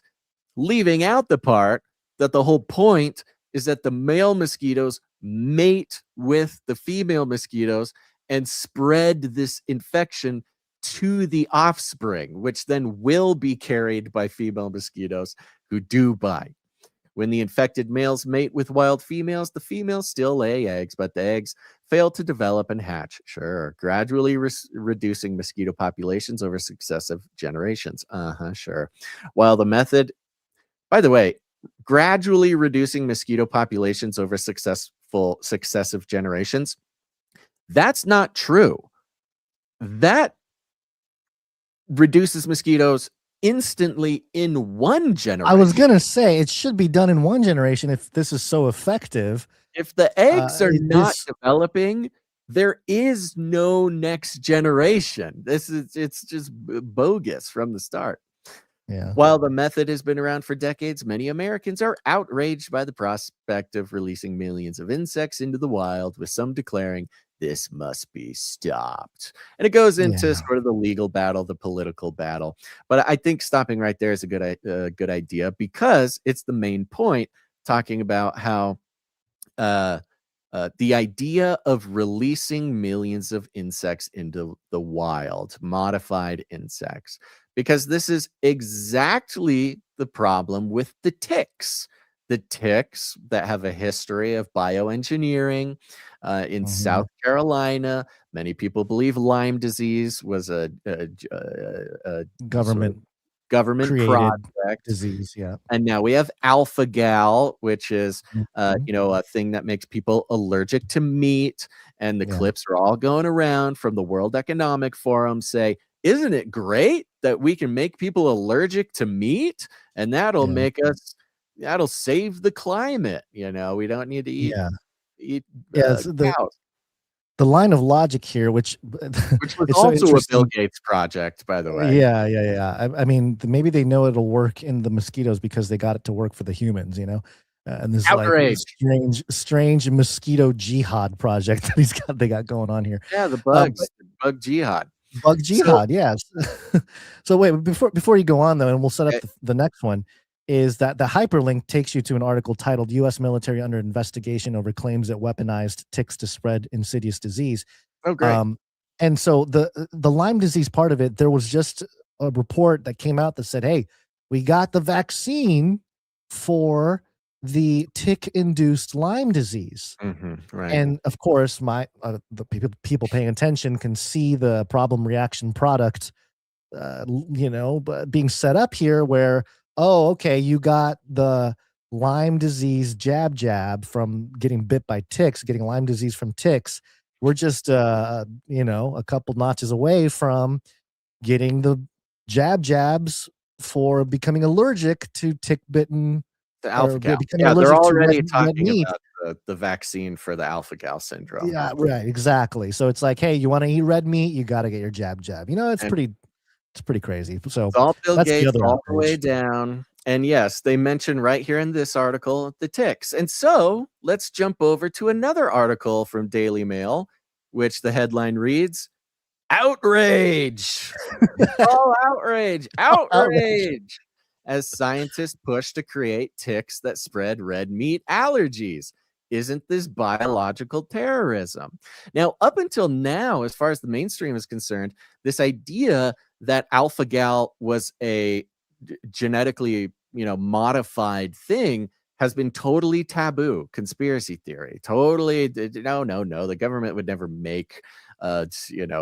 Leaving out the part that the whole point is that the male mosquitoes mate with the female mosquitoes and spread this infection to the offspring, which then will be carried by female mosquitoes who do bite. When the infected males mate with wild females, the females still lay eggs, but the eggs fail to develop and hatch. Sure. Gradually reducing mosquito populations over successive generations. Sure. While the method, by the way, gradually reducing mosquito populations over successive generations, that's not true. That reduces mosquitoes instantly in one generation. I was gonna say it should be done in one generation if this is so effective. If the eggs are not developing, there is no next generation. It's just bogus from the start. Yeah. While the method has been around for decades, many Americans are outraged by the prospect of releasing millions of insects into the wild, with some declaring this must be stopped. And it goes into sort of the legal battle, the political battle. But I think stopping right there is a good idea, because it's the main point, talking about how the idea of releasing millions of insects into the wild, modified insects, because this is exactly the problem with the ticks. The ticks that have a history of bioengineering in South Carolina. Many people believe Lyme disease was a government project disease. Yeah. And now we have alpha gal, which is a thing that makes people allergic to meat. And the clips are all going around from the World Economic Forum say, isn't it great that we can make people allergic to meat? And that'll that'll save the climate. We don't need to eat cows. The line of logic here, which was also a Bill Gates project, by the way. Yeah. I mean, maybe they know it'll work in the mosquitoes because they got it to work for the humans, and this Outrage. Like strange mosquito jihad project that they got going on here. Yeah, the bugs, the bug jihad. Bug jihad, yes. So wait, before you go on though, and we'll set up the next one, is that the hyperlink takes you to an article titled U.S. Military Under Investigation Over Claims That Weaponized Ticks to Spread Insidious Disease. Oh, great. And so the Lyme disease part of it, there was just a report that came out that said, hey, we got the vaccine for the tick-induced Lyme disease. Right. And of course, the people paying attention can see the problem reaction product, being set up here where, oh, okay, you got the Lyme disease jab from getting bit by ticks, getting Lyme disease from ticks. We're just, a couple notches away from getting the jabs for becoming allergic to tick-bitten. The alpha gal. Yeah, they're already talking about the vaccine for the alpha gal syndrome. Yeah, right, exactly. So it's like, hey, you want to eat red meat, you got to get your jab. It's pretty crazy. So it's all Bill Gates all the way outrage. down. And yes, they mention right here in this article the ticks. And so let's jump over to another article from DailyMail, which the headline reads, Outrage. Outrage. As scientists push to create ticks that spread red meat allergies. Isn't this biological terrorism? Now, up until now, as far as the mainstream is concerned, this idea that alpha gal was a genetically, modified thing has been totally taboo. Conspiracy theory. Totally. No. The government would never make, a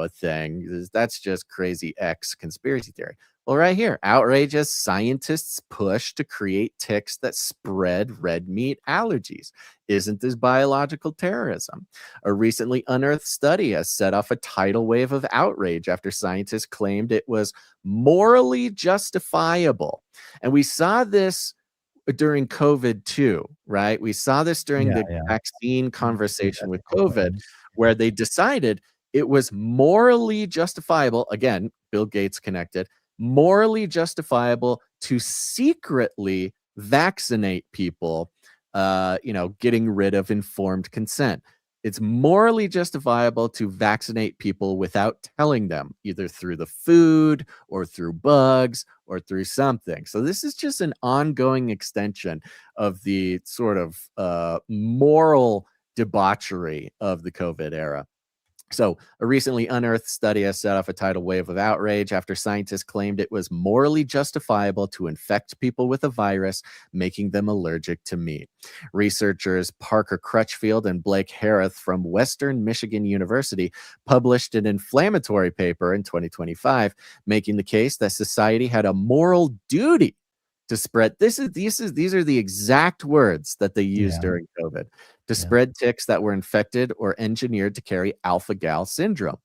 thing. That's just crazy conspiracy theory. Well, right here, outrageous scientists push to create ticks that spread red meat allergies. Isn't this biological terrorism? A recently unearthed study has set off a tidal wave of outrage after scientists claimed it was morally justifiable. And we saw this during COVID too, right? We saw this during the vaccine conversation with COVID, where they decided it was morally justifiable, again, Bill Gates connected, morally justifiable to secretly vaccinate people, getting rid of informed consent. It's morally justifiable to vaccinate people without telling them, either through the food or through bugs or through something. So this is just an ongoing extension of the sort of moral debauchery of the COVID era. So, a recently unearthed study has set off a tidal wave of outrage after scientists claimed it was morally justifiable to infect people with a virus, making them allergic to meat. Researchers Parker Crutchfield and Blake Harith from Western Michigan University published an inflammatory paper in 2025, making the case that society had a moral duty to spread. These are the exact words that they used during COVID, to spread ticks that were infected or engineered to carry alpha-gal syndrome.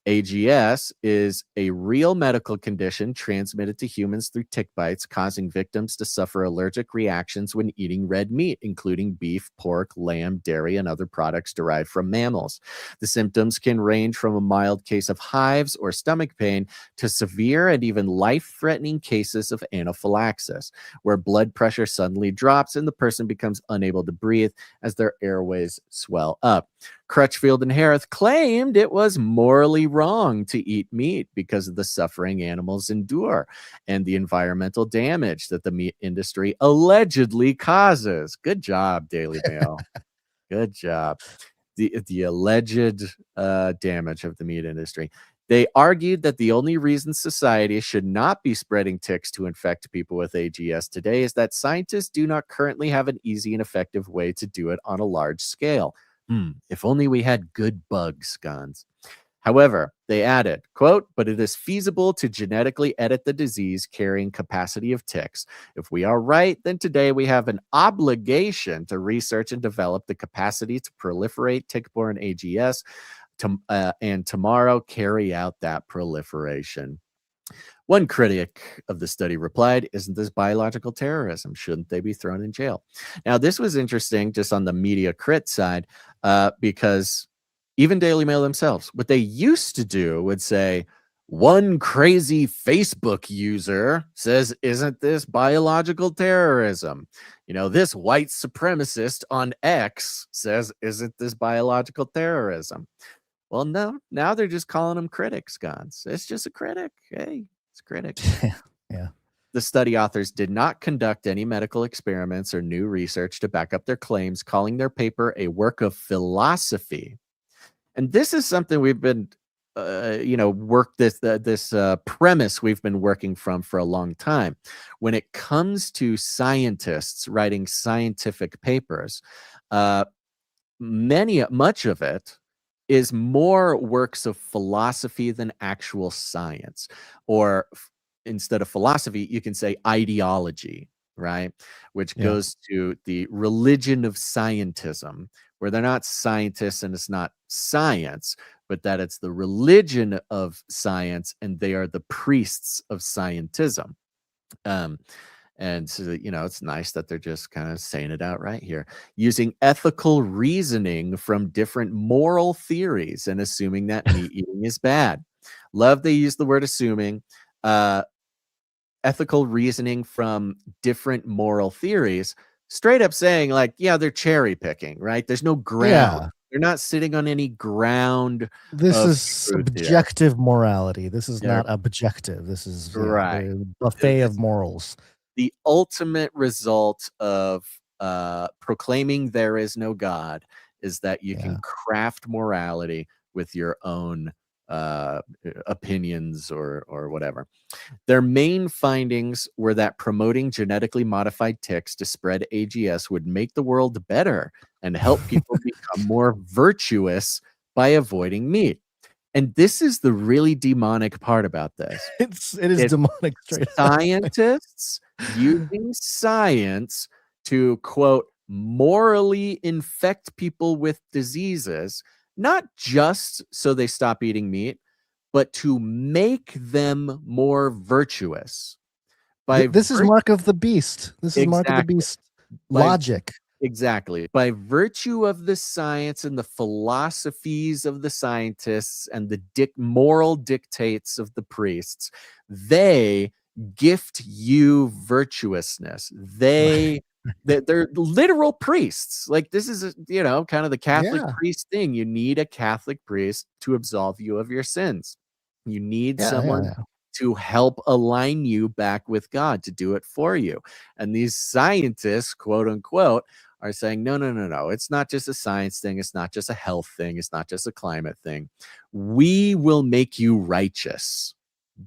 AGS is a real medical condition transmitted to humans through tick bites, causing victims to suffer allergic reactions when eating red meat, including beef, pork, lamb, dairy, and other products derived from mammals. The symptoms can range from a mild case of hives or stomach pain to severe and even life-threatening cases of anaphylaxis, where blood pressure suddenly drops and the person becomes unable to breathe as their airways swell up. Crutchfield and Harith claimed it was morally wrong to eat meat because of the suffering animals endure and the environmental damage that the meat industry allegedly causes. Good job, DailyMail. Good job. The alleged damage of the meat industry. They argued that the only reason society should not be spreading ticks to infect people with AGS today is that scientists do not currently have an easy and effective way to do it on a large scale. If only we had good bug guns. However, they added, quote, but it is feasible to genetically edit the disease-carrying capacity of ticks. If we are right, then today we have an obligation to research and develop the capacity to proliferate tick-borne AGS, and tomorrow carry out that proliferation. One critic of the study replied, isn't this biological terrorism? Shouldn't they be thrown in jail? Now, this was interesting just on the media crit side, because even DailyMail themselves, what they used to do would say, one crazy Facebook user says, isn't this biological terrorism? This white supremacist on X says, isn't this biological terrorism? Well, no, now they're just calling them critics, guns. It's just a critic. Hey, it's a critic. Yeah. The study authors did not conduct any medical experiments or new research to back up their claims, calling their paper a work of philosophy. And this is something we've been, this premise we've been working from for a long time. When it comes to scientists writing scientific papers, much of it is more works of philosophy than actual science. Or instead of philosophy, you can say ideology, right? Which goes to the religion of scientism, where they're not scientists and it's not science, but that it's the religion of science and they are the priests of scientism. And so, it's nice that they're just kind of saying it out right here, using ethical reasoning from different moral theories and assuming that meat eating is bad. Love they use the word assuming. Ethical reasoning from different moral theories, straight up saying like, they're cherry picking, right? There's no ground. Yeah. They're not sitting on any ground. This is subjective morality. This is not objective. This is right. A buffet of morals. The ultimate result of proclaiming there is no God is that you can craft morality with your own opinions or whatever. Their main findings were that promoting genetically modified ticks to spread AGS would make the world better and help people become more virtuous by avoiding meat. And this is the really demonic part about this. It is demonic. Scientists using science to, quote, morally infect people with diseases, not just so they stop eating meat, but to make them more virtuous. This is mark of the beast. This is mark of the beast logic. Exactly. By virtue of the science and the philosophies of the scientists and the moral dictates of the priests, they gift you virtuousness. They're literal priests. Like, this is, kind of the Catholic priest thing. You need a Catholic priest to absolve you of your sins. You need someone to help align you back with God, to do it for you. And these scientists, quote unquote, are saying, no. It's not just a science thing. It's not just a health thing. It's not just a climate thing. We will make you righteous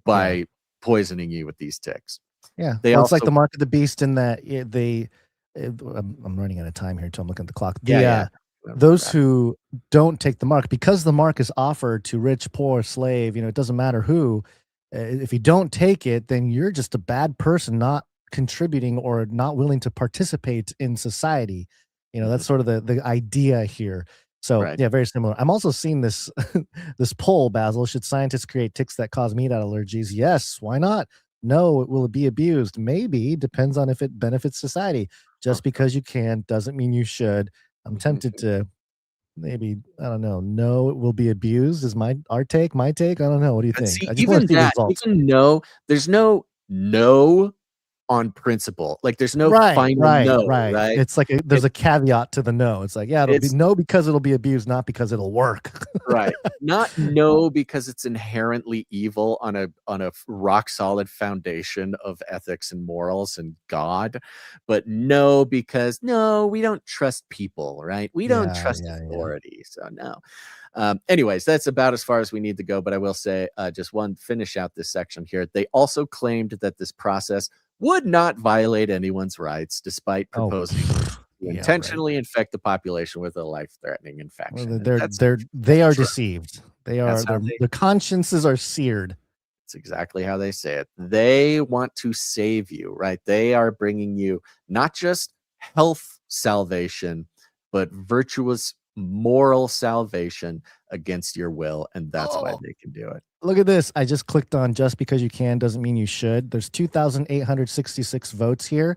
by poisoning you with these ticks. Yeah. It's like the mark of the beast in that I'm running out of time here, so I'm looking at the clock. Those who don't take the mark, because the mark is offered to rich, poor, slave, it doesn't matter who. If you don't take it, then you're just a bad person, not contributing or not willing to participate in society. That's sort of the idea here. So very similar. I'm also seeing this this poll, Basil. Should scientists create ticks that cause meat allergies? Yes. Why not? No. Will it be abused? Maybe. Depends on if it benefits society. Just because you can doesn't mean you should. I'm tempted to maybe, I don't know. No, it will be abused is my take. I don't know. What do you think? See, I just want to see results. Even no, there's no on principle. Like, there's no final no, right? It's like there's a caveat to the no. It's like, it'll be no because it'll be abused, not because it'll work. Right. Not no because it's inherently evil on a rock solid foundation of ethics and morals and God, but no because we don't trust people, right? We don't trust authority. So no. Anyways, that's about as far as we need to go. But I will say, just finish out this section here. They also claimed that this process would not violate anyone's rights, despite proposing to intentionally infect the population with a life-threatening infection. Well, they are deceived. Their consciences are seared. That's exactly how they say it. They want to save you, right? They are bringing you not just health salvation, but virtuous moral salvation against your will, and that's why they can do it. Look at this. I just clicked on just because you can doesn't mean you should. There's 2,866 votes here.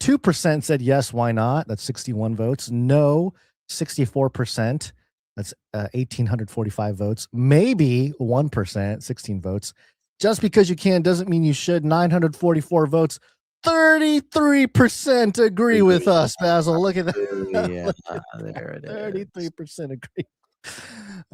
2% said yes, why not? That's 61 votes. No, 64%. That's 1,845 votes. Maybe 1%, 16 votes. Just because you can doesn't mean you should. 944 votes. 33% agree with us, Basil. Look at that. There it is. 33% agree.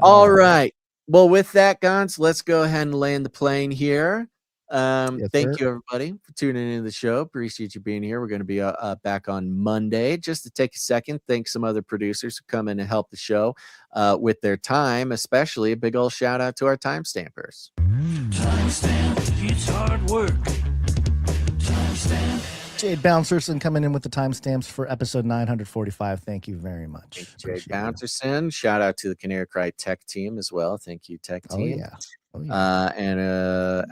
All right. Well, with that, Gons, let's go ahead and land the plane here. Thank you, everybody, for tuning into the show. Appreciate you being here. We're going to be back on Monday. Just to take a second, thank some other producers who come in and help the show with their time, especially a big old shout out to our timestampers. Timestamp, it's hard work. Timestamp. Jade Bouncerson coming in with the timestamps for episode 945. Thank you very much. Jade Bouncerson. Shout out to the Canary Cry Tech team as well. Thank you, Tech team. And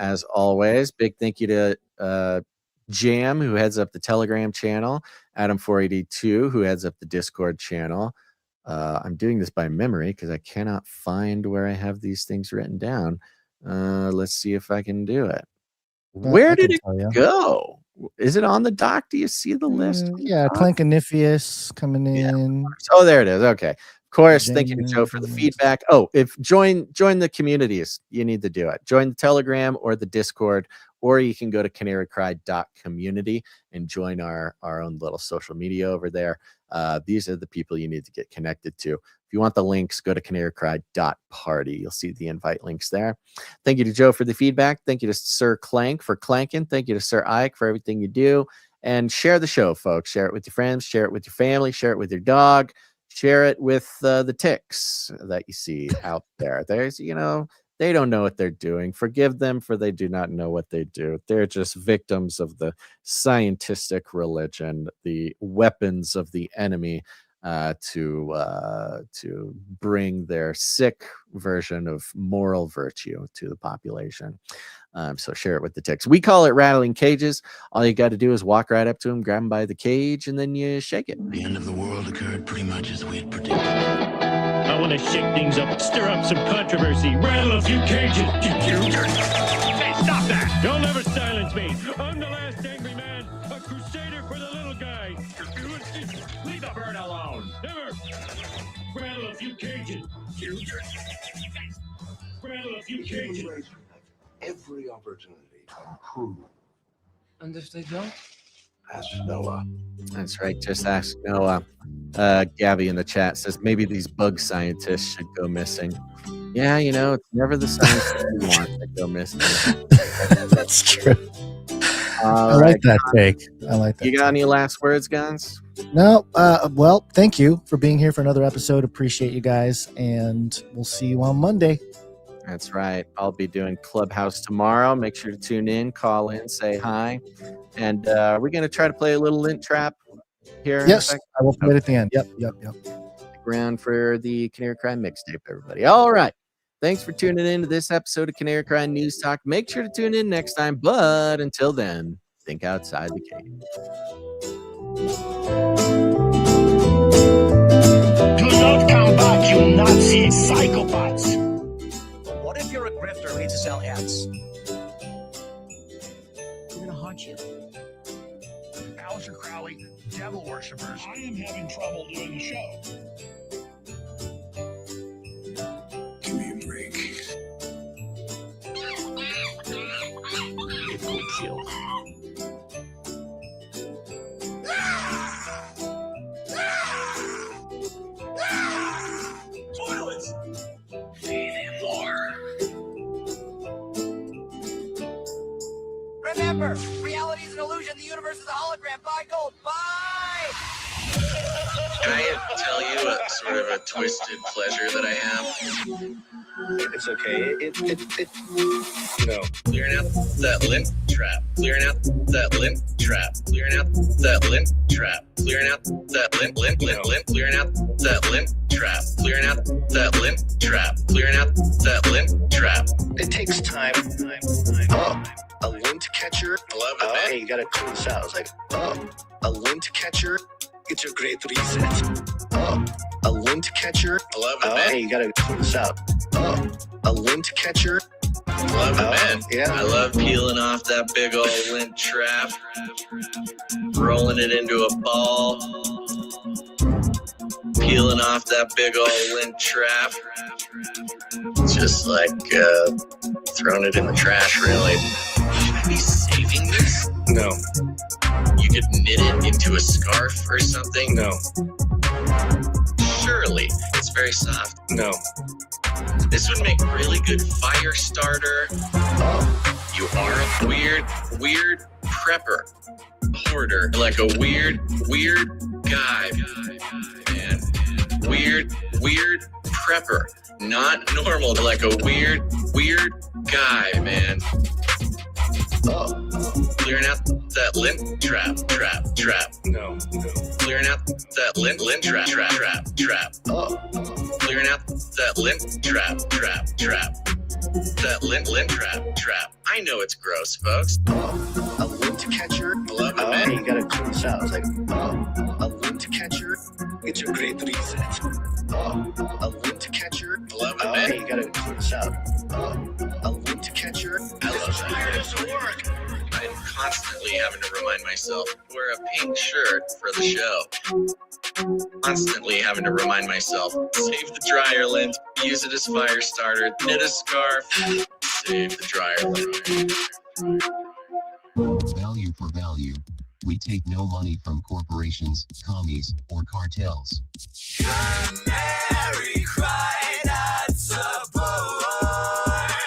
as always, big thank you to Jam, who heads up the Telegram channel, Adam482, who heads up the Discord channel. I'm doing this by memory because I cannot find where I have these things written down. Let's see if I can do it. Where did it go? Is it on the doc? Do you see the list? Plankonifius coming in. Oh, there it is. Okay. Of course. Thank you to Joe for the feedback. Oh, if join the communities, you need to do it. Join the Telegram or the Discord, or you can go to canarycry.community and join our own little social media over there. These are the people you need to get connected to. If you want the links, go to canarycry.party. You'll see the invite links there. Thank you to Joe for the feedback. Thank you to Sir Clank for clanking. Thank you to Sir Ike for everything you do. And share the show, folks. Share it with your friends. Share it with your family. Share it with your dog. Share it with the ticks that you see out there. There's, they don't know what they're doing. Forgive them, for they do not know what they do. They're just victims of the scientific religion, the weapons of the enemy, to bring their sick version of moral virtue to the population. So share it with the ticks. We call it rattling cages. All you got to do is walk right up to them, grab them by the cage, and then you shake it. The end of the world occurred pretty much as we had predicted. I want to shake things up, stir up some controversy, rattle a few cages. Hey, stop that! You'll never silence me. I'm the last angry man, a crusader for the little guy. Leave the bird a few cages. Rattle a few cages. Every opportunity to improve. And if they don't? Ask Noah. That's right. Just ask Noah. Gabby in the chat says maybe these bug scientists should go missing. Yeah, you know, it's never the scientists you want to go missing. That's true. I like that take. I like that. You got any last words, Guns? No. Well, thank you for being here for another episode. Appreciate you guys, and we'll see you on Monday. That's right. I'll be doing Clubhouse tomorrow. Make sure to tune in, call in, say hi. And we're going to try to play a little lint trap here. Yes, I will play it at the end. Yep. Ground for the Canary Cry mixtape, everybody. All right. Thanks for tuning in to this episode of Canary Cry News Talk. Make sure to tune in next time. But until then, think outside the cage. Do not come back, you Nazi psychopaths. What if you're a grifter who needs to sell ads? We're gonna haunt you. Alistair Crowley, devil worshippers. I am having trouble doing the show. Give me a break. It will kill. Toilets! Feed him more. Remember, reality is an illusion. The universe is a hologram. Buy gold. Bye! Can I tell you a sort of a twisted pleasure that I have? It's okay. Clearing out that lint trap. Clearing out that lint trap. Clearing out that lint trap. Clearing out that lint. Clearing out that lint trap. Clearing out that lint trap. Clearing out that lint trap. It takes time. A lint catcher. I love it, man. Hey, you gotta clean this out. It's like, a lint catcher. It's a great reset. A lint catcher. I love it, man. Hey, you gotta clean this out. A lint catcher. I love it, man. Yeah. I love peeling off that big old lint trap, rolling it into a ball, peeling off that big old lint trap, just like throwing it in the trash, really. Should I be saving this? No. You could knit it into a scarf or something? No. Surely. It's very soft. No. This would make really good fire starter. You are a weird prepper. Hoarder. Like a weird guy, man. Weird prepper. Not normal, like a weird guy, man. Clearing out that lint trap. No. Clearing out that lint trap. Clearing out that lint trap. That lint trap. I know it's gross, folks. A lint catcher. I love it, man. Hey, you gotta clean this out. It's like, a lint catcher. It's a great reset. A lint catcher. I love it, man. Hey, you gotta clean this out. A lint catcher. I love it. Doesn't work. I'm constantly having to remind myself to wear a pink shirt for the show. Constantly having to remind myself, save the dryer lint, use it as fire starter, knit a scarf, save the dryer lint. Value for value. We take no money from corporations, commies, or cartels. Canary cry, not surprise.